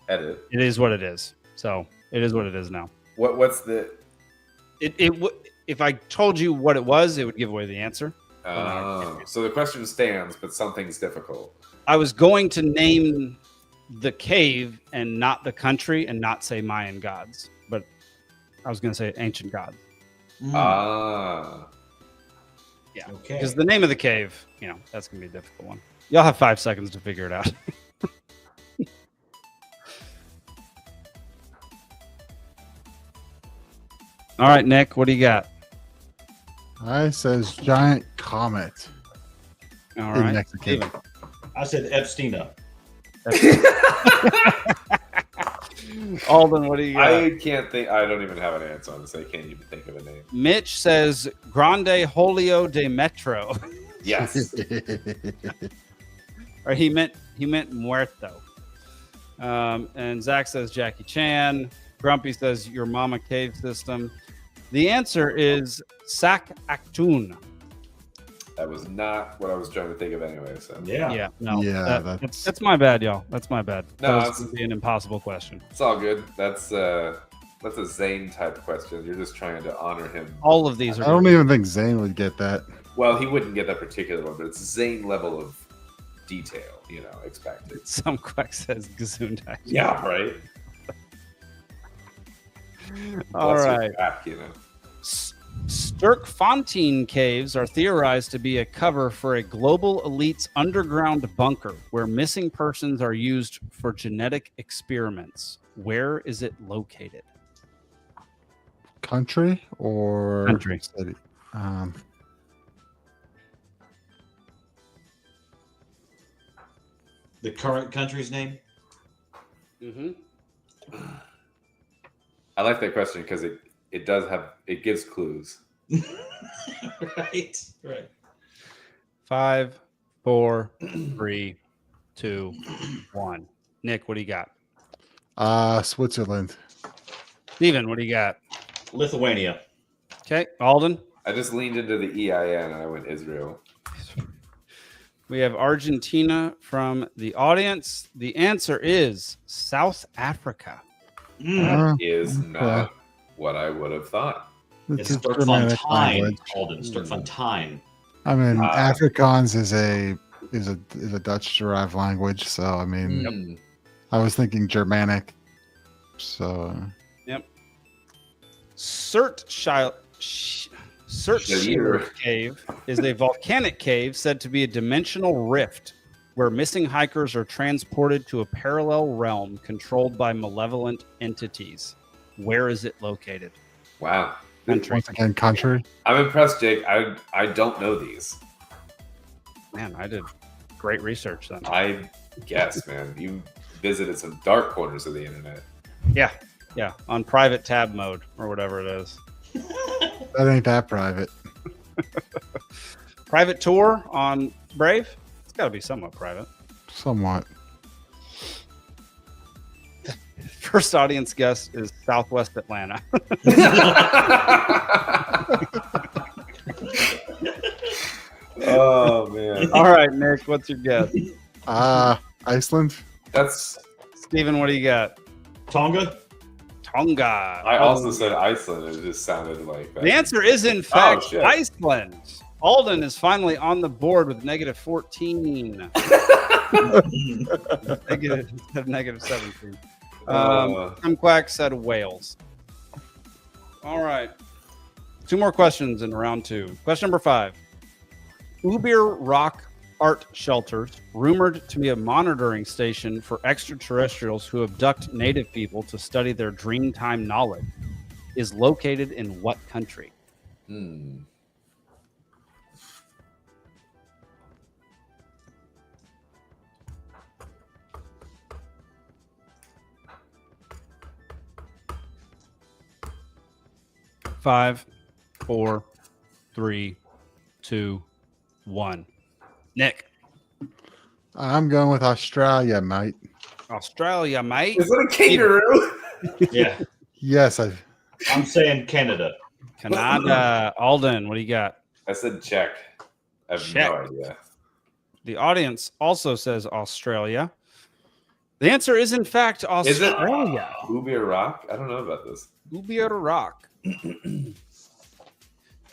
Edit. It is what it is. So it is what it is now. What's the? If I told you what it was, it would give away the answer. So the question stands, but something's difficult. I was going to name the cave and not the country and not say Mayan gods, but I was going to say ancient gods. Ah. Yeah. Okay. Because the name of the cave, that's going to be a difficult one. Y'all have 5 seconds to figure it out. All right, Nick, what do you got? I says giant comet. All in right. Mexico. I said Epsteina. Alden, what do you got? I can't think. I don't even have an answer on this. I can't even think of a name. Mitch says Grande Holio de Metro. Yes. Or he meant Muerto. And Zach says Jackie Chan. Grumpy says your mama cave system. The answer is Sac Actun. That was not what I was trying to think of anyway. So That's my bad, y'all. That's my bad. No, That would be an impossible question. It's all good. That's a Zane type question. You're just trying to honor him. All of these are. I don't even think Zane would get that. Well, he wouldn't get that particular one, but it's Zane level of detail, expected. Some quack says Gesundheit. Yeah, right. All right. Back, Sterkfontein caves are theorized to be a cover for a global elite's underground bunker where missing persons are used for genetic experiments. Where is it located? Country or country? City? The current country's name? Mm-hmm. I like that question because it gives clues. Right. 5, 4, 3, 2, 1. Nick, what do you got? Switzerland. Steven, what do you got? Lithuania. Okay, Alden. I just leaned into the EIN and I went Israel. We have Argentina from the audience. The answer is South Africa. That is not what I would have thought. It's Germanic Sterkfontein, language. Alden. Sterkfontein. I mean, Afrikaans is a Dutch-derived language, so I mean, I was thinking Germanic. So, yep. Surtshield Cave is a volcanic cave said to be a dimensional rift where missing hikers are transported to a parallel realm controlled by malevolent entities. Where is it located? Wow. Country. Once again, country. I'm impressed, Jake. I don't know these. Man, I did great research then. I guess, man. You visited some dark corners of the internet. Yeah. Yeah. On private tab mode or whatever it is. That ain't that private. Private tour on Brave? It's got to be somewhat private. Somewhat. First audience guest is Southwest Atlanta. Oh, man. All right, Nick, what's your guess? Iceland. That's Steven, what do you got? Tonga. Tonga. I also said Iceland. It just sounded like that. The answer is, in fact, shit. Iceland. Alden is finally on the board with negative 14. negative 17. Quack said Wales. All right. 2 more questions in round 2. Question number 5. Ubir Rock Art Shelters, rumored to be a monitoring station for extraterrestrials who abduct native people to study their dreamtime knowledge, is located in what country? Five, 4, 3, 2, 1. Nick. I'm going with Australia, mate. Australia, mate. Is it a kangaroo? Yeah. Yes, I'm saying Canada. Canada. Alden, what do you got? I said Czech. I have no idea. The audience also says Australia. The answer is, in fact, Is it Australia. Ubir Rock? I don't know about this. Ubir Rock.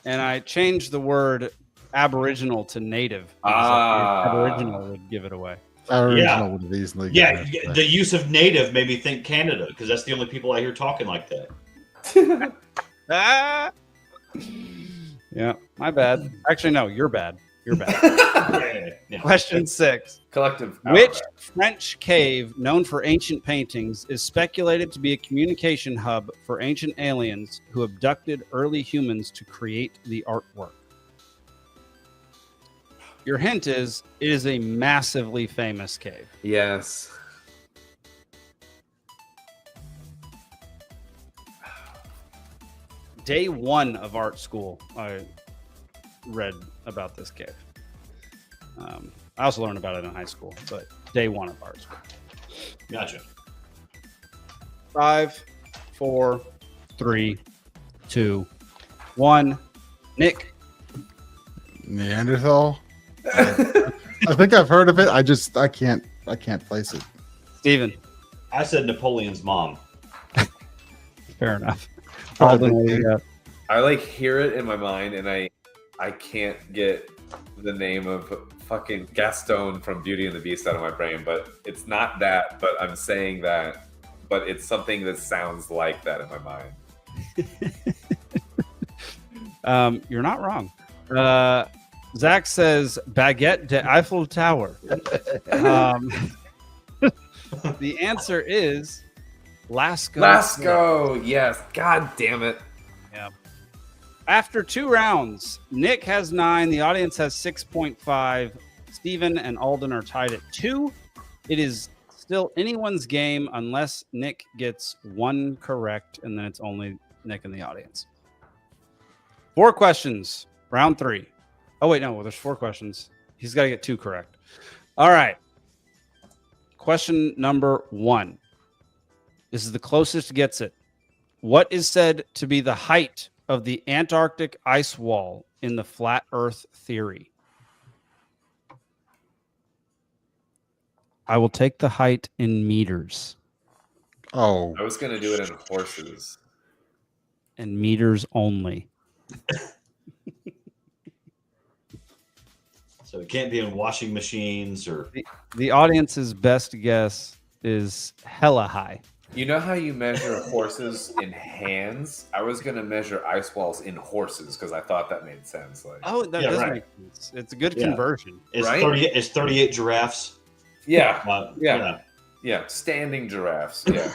And I changed the word Aboriginal to native. Aboriginal would give it away. Aboriginal would have easily. Yeah, the use of native made me think Canada because that's the only people I hear talking like that. Yeah, my bad. Actually, no, you're bad. You're bad. Yeah. Question 6. Collective. Which French cave, known for ancient paintings, is speculated to be a communication hub for ancient aliens who abducted early humans to create the artwork? Your hint is, it is a massively famous cave. Yes. Day 1 of art school, I read about this cave. I also learned about it in high school, but day 1 of art school. Gotcha. 5, 4, 3, 2, 1. Nick. Neanderthal. I think I've heard of it. I can't place it. Steven. I said Napoleon's mom. Fair enough. I like hear it in my mind, and I can't get the name of fucking Gaston from Beauty and the Beast out of my brain, but it's not that. But I'm saying that, but it's something that sounds like that in my mind. You're not wrong. Zach says Baguette de Eiffel Tower. The answer is Lascaux. Lascaux, yes. God damn it. Yeah. After 2 rounds, Nick has 9. The audience has 6.5. Steven and Alden are tied at 2. It is still anyone's game unless Nick gets 1 correct, and then it's only Nick in the audience. 4 questions. Round 3. Oh, wait, no. There's 4 questions. He's got to get 2 correct. All right. Question number 1. This is the closest gets it. What is said to be the height of the Antarctic ice wall in the flat Earth theory? I will take the height in meters. Oh. I was going to do it in horses. And meters only. So it can't be in washing machines or. The audience's best guess is hella high. You know how you measure horses in hands? I was going to measure ice walls in horses because I thought that made sense. Like, Oh, that does make sense. It's a good conversion. It's Right? 38 giraffes. Yeah. Yeah. Standing giraffes. Yeah.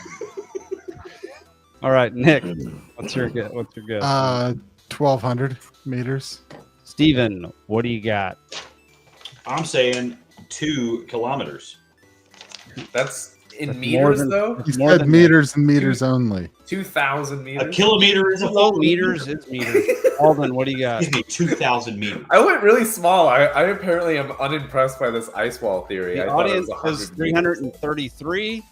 All right, Nick, what's your guess? 1,200 meters. Steven, what do you got? I'm saying 2 kilometers. That's in That's meters, than- though? He said meters and meters only. 2,000 meters? A kilometer is a full meters meter. is meters. Alden, what do you got? Excuse me, 2,000 meters. I went really small. I apparently am unimpressed by this ice wall theory. The I thought it audience was is 100 meters. 333.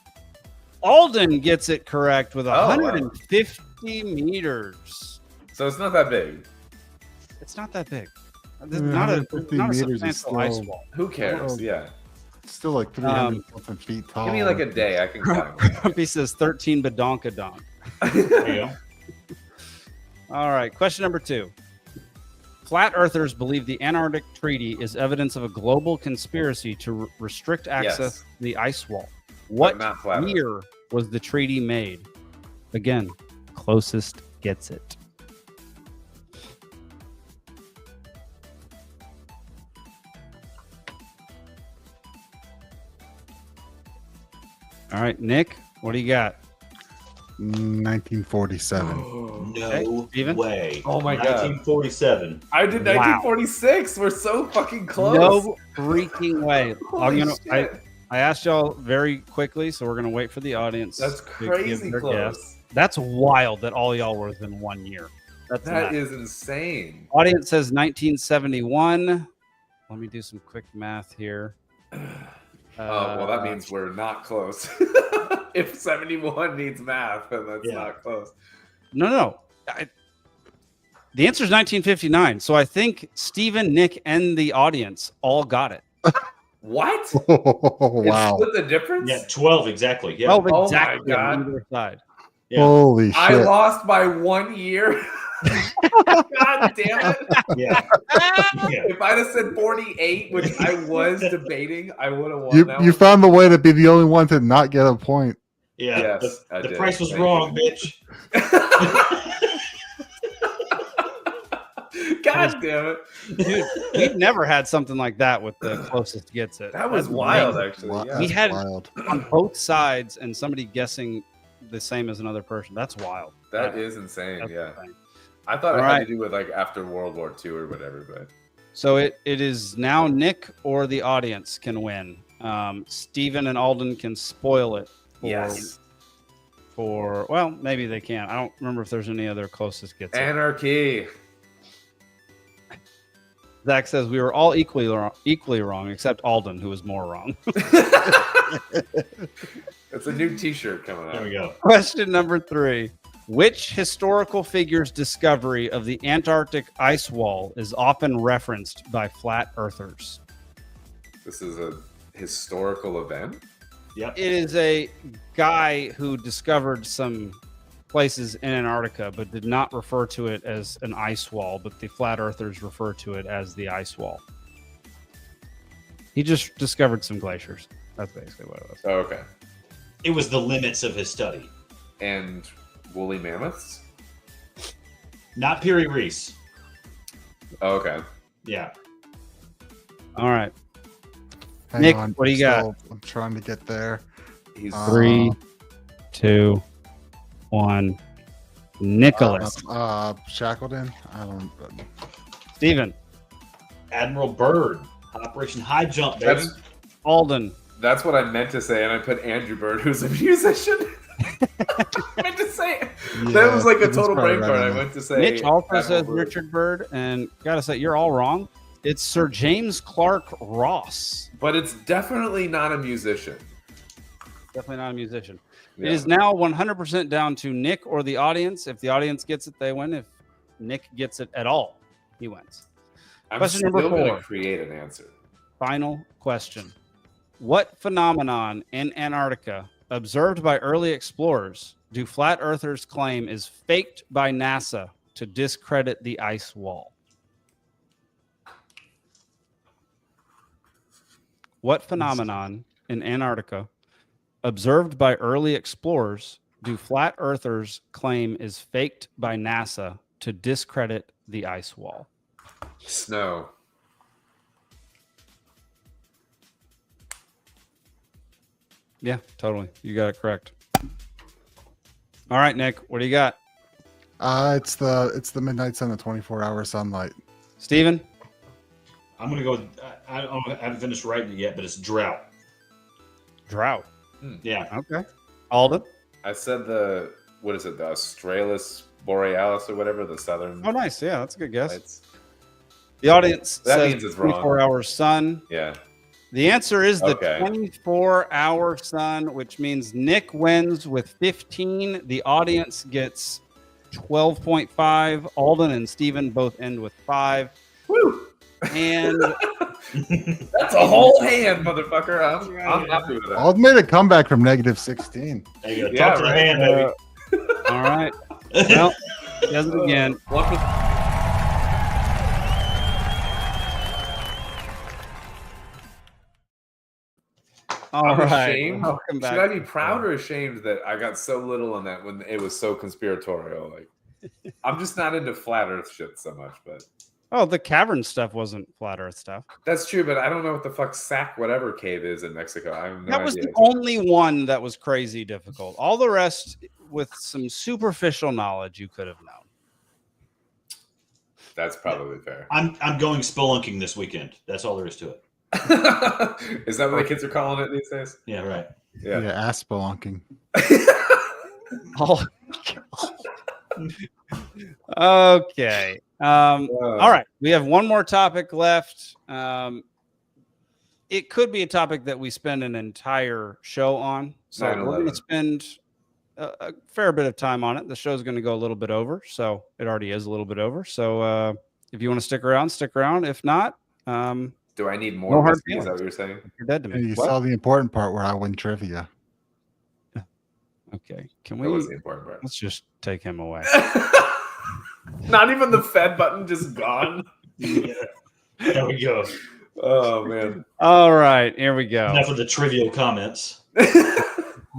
Alden gets it correct with wow. 150 meters. So it's not that big. It's not that big. This is not a 150 not a meters is substantial ice still- wall. Who cares? Yeah. It's still like 300 something feet tall. Give me like a day. I can climb. Grumpy says 13 badonkadonk. There you go. All right, question number 2. Flat earthers believe the Antarctic Treaty is evidence of a global conspiracy to restrict access to the ice wall. What not flat Earth. year was the treaty made? Again, closest gets it. All right, Nick, what do you got? 1947. No Steven? way. Oh my God. 1947. I did Wow. 1946. We're so fucking close. No freaking way. Holy shit. I asked y'all very quickly, so we're gonna wait for the audience. That's to crazy give their close. guess. That's wild that all y'all were within 1 year. That's That nuts. is insane. Audience says 1971. Let me do some quick math here. Well, that means we're not close. If 71 needs math, then that's not close. No. The answer is 1959. So I think Steven, Nick, and the audience all got it. What? Oh, wow. It's split the difference? Yeah, 12 exactly. Yeah. 12 Oh my exactly God. on either side. Yeah. Holy shit. I lost by 1 year. God damn it. Yeah. If I'd have said 48, which I was debating, I would have won You, that you one. found the way to be the only one to not get a point. Yeah. Yes, I the did. price was Thank wrong, you. bitch. God damn it. Dude, we've never had something like that with the closest gets it. That was That's wild, amazing. actually. Yeah. We That's had wild. on both sides and somebody guessing the same as another person. That's wild. That is insane. That's Yeah. insane. I thought it All had right. to do with like after World War II or whatever, but So it is now Nick or the audience can win. Steven and Alden can spoil it for well, maybe they can. I don't remember if there's any other closest gets it. anarchy. Zach says we were all equally wrong except Alden, who was more wrong. It's a new T-shirt coming out. There we go. Question number 3. Which historical figure's discovery of the Antarctic ice wall is often referenced by flat earthers? This is a historical event. Yep. It is a guy who discovered some places in Antarctica, but did not refer to it as an ice wall, but the flat earthers refer to it as the ice wall. He just discovered some glaciers. That's basically what it was. Oh, okay. It was the limits of his study. And woolly mammoths. Not Piri Reis. Oh, okay. Yeah. All right. Hang Nick, on, what do you got? I'm trying to get there. He's 3, 2, 1. Nicholas. Shackleton. I don't. Steven. Admiral Byrd. Operation High Jump, baby. That's, Alden. that's what I meant to say, and I put Andrew Bird, who's a musician. I meant to say that was like a that's total probably brain right fart. on I there. meant to say Mitch also Admiral says Byrd. Richard Byrd, and gotta say, you're all wrong. It's Sir James Clark Ross. But it's definitely not a musician. Definitely not a musician. Yeah. It is now 100% down to Nick or the audience. If the audience gets it, they win. If Nick gets it at all, he wins. I'm Question still number going 4. to create an answer. Final question. What phenomenon in Antarctica, observed by early explorers, do flat earthers claim is faked by NASA to discredit the ice wall? What phenomenon in Antarctica, observed by early explorers, do flat earthers claim is faked by NASA to discredit the ice wall? Snow. Yeah, totally. You got it correct. All right, Nick, what do you got? It's the midnight sun, the 24-hour sunlight. Steven? I'm going to go. I haven't finished writing it yet, but it's drought. Drought. Yeah. Okay. Alden? I said the Australis Borealis or whatever, the southern. Oh, nice. Yeah, that's a good guess. Lights. The audience That says means it's wrong. 24-hour sun. Yeah. The answer is the Okay. 24-hour sun, which means Nick wins with 15. The audience gets 12.5. Alden and Steven both end with 5. Woo! And That's a whole hand, motherfucker. I'm happy with that. Alden made a comeback from -16. There you go. Yeah, Talk to the right. hand, baby. all right. Well, he does it again. What was- All I'm right. ashamed. Welcome back. Should I be proud or ashamed that I got so little on that when it was so conspiratorial? Like, I'm just not into flat Earth shit so much, but Oh, the cavern stuff wasn't flat Earth stuff. that's true. But I don't know what the fuck Sac whatever cave is in Mexico. I have no That was idea. the only one that was crazy difficult. All the rest, with some superficial knowledge, you could have known. That's probably fair. I'm going spelunking this weekend. That's all there is to it. Is that what the kids are calling it these days? Yeah, right. Yeah. Yeah, ass spelunking. Oh. Okay. All right. We have one more topic left. It could be a topic that we spend an entire show on. So we're going to 9/11. spend a fair bit of time on it. The show's going to go a little bit over. So it already is a little bit over. So if you want to stick around, stick around. If not, Do I need No more hard whiskey? Is that feelings. what you're saying? you're dead to me. And you What? saw the important part where I win trivia. Okay. Can That was we? the important part. Let's just take him away. Not even the Fed button, just gone. Yeah. There we go. Oh man. All right. Here we go. Enough of the trivial comments.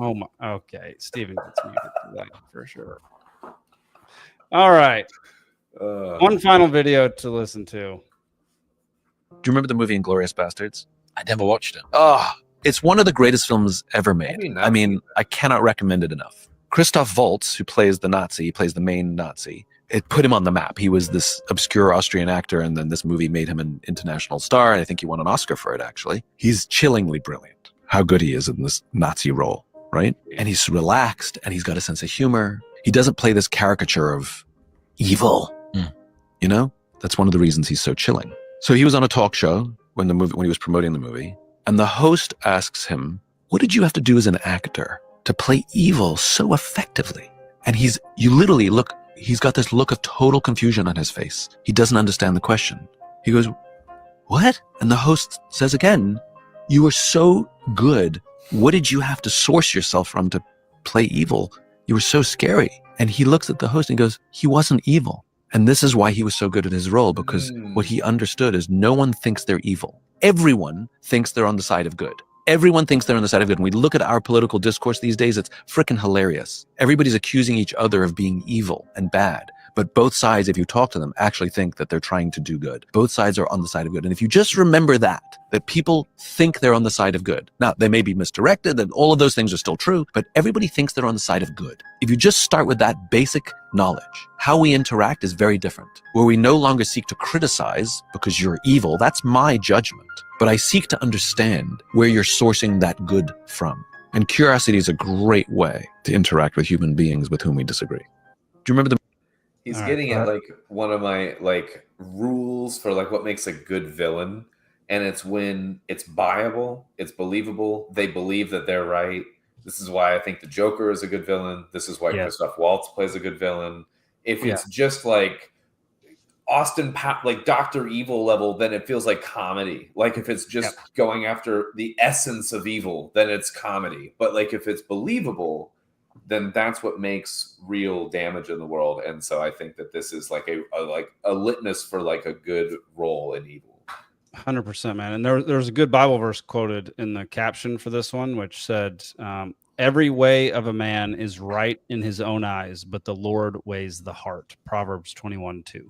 Oh my. Okay. Steven gets muted for that for sure. All right. One final video to listen to. Do you remember the movie Inglourious Bastards? I never watched it. Oh, it's one of the greatest films ever made. I mean, I cannot recommend it enough. Christoph Waltz, who plays the Nazi, he plays the main Nazi. It put him on the map. He was this obscure Austrian actor, and then this movie made him an international star. And I think he won an Oscar for it, actually. He's chillingly brilliant. How good he is in this Nazi role, right? And he's relaxed, and he's got a sense of humor. He doesn't play this caricature of evil. You know? That's one of the reasons he's so chilling. So he was on a talk show when he was promoting the movie, and the host asks him, "What did you have to do as an actor to play evil so effectively?" And he's got this look of total confusion on his face. He doesn't understand the question. He goes, "What?" And the host says again, "You were so good. What did you have to source yourself from to play evil? You were so scary." And he looks at the host and goes, "He wasn't evil." And this is why he was so good at his role, because what he understood is no one thinks they're evil. Everyone thinks they're on the side of good. Everyone thinks they're on the side of good. When we look at our political discourse these days, it's freaking hilarious. Everybody's accusing each other of being evil and bad. But both sides, if you talk to them, actually think that they're trying to do good. Both sides are on the side of good. And if you just remember that people think they're on the side of good. Now, they may be misdirected, and all of those things are still true, but everybody thinks they're on the side of good. If you just start with that basic knowledge, how we interact is very different. Where we no longer seek to criticize because you're evil, that's my judgment. But I seek to understand where you're sourcing that good from. And curiosity is a great way to interact with human beings with whom we disagree. Do you remember the... He's getting at like one of my like rules for like what makes a good villain, and it's when it's buyable, it's believable, they believe that they're right, This is why I think the Joker is a good villain. This is why Christoph Waltz plays a good villain. If it's just like like Dr. Evil level, then it feels like comedy. Like if it's just going after the essence of evil, then it's comedy. But like if it's believable, then that's what makes real damage in the world. And so I think that this is like a litmus for like a good role in evil. 100%, man. And there's a good Bible verse quoted in the caption for this one, which said, every way of a man is right in his own eyes, but the Lord weighs the heart. Proverbs 21:2.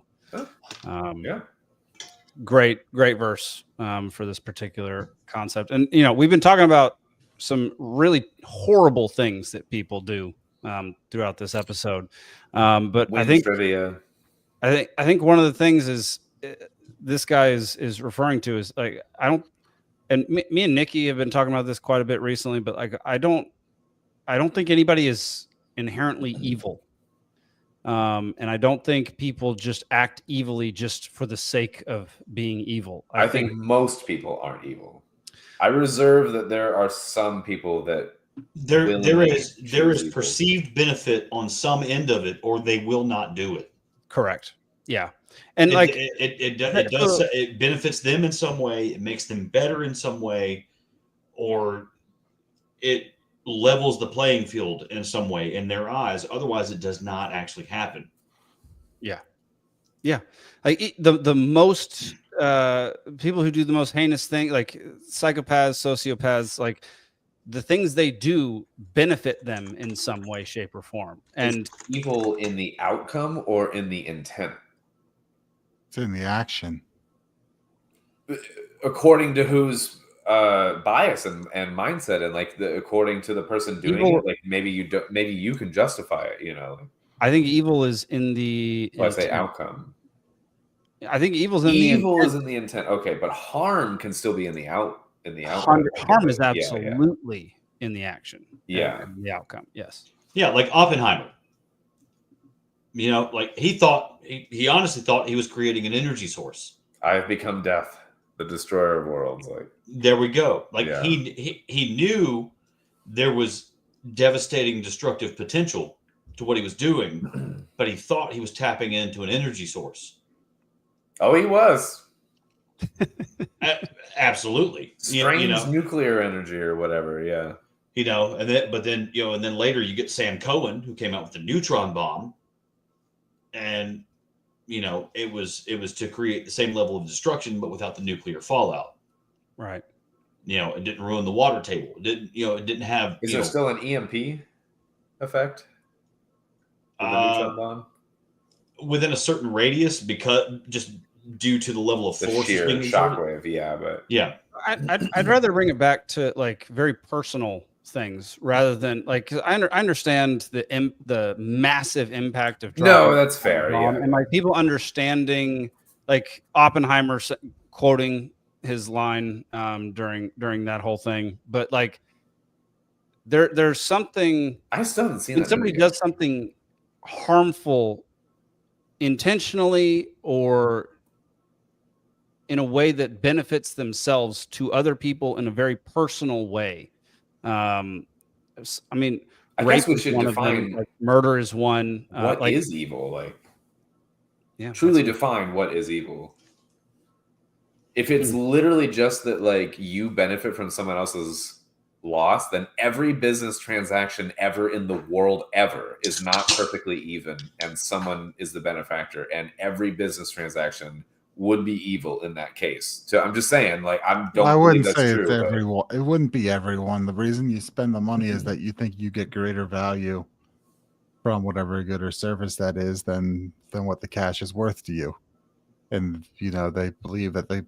Great verse for this particular concept. And, we've been talking about some really horrible things that people do throughout this episode. But I think one of the things is this guy is referring to is like, me and Nikki have been talking about this quite a bit recently, but like, I don't think anybody is inherently evil. And I don't think people just act evilly just for the sake of being evil. I think most people aren't evil. I reserve that there are some people that there is perceived benefit on some end of it, or they will not do it. Correct. Yeah. And it benefits them in some way, it makes them better in some way, or it levels the playing field in some way in their eyes. Otherwise, it does not actually happen. Yeah. Like the most people who do the most heinous thing, like psychopaths, sociopaths, like the things they do benefit them in some way, shape, or form. And is evil in the outcome or in the intent? It's in the action. According to whose bias and mindset, and like according to the person doing it, like maybe you can justify it, I think evil is in the I say outcome. I think evil is in the intent. Okay, but harm can still be in the outcome. Harm is absolutely in the action. And the outcome. Yes. Yeah, like Oppenheimer. Like he honestly thought he was creating an energy source. I have become death, the destroyer of worlds. Like there we go. Like he knew there was devastating, destructive potential to what he was doing, but he thought he was tapping into an energy source. Oh, he was. Absolutely. Strange nuclear energy or whatever. Yeah. And then later you get Sam Cohen, who came out with the neutron bomb. And, it was to create the same level of destruction, but without the nuclear fallout. Right. It didn't ruin the water table. It didn't have. Is there still an EMP effect? With the neutron bomb? Within a certain radius, because just due to the level of force, sheer shockwave. Yeah. I'd rather bring it back to like very personal things rather than like, 'cause I understand the massive impact of no, that's fair. And like people understanding, like Oppenheimer quoting his line during that whole thing, but like there's something I still haven't seen when that somebody does something harmful intentionally or in a way that benefits themselves to other people in a very personal way. I mean, I rape guess we is should one of define them, like murder is one. What is evil? Like, yeah, truly define what is evil. If it's literally just that, like, you benefit from someone else's loss, then every business transaction ever in the world ever is not perfectly even, and someone is the benefactor, and every business transaction would be evil in that case. So I'm just saying, like, I wouldn't that's say true, it's but everyone. It wouldn't be everyone. The reason you spend the money is that you think you get greater value from whatever good or service that is than what the cash is worth to you. And they believe that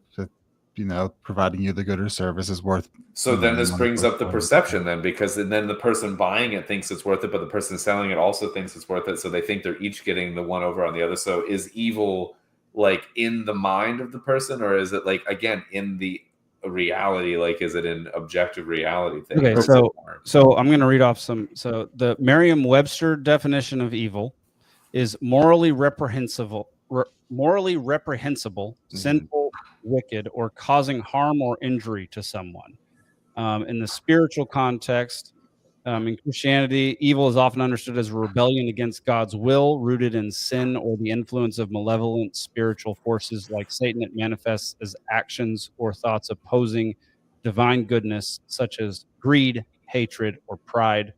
providing you the good or service is worth. So then this brings up the perception then, because then the person buying it thinks it's worth it, but the person selling it also thinks it's worth it. So they think they're each getting the one over on the other. So is evil like in the mind of the person, or is it like, again, in the reality? Like, is it an objective reality thing? Okay, so I'm going to read off some. So the Merriam-Webster definition of evil is morally reprehensible, sinful, wicked, or causing harm or injury to someone. In the spiritual context, In Christianity, evil is often understood as a rebellion against God's will, rooted in sin or the influence of malevolent spiritual forces like Satan. It manifests as actions or thoughts opposing divine goodness, such as greed, hatred, or pride.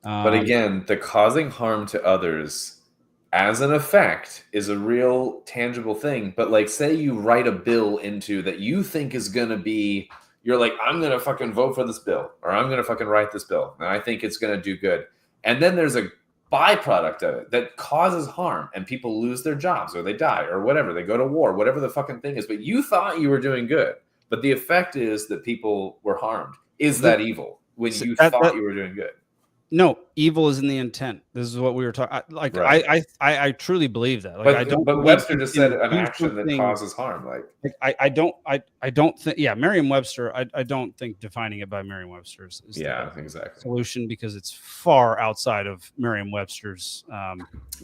But again, the causing harm to others as an effect is a real tangible thing. But like, say you write a bill into that you think is going to be, you're like, I'm going to fucking vote for this bill, or I'm going to fucking write this bill, and I think it's going to do good. And then there's a byproduct of it that causes harm, and people lose their jobs, or they die, or whatever. They go to war, whatever the fucking thing is. But you thought you were doing good. But the effect is that people were harmed. Is that evil when you thought you were doing good? No, evil is in the intent. This is what we were talking. Like, Right. I truly believe that. Like, But, I don't. but believe Webster you just can said an do action that something- causes harm. Like I don't think. Yeah, Merriam-Webster. I don't think defining it by Merriam-Webster's is the exactly solution, because it's far outside of Merriam-Webster's.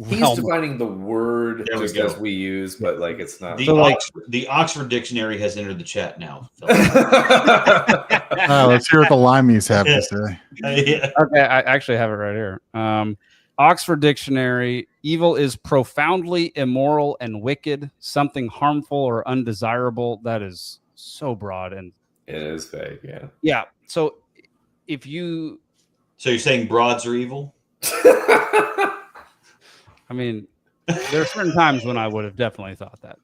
he's realm. defining the word There we just go. as we use, but like it's not. The Oxford Dictionary has entered the chat now. Let's hear what the Limeys have to say. Okay, I actually have it right here. Oxford Dictionary: evil is profoundly immoral and wicked, something harmful or undesirable. That is so broad, and it is vague. Yeah. Yeah. So if you, so you're saying broads are evil? I mean, there are certain times when I would have definitely thought that.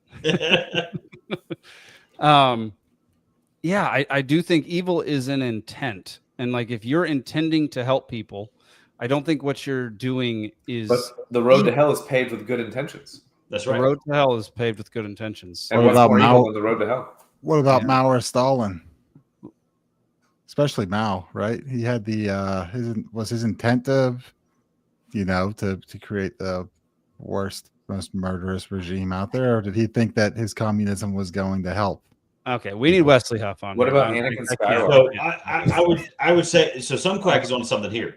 Yeah, I do think evil is an intent, and like if you're intending to help people, I don't think what you're doing is. But the road to hell is paved with good intentions. That's The road to hell is paved with good intentions. And what's more evil than the road to hell? What about Mao or Stalin? Especially Mao, right? He had the his intent of, to create the worst, most murderous regime out there, or did he think that his communism was going to help? Okay, we need Wesley Huff on. What here. about I Anakin can't- Skywalker? I would say so. Some quack is on something here.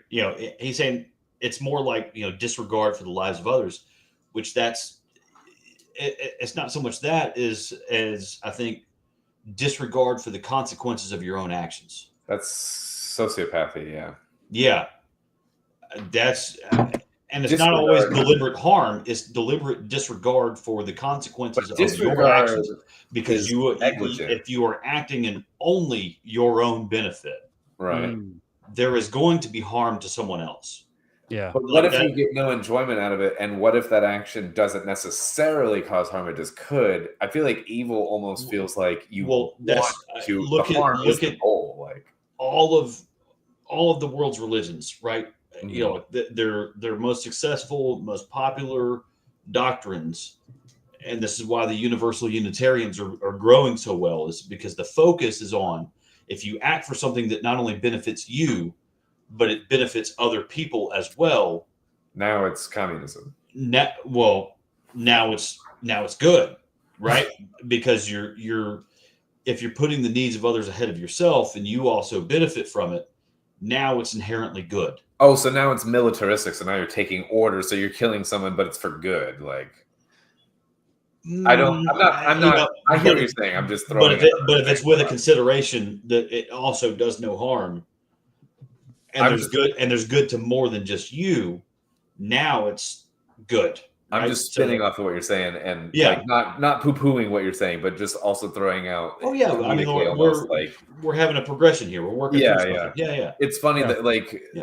He's saying it's more like disregard for the lives of others, which it's not so much that as I think disregard for the consequences of your own actions. That's sociopathy. Yeah. Yeah, that's and it's Disregard. not always deliberate harm. It's deliberate disregard for the consequences of your disregard actions, because is negligent. if you are acting in only your own benefit, Right. there is going to be harm to someone else. Yeah. But what if you get no enjoyment out of it? And what if that action doesn't necessarily cause harm? It just could. I feel like evil almost feels like you want to. Look the harm is at the goal. Like all of the world's religions, right? Their most successful, most popular doctrines, and this is why the universal Unitarians are growing so well, is because the focus is on, if you act for something that not only benefits you, but it benefits other people as well. Now it's communism. Now it's good, right? Because if you're putting the needs of others ahead of yourself and you also benefit from it, now it's inherently good. Oh, so now it's militaristic. So now you're taking orders. So you're killing someone, but it's for good. Like I hear what you're saying. I'm just throwing. But if it's with a consideration that it also does no harm, and there's good to more than just you, now it's good. I'm right? just spinning off of what you're saying, and Yeah. like not poo-pooing what you're saying, but just also throwing out. Oh yeah, I mean we're having a progression here. We're working. Yeah, through yeah, something. Yeah. It's funny that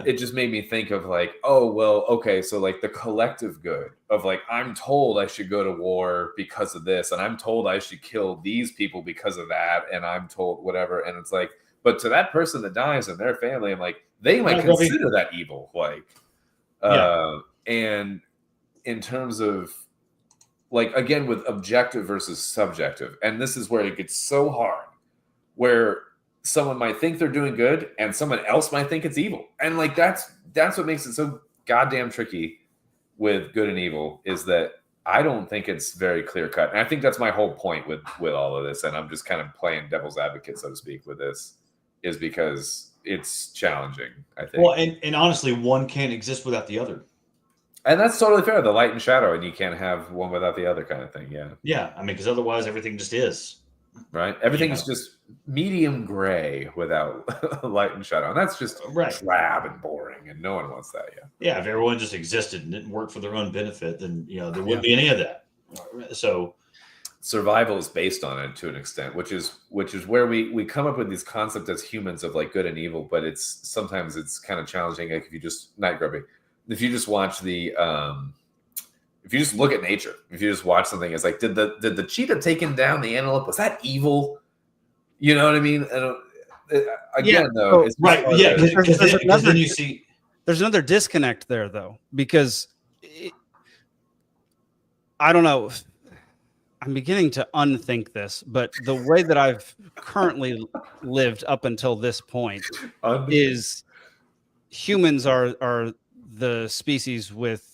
it just made me think of like, oh well, okay, so like the collective good of like, I'm told I should go to war because of this, and I'm told I should kill these people because of that, and I'm told whatever, and it's like, but to that person that dies and their family, I'm like, they might consider that evil, like, and in terms of like, again, with objective versus subjective, and this is where it gets so hard, where someone might think they're doing good and someone else might think it's evil, and like that's what makes it so goddamn tricky with good and evil, is that I don't think it's very clear cut, and I think that's my whole point with all of this, and I'm just kind of playing devil's advocate, so to speak, with this, is because it's challenging, I think. Well, and honestly, one can't exist without the other. And that's totally fair. The light and shadow, and you can't have one without the other, kind of thing. Yeah. Yeah, I mean, because otherwise everything just is. right? Everything's just medium gray without light and shadow, and that's just drab and boring, and no one wants that. Yeah, if everyone just existed and didn't work for their own benefit, then there wouldn't be any of that. So survival is based on it to an extent, which is where we come up with these concepts as humans of like good and evil, but sometimes it's kind of challenging. Like if you just if you just watch if you just look at nature, if you just watch something, it's like, did the cheetah taking down the antelope, was that evil? You know what I mean? Though, it's right, yeah, because then you see there's another disconnect there, though, because I don't know. I'm beginning to unthink this, but the way that I've currently lived up until this point is humans are the species with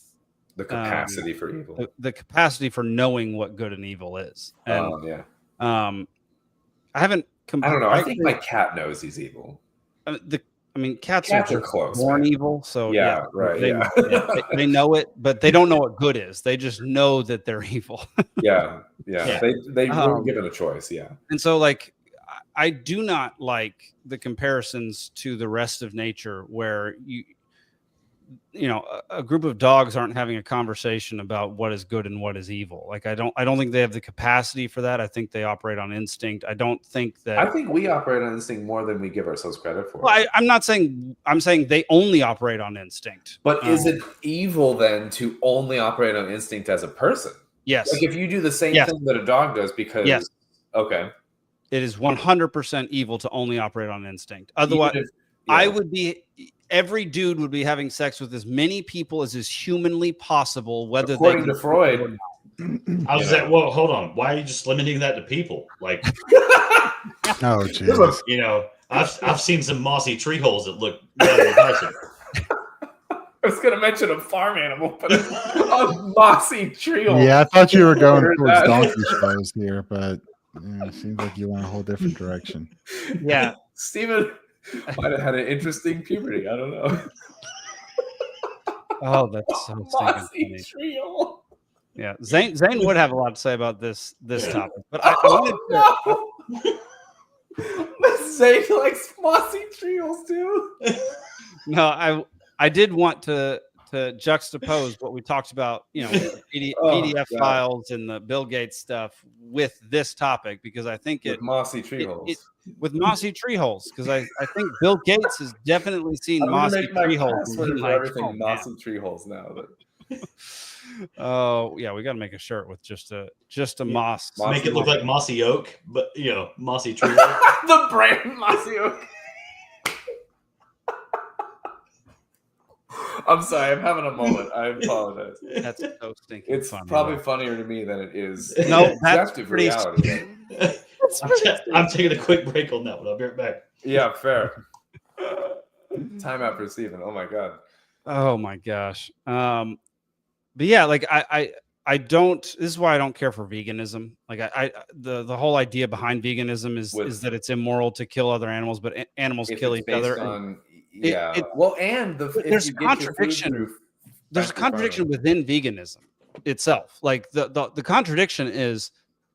the capacity for evil, the capacity for knowing what good and evil is. And, I haven't. I don't know. I think my cat knows he's evil. Cats are close, born man. evil, so right. They know it, but they don't know what good is. They just know that they're evil. Yeah. They weren't given a choice. Yeah, and so like I do not like the comparisons to the rest of nature, where a group of dogs aren't having a conversation about what is good and what is evil. Like I don't think they have the capacity for that. I think they operate on instinct. I think we operate on instinct more than we give ourselves credit for. Well, I'm saying they only operate on instinct. But is it evil then to only operate on instinct as a person? Yes. Like if you do the same thing that a dog does, because okay, it is 100% evil to only operate on instinct. Otherwise, every dude would be having sex with as many people as is humanly possible, whether according to Freud. I was like, well, hold on. Why are you just limiting that to people? Like, oh, Jesus. I've seen some mossy tree holes that look rather enticing. I was going to mention a farm animal, but a mossy tree hole. Yeah, I thought you were going towards donkey shows here, but it seems like you went a whole different direction. Yeah. Steven might have had an interesting puberty. I don't know. Oh, that's so mossy tree hole. Yeah, Zane would have a lot to say about this topic, but I wanted to. Zane likes mossy tree holes too. No, I did want to juxtapose what we talked about, PDF files and the Bill Gates stuff with this topic, because I think with mossy tree holes. With mossy tree holes, because I think Bill Gates has definitely seen mossy tree holes. Mossy tree holes now. But. Oh yeah, we got to make a shirt with just a moss. Make it look like mossy oak, but mossy tree. The brand mossy oak. I'm sorry, I'm having a moment. I apologize. That's so stinking. It's funny, probably funnier to me than it is. No, that's pretty. I'm taking a quick break on that one. I'll be right back. Yeah, fair. Time out for Steven. Oh my god. Oh my gosh. But yeah, like I don't. This is why I don't care for veganism. Like the whole idea behind veganism is that it's immoral to kill other animals, but animals kill each other. There's a contradiction. There's a contradiction within veganism itself. Like the contradiction is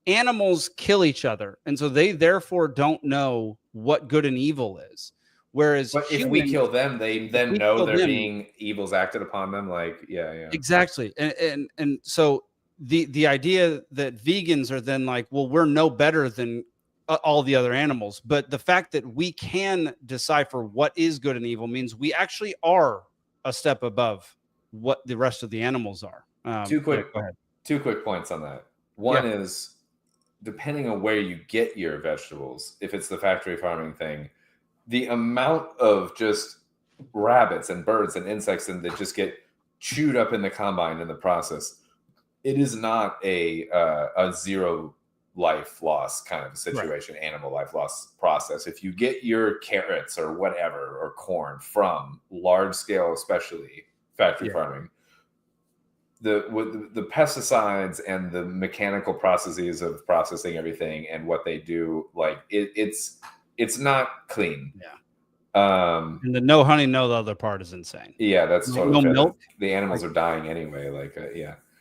animals kill each other, and so they therefore don't know what good and evil is. Whereas if we kill them, they then know they're being evils acted upon them. Like, yeah. Exactly. And so the idea that vegans are then like, well, we're no better than all the other animals. But the fact that we can decipher what is good and evil means we actually are a step above what the rest of the animals are. Two quick points on that. One is, depending on where you get your vegetables, if it's the factory farming thing, the amount of just rabbits and birds and insects that just get chewed up in the combine in the process, it is not a zero life loss kind of situation, right. Animal life loss process. If you get your carrots or whatever or corn from large scale, especially factory farming, the pesticides and the mechanical processes of processing everything and what they do, like it's not clean. And the no honey, no the other part is insane. Yeah, that's totally no milk. The animals are dying anyway. Like,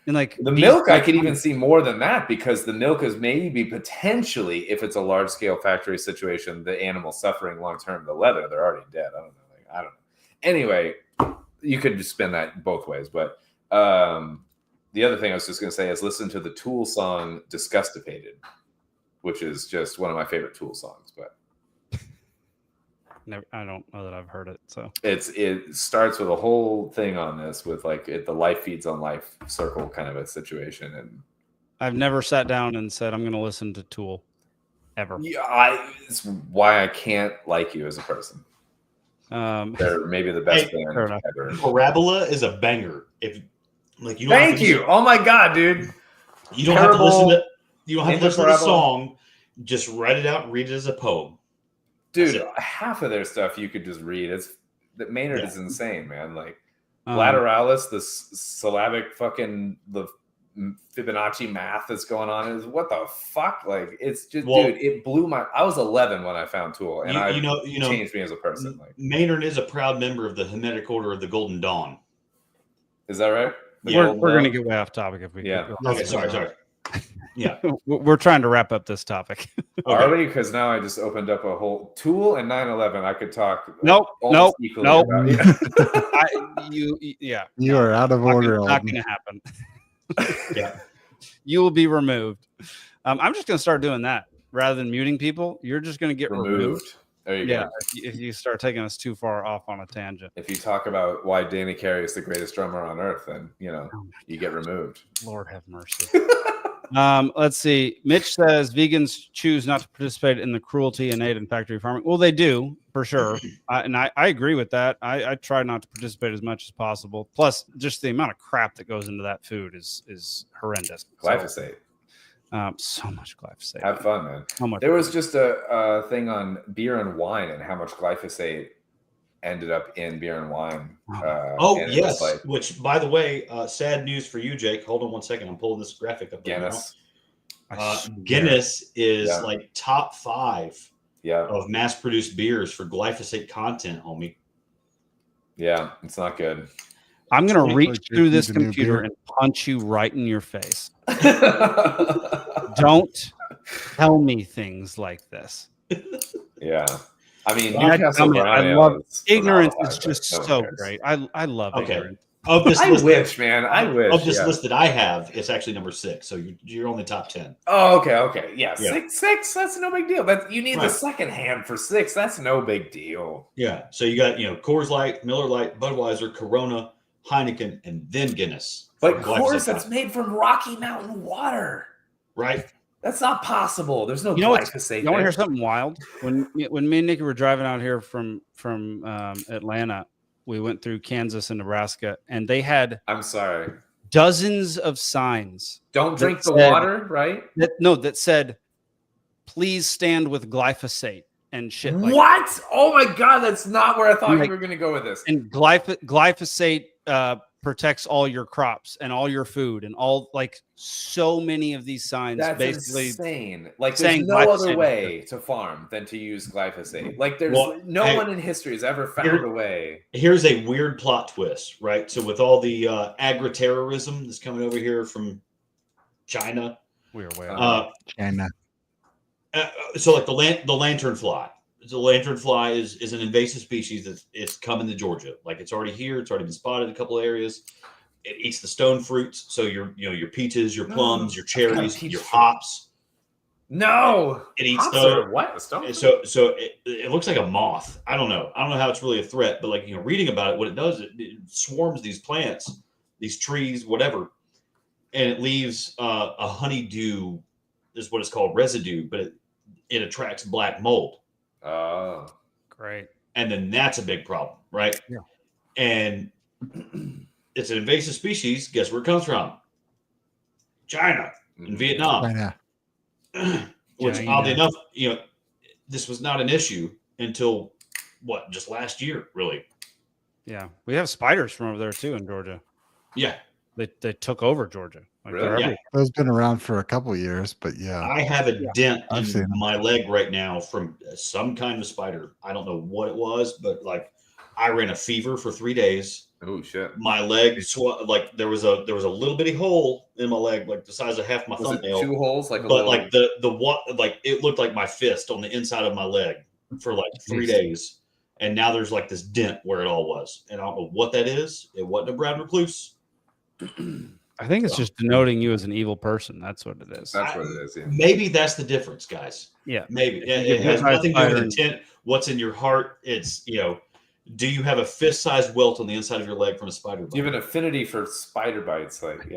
And like the milk, I could even see more than that because the milk is maybe potentially, if it's a large scale factory situation, the animal suffering long term. The leather, they're already dead. I don't know. I don't know. Anyway, you could just spin that both ways. But the other thing I was just going to say is listen to the Tool song "Disgustipated," which is just one of my favorite Tool songs. But I don't know that I've heard it. So it starts with a whole thing on this with like the life feeds on life circle kind of a situation. And I've never sat down and said I'm going to listen to Tool ever. Yeah, it's why I can't like you as a person. They're maybe the best band ever. Parabola is a banger. If like you, thank you. Oh my god, dude! You don't have to listen to the song. Just write it out and read it as a poem. Dude, half of their stuff you could just read. It's that Maynard is insane, man. Like lateralis, the syllabic fucking the Fibonacci math that's going on is what the fuck? Like it's just dude, it blew my. I was 11 when I found Tool, and it changed me as a person. Like Maynard is a proud member of the Hermetic Order of the Golden Dawn. Is that right? We're going to get way off topic if we. Okay, sorry. Yeah, we're trying to wrap up this topic. Are we? Because now I just opened up a whole Tool and 9/11. I could talk. Nope. About You are out of order. Not going to happen. Yeah, you will be removed. I'm just going to start doing that rather than muting people. You're just going to get removed. There you go. If you start taking us too far off on a tangent. If you talk about why Danny Carey is the greatest drummer on earth, then you get removed. Lord have mercy. Let's see. Mitch says vegans choose not to participate in the cruelty innate in factory farming. Well, they do for sure, and I agree with that. I try not to participate as much as possible. Plus, just the amount of crap that goes into that food is horrendous. Glyphosate. So much glyphosate. Have fun, man. How much? There was just a thing on beer and wine and how much glyphosate ended up in beer and wine. Yes. Which, by the way, sad news for you, Jake. Hold on one second. I'm pulling this graphic up. Guinness. Guinness is like top 5 yeah. of mass-produced beers for glyphosate content, homie. Yeah, it's not good. I'm going to reach through this computer and punch you right in your face. Don't tell me things like this. Yeah. I mean, I love ignorance is just so great. I love ignorance. Of this I list, wish, man. I wish. Of this list that I have, it's actually number 6. So you're only top 10. Oh, okay. Yeah, 6. That's no big deal. But you need the second hand for 6. That's no big deal. Yeah. So you got Coors Light, Miller Lite, Budweiser, Corona, Heineken, and then Guinness. But Coors, that's made from Rocky Mountain water, right? That's not possible. There's no glyphosate. You want to hear something wild? When me and Nikki were driving out here from Atlanta, we went through Kansas and Nebraska, and they had dozens of signs. Don't drink the water, right? That said, please stand with glyphosate and shit. Like what? That. Oh my god, that's not where I thought you were going to go with this. And glyphosate protects all your crops and all your food and all so many of these signs. That's basically insane. Like there's no other way to farm than to use glyphosate. Like there's no one in history has ever found a way. Here's a weird plot twist, right? So with all the agri-terrorism that's coming over here from China, we are way China. So like the lanternfly. The lanternfly is an invasive species that it's coming to Georgia. Like it's already here. It's already been spotted in a couple of areas. It eats the stone fruits. So your peaches, your plums, your cherries, your hops. No, it eats hops those. What? So it looks like a moth. I don't know how it's really a threat, but reading about it, what it does, it swarms these plants, these trees, whatever, and it leaves a honeydew. Is what it's called, residue, but it attracts black mold. Oh, great. And then that's a big problem, right? Yeah. And it's an invasive species. Guess where it comes from? China and Vietnam. China. Which, oddly enough, this was not an issue until just last year, really. Yeah. We have spiders from over there too in Georgia. Yeah. They took over Georgia. Really? Yeah. Those been around for a couple of years, but yeah. I have a dent I've in my leg right now from some kind of spider. I don't know what it was, but I ran a fever for 3 days. Oh shit! My leg, like there was a little bitty hole in my leg, like the size of half my thumbnail. 2 holes, like but like the what, like it looked like my fist on the inside of my leg for like 3 days, and now there's like this dent where it all was, and I don't know what that is. It wasn't a Brad recluse. I think it's just denoting you as an evil person. That's what it is. That's what it is. Yeah. Maybe that's the difference, guys. Yeah, maybe it has nothing to do with intent. What's in your heart? It's do you have a fist-sized welt on the inside of your leg from a spider bite? You have an affinity for spider bites, like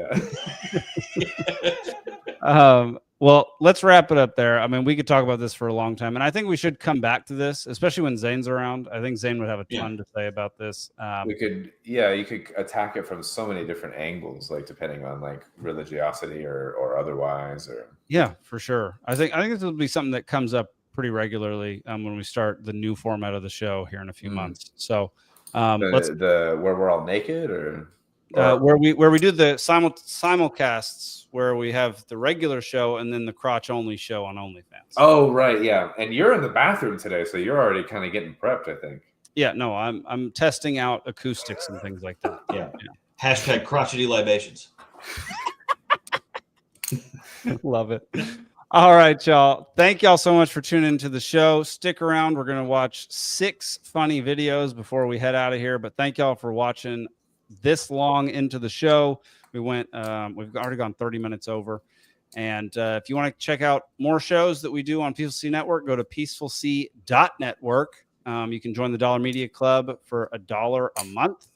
Well, let's wrap it up there. I mean, we could talk about this for a long time, and I think we should come back to this, especially when Zane's around. I think Zane would have a ton to say about this. You could attack it from so many different angles, like depending on like religiosity or otherwise, or for sure. I think this will be something that comes up pretty regularly when we start the new format of the show here in a few months. So let's where we're all naked, or where we do the simulcasts, where we have the regular show and then the crotch only show on OnlyFans. Oh right, yeah. And you're in the bathroom today, so you're already kind of getting prepped, I think. Yeah, no, I'm testing out acoustics and things like that. Yeah. Hashtag crotchety libations. Love it. All right, y'all. Thank y'all so much for tuning into the show. Stick around. We're going to watch 6 funny videos before we head out of here. But thank y'all for watching this long into the show. We've already gone 30 minutes over. And if you want to check out more shows that we do on Peaceful Sea Network, go to peacefulsea.network. You can join the Dollar Media Club for $1 a month.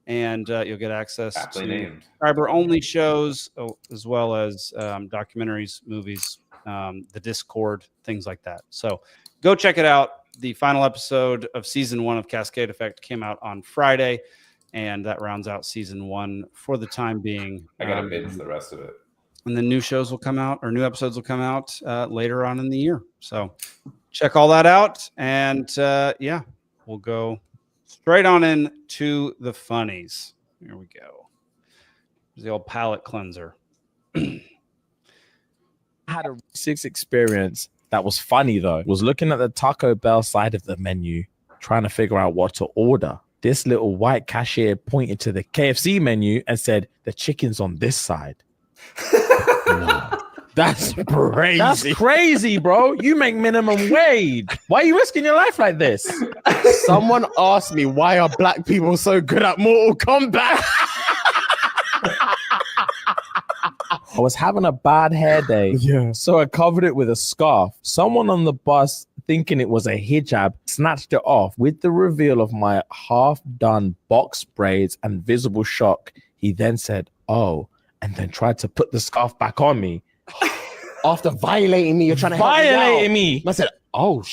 And you'll get access to subscriber-only shows, as well as documentaries, movies, the Discord, things like that. So go check it out. The final episode of season 1 of Cascade Effect came out on Friday, and that rounds out season 1 for the time being. I got to binge the rest of it. And then new shows will come out, or new episodes will come out later on in the year. So check all that out. And we'll go straight on into the funnies. Here we go. There's the old palate cleanser. Had a 6 experience that was funny though. Was looking at the Taco Bell side of the menu, trying to figure out what to order. This little white cashier pointed to the KFC menu and said, "The chicken's on this side." That's crazy. That's crazy, bro. You make minimum wage. Why are you risking your life like this? Someone asked me, why are black people so good at Mortal Kombat? I was having a bad hair day, so I covered it with a scarf. Someone on the bus, thinking it was a hijab, snatched it off. With the reveal of my half-done box braids and visible shock, he then said, "Oh," and then tried to put the scarf back on me. After violating me, you're trying to violating me. I said, "Oh,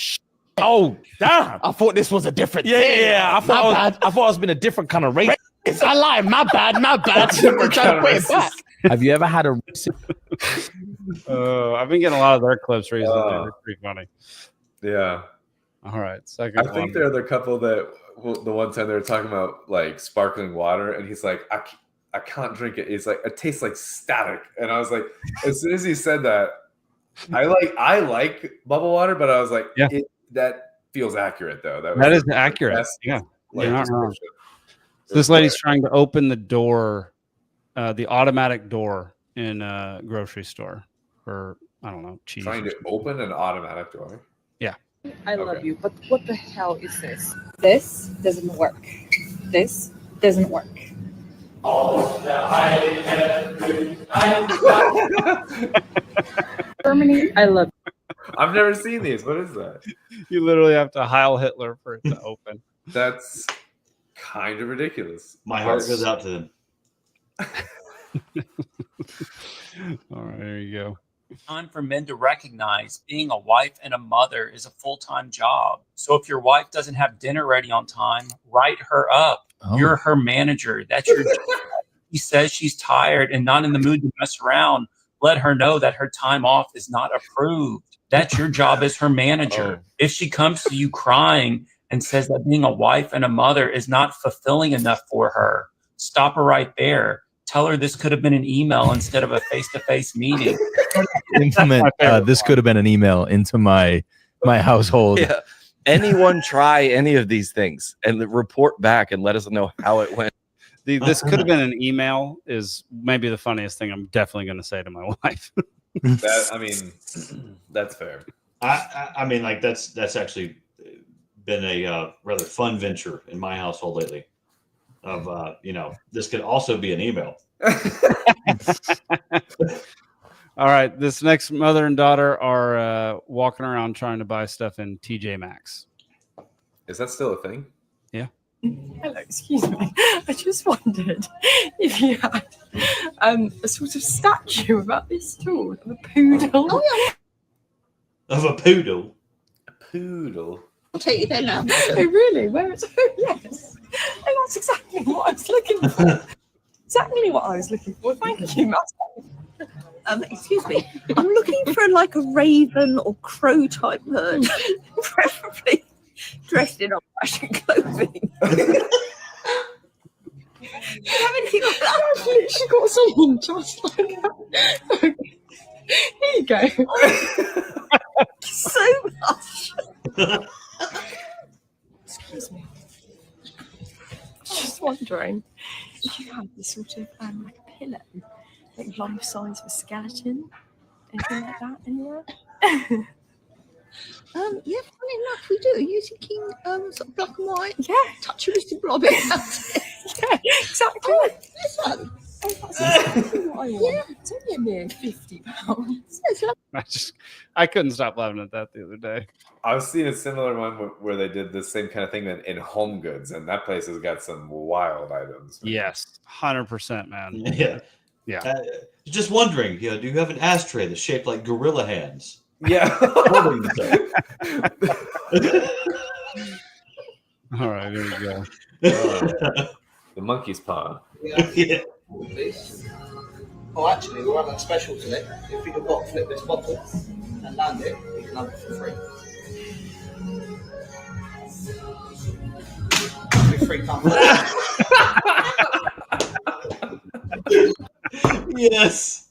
oh, damn! I thought this was a different thing." Yeah. I thought it was been a different kind of race. I lied. My bad. I'm trying to put it back. Have you ever had a? I've been getting a lot of their clips recently. They're pretty funny. Yeah. All right. Second. I think they're the couple that the one time they were talking about like sparkling water, and he's like, I can't drink it. It's like it tastes like static. And I was like, as soon as he said that, I like bubble water, but I was like, that feels accurate though. That is accurate. Yeah, you're not wrong. So this lady's trying to open the door, the automatic door in a grocery store for, I don't know, cheese. Trying to open an automatic door. Yeah. I love you, but what the hell is this? This doesn't work. This doesn't work. Germany, I love you. I've never seen these. What is that? You literally have to Heil Hitler for it to open. That's kind of ridiculous. My heart goes out to them. All right, there you go. Time for men to recognize being a wife and a mother is a full-time job. So if your wife doesn't have dinner ready on time, write her up. You're her manager. That's your job. She says she's tired and not in the mood to mess around. Let her know that her time off is not approved. That's your job as her manager. If she comes to you crying and says that being a wife and a mother is not fulfilling enough for her, stop her right there. Tell her this could have been an email instead of a face-to-face meeting. Implement this could have been an email into my household. Yeah. Anyone try any of these things and report back and let us know how it went. This could have been an email is maybe the funniest thing I'm definitely going to say to my wife. That's fair. I mean, like that's actually been a rather fun venture in my household lately. Of this could also be an email. All right, this next mother and daughter are walking around trying to buy stuff in TJ Maxx. Is that still a thing? Yeah. Hello, excuse me. I just wondered if you had a sort of statue about this tool of a poodle. Oh, yeah. Of a poodle? A poodle? I'll take you there now. Oh, really? Where is it? Yes. Oh, that's exactly what I was looking for. Exactly what I was looking for. Thank you, Matt. Excuse me. I'm looking for like a raven or crow type bird, preferably dressed in old-fashioned clothing. Do you have anything like that? I've literally got something just like that. Okay. Here you go. So much. Excuse me. Just wondering if you have this sort of like a pillow, like life size of a skeleton, anything like that anywhere? Yeah, funny enough, we do. Are you thinking sort of black and white? Yeah. Touch of Mr. Blobbit. Yeah, exactly. Oh, this one. Oh, that's exactly what I want. Yeah. It's only a mere £50. It's lovely. I couldn't stop laughing at that the other day. I was seeing a similar one where they did the same kind of thing in Home Goods, and that place has got some wild items. Yes, 100%, man. Yeah. Yeah. Just wondering, do you have an ashtray that's shaped like gorilla hands? Yeah. All right, here we go. The monkey's paw. Yeah. Oh, actually, we're having a special today. If we could flip this bottle and land it, we can have it for free. Yes.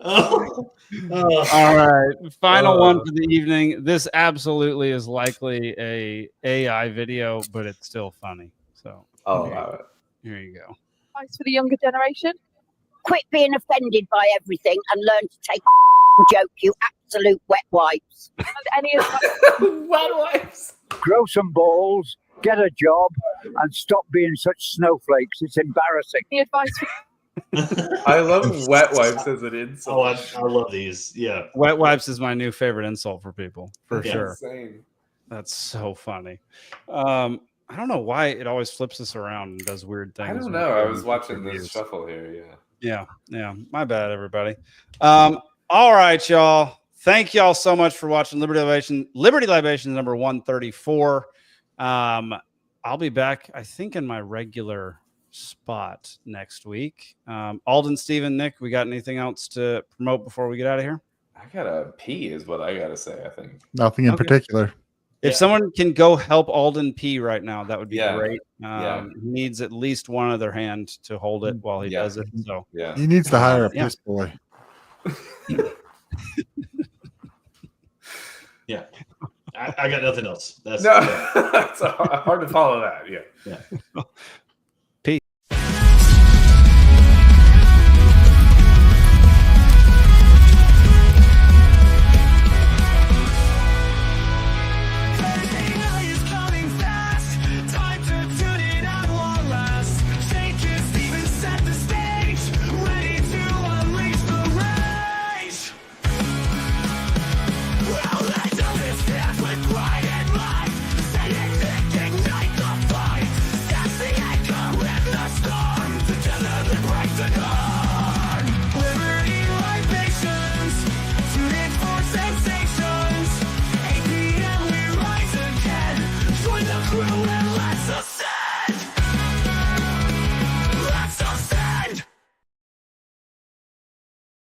All right, final one for the evening. This absolutely is likely a AI video, but it's still funny. So, here you go. Advice for the younger generation? Quit being offended by everything and learn to take a joke, you absolute wet wipes. And any of wet wipes. Grow some balls, get a job, and stop being such snowflakes. It's embarrassing. the advice for I love wet wipes as an insult. I love these. Yeah. Wet wipes is my new favorite insult for people, for Yeah. sure. Insane. That's so funny. I don't know why it always flips us around and does weird things. I don't when know. we're I was doing watching this reviews. shuffle here. Yeah. My bad, everybody. All right, y'all. Thank y'all so much for watching Liberty Libation number 134. I'll be back, I think, in my regular spot next week. Alden, Steven, Nick, we got anything else to promote before we get out of here? I gotta pee, is what I gotta say. I think Nothing in particular. If someone can go help Alden pee right now, that would be Yeah. great. Yeah. He needs at least one other hand to hold it while he does it. So yeah, He needs to hire a Yeah. piss boy. Yeah. I got nothing else. That's no, it's hard to follow that. Yeah.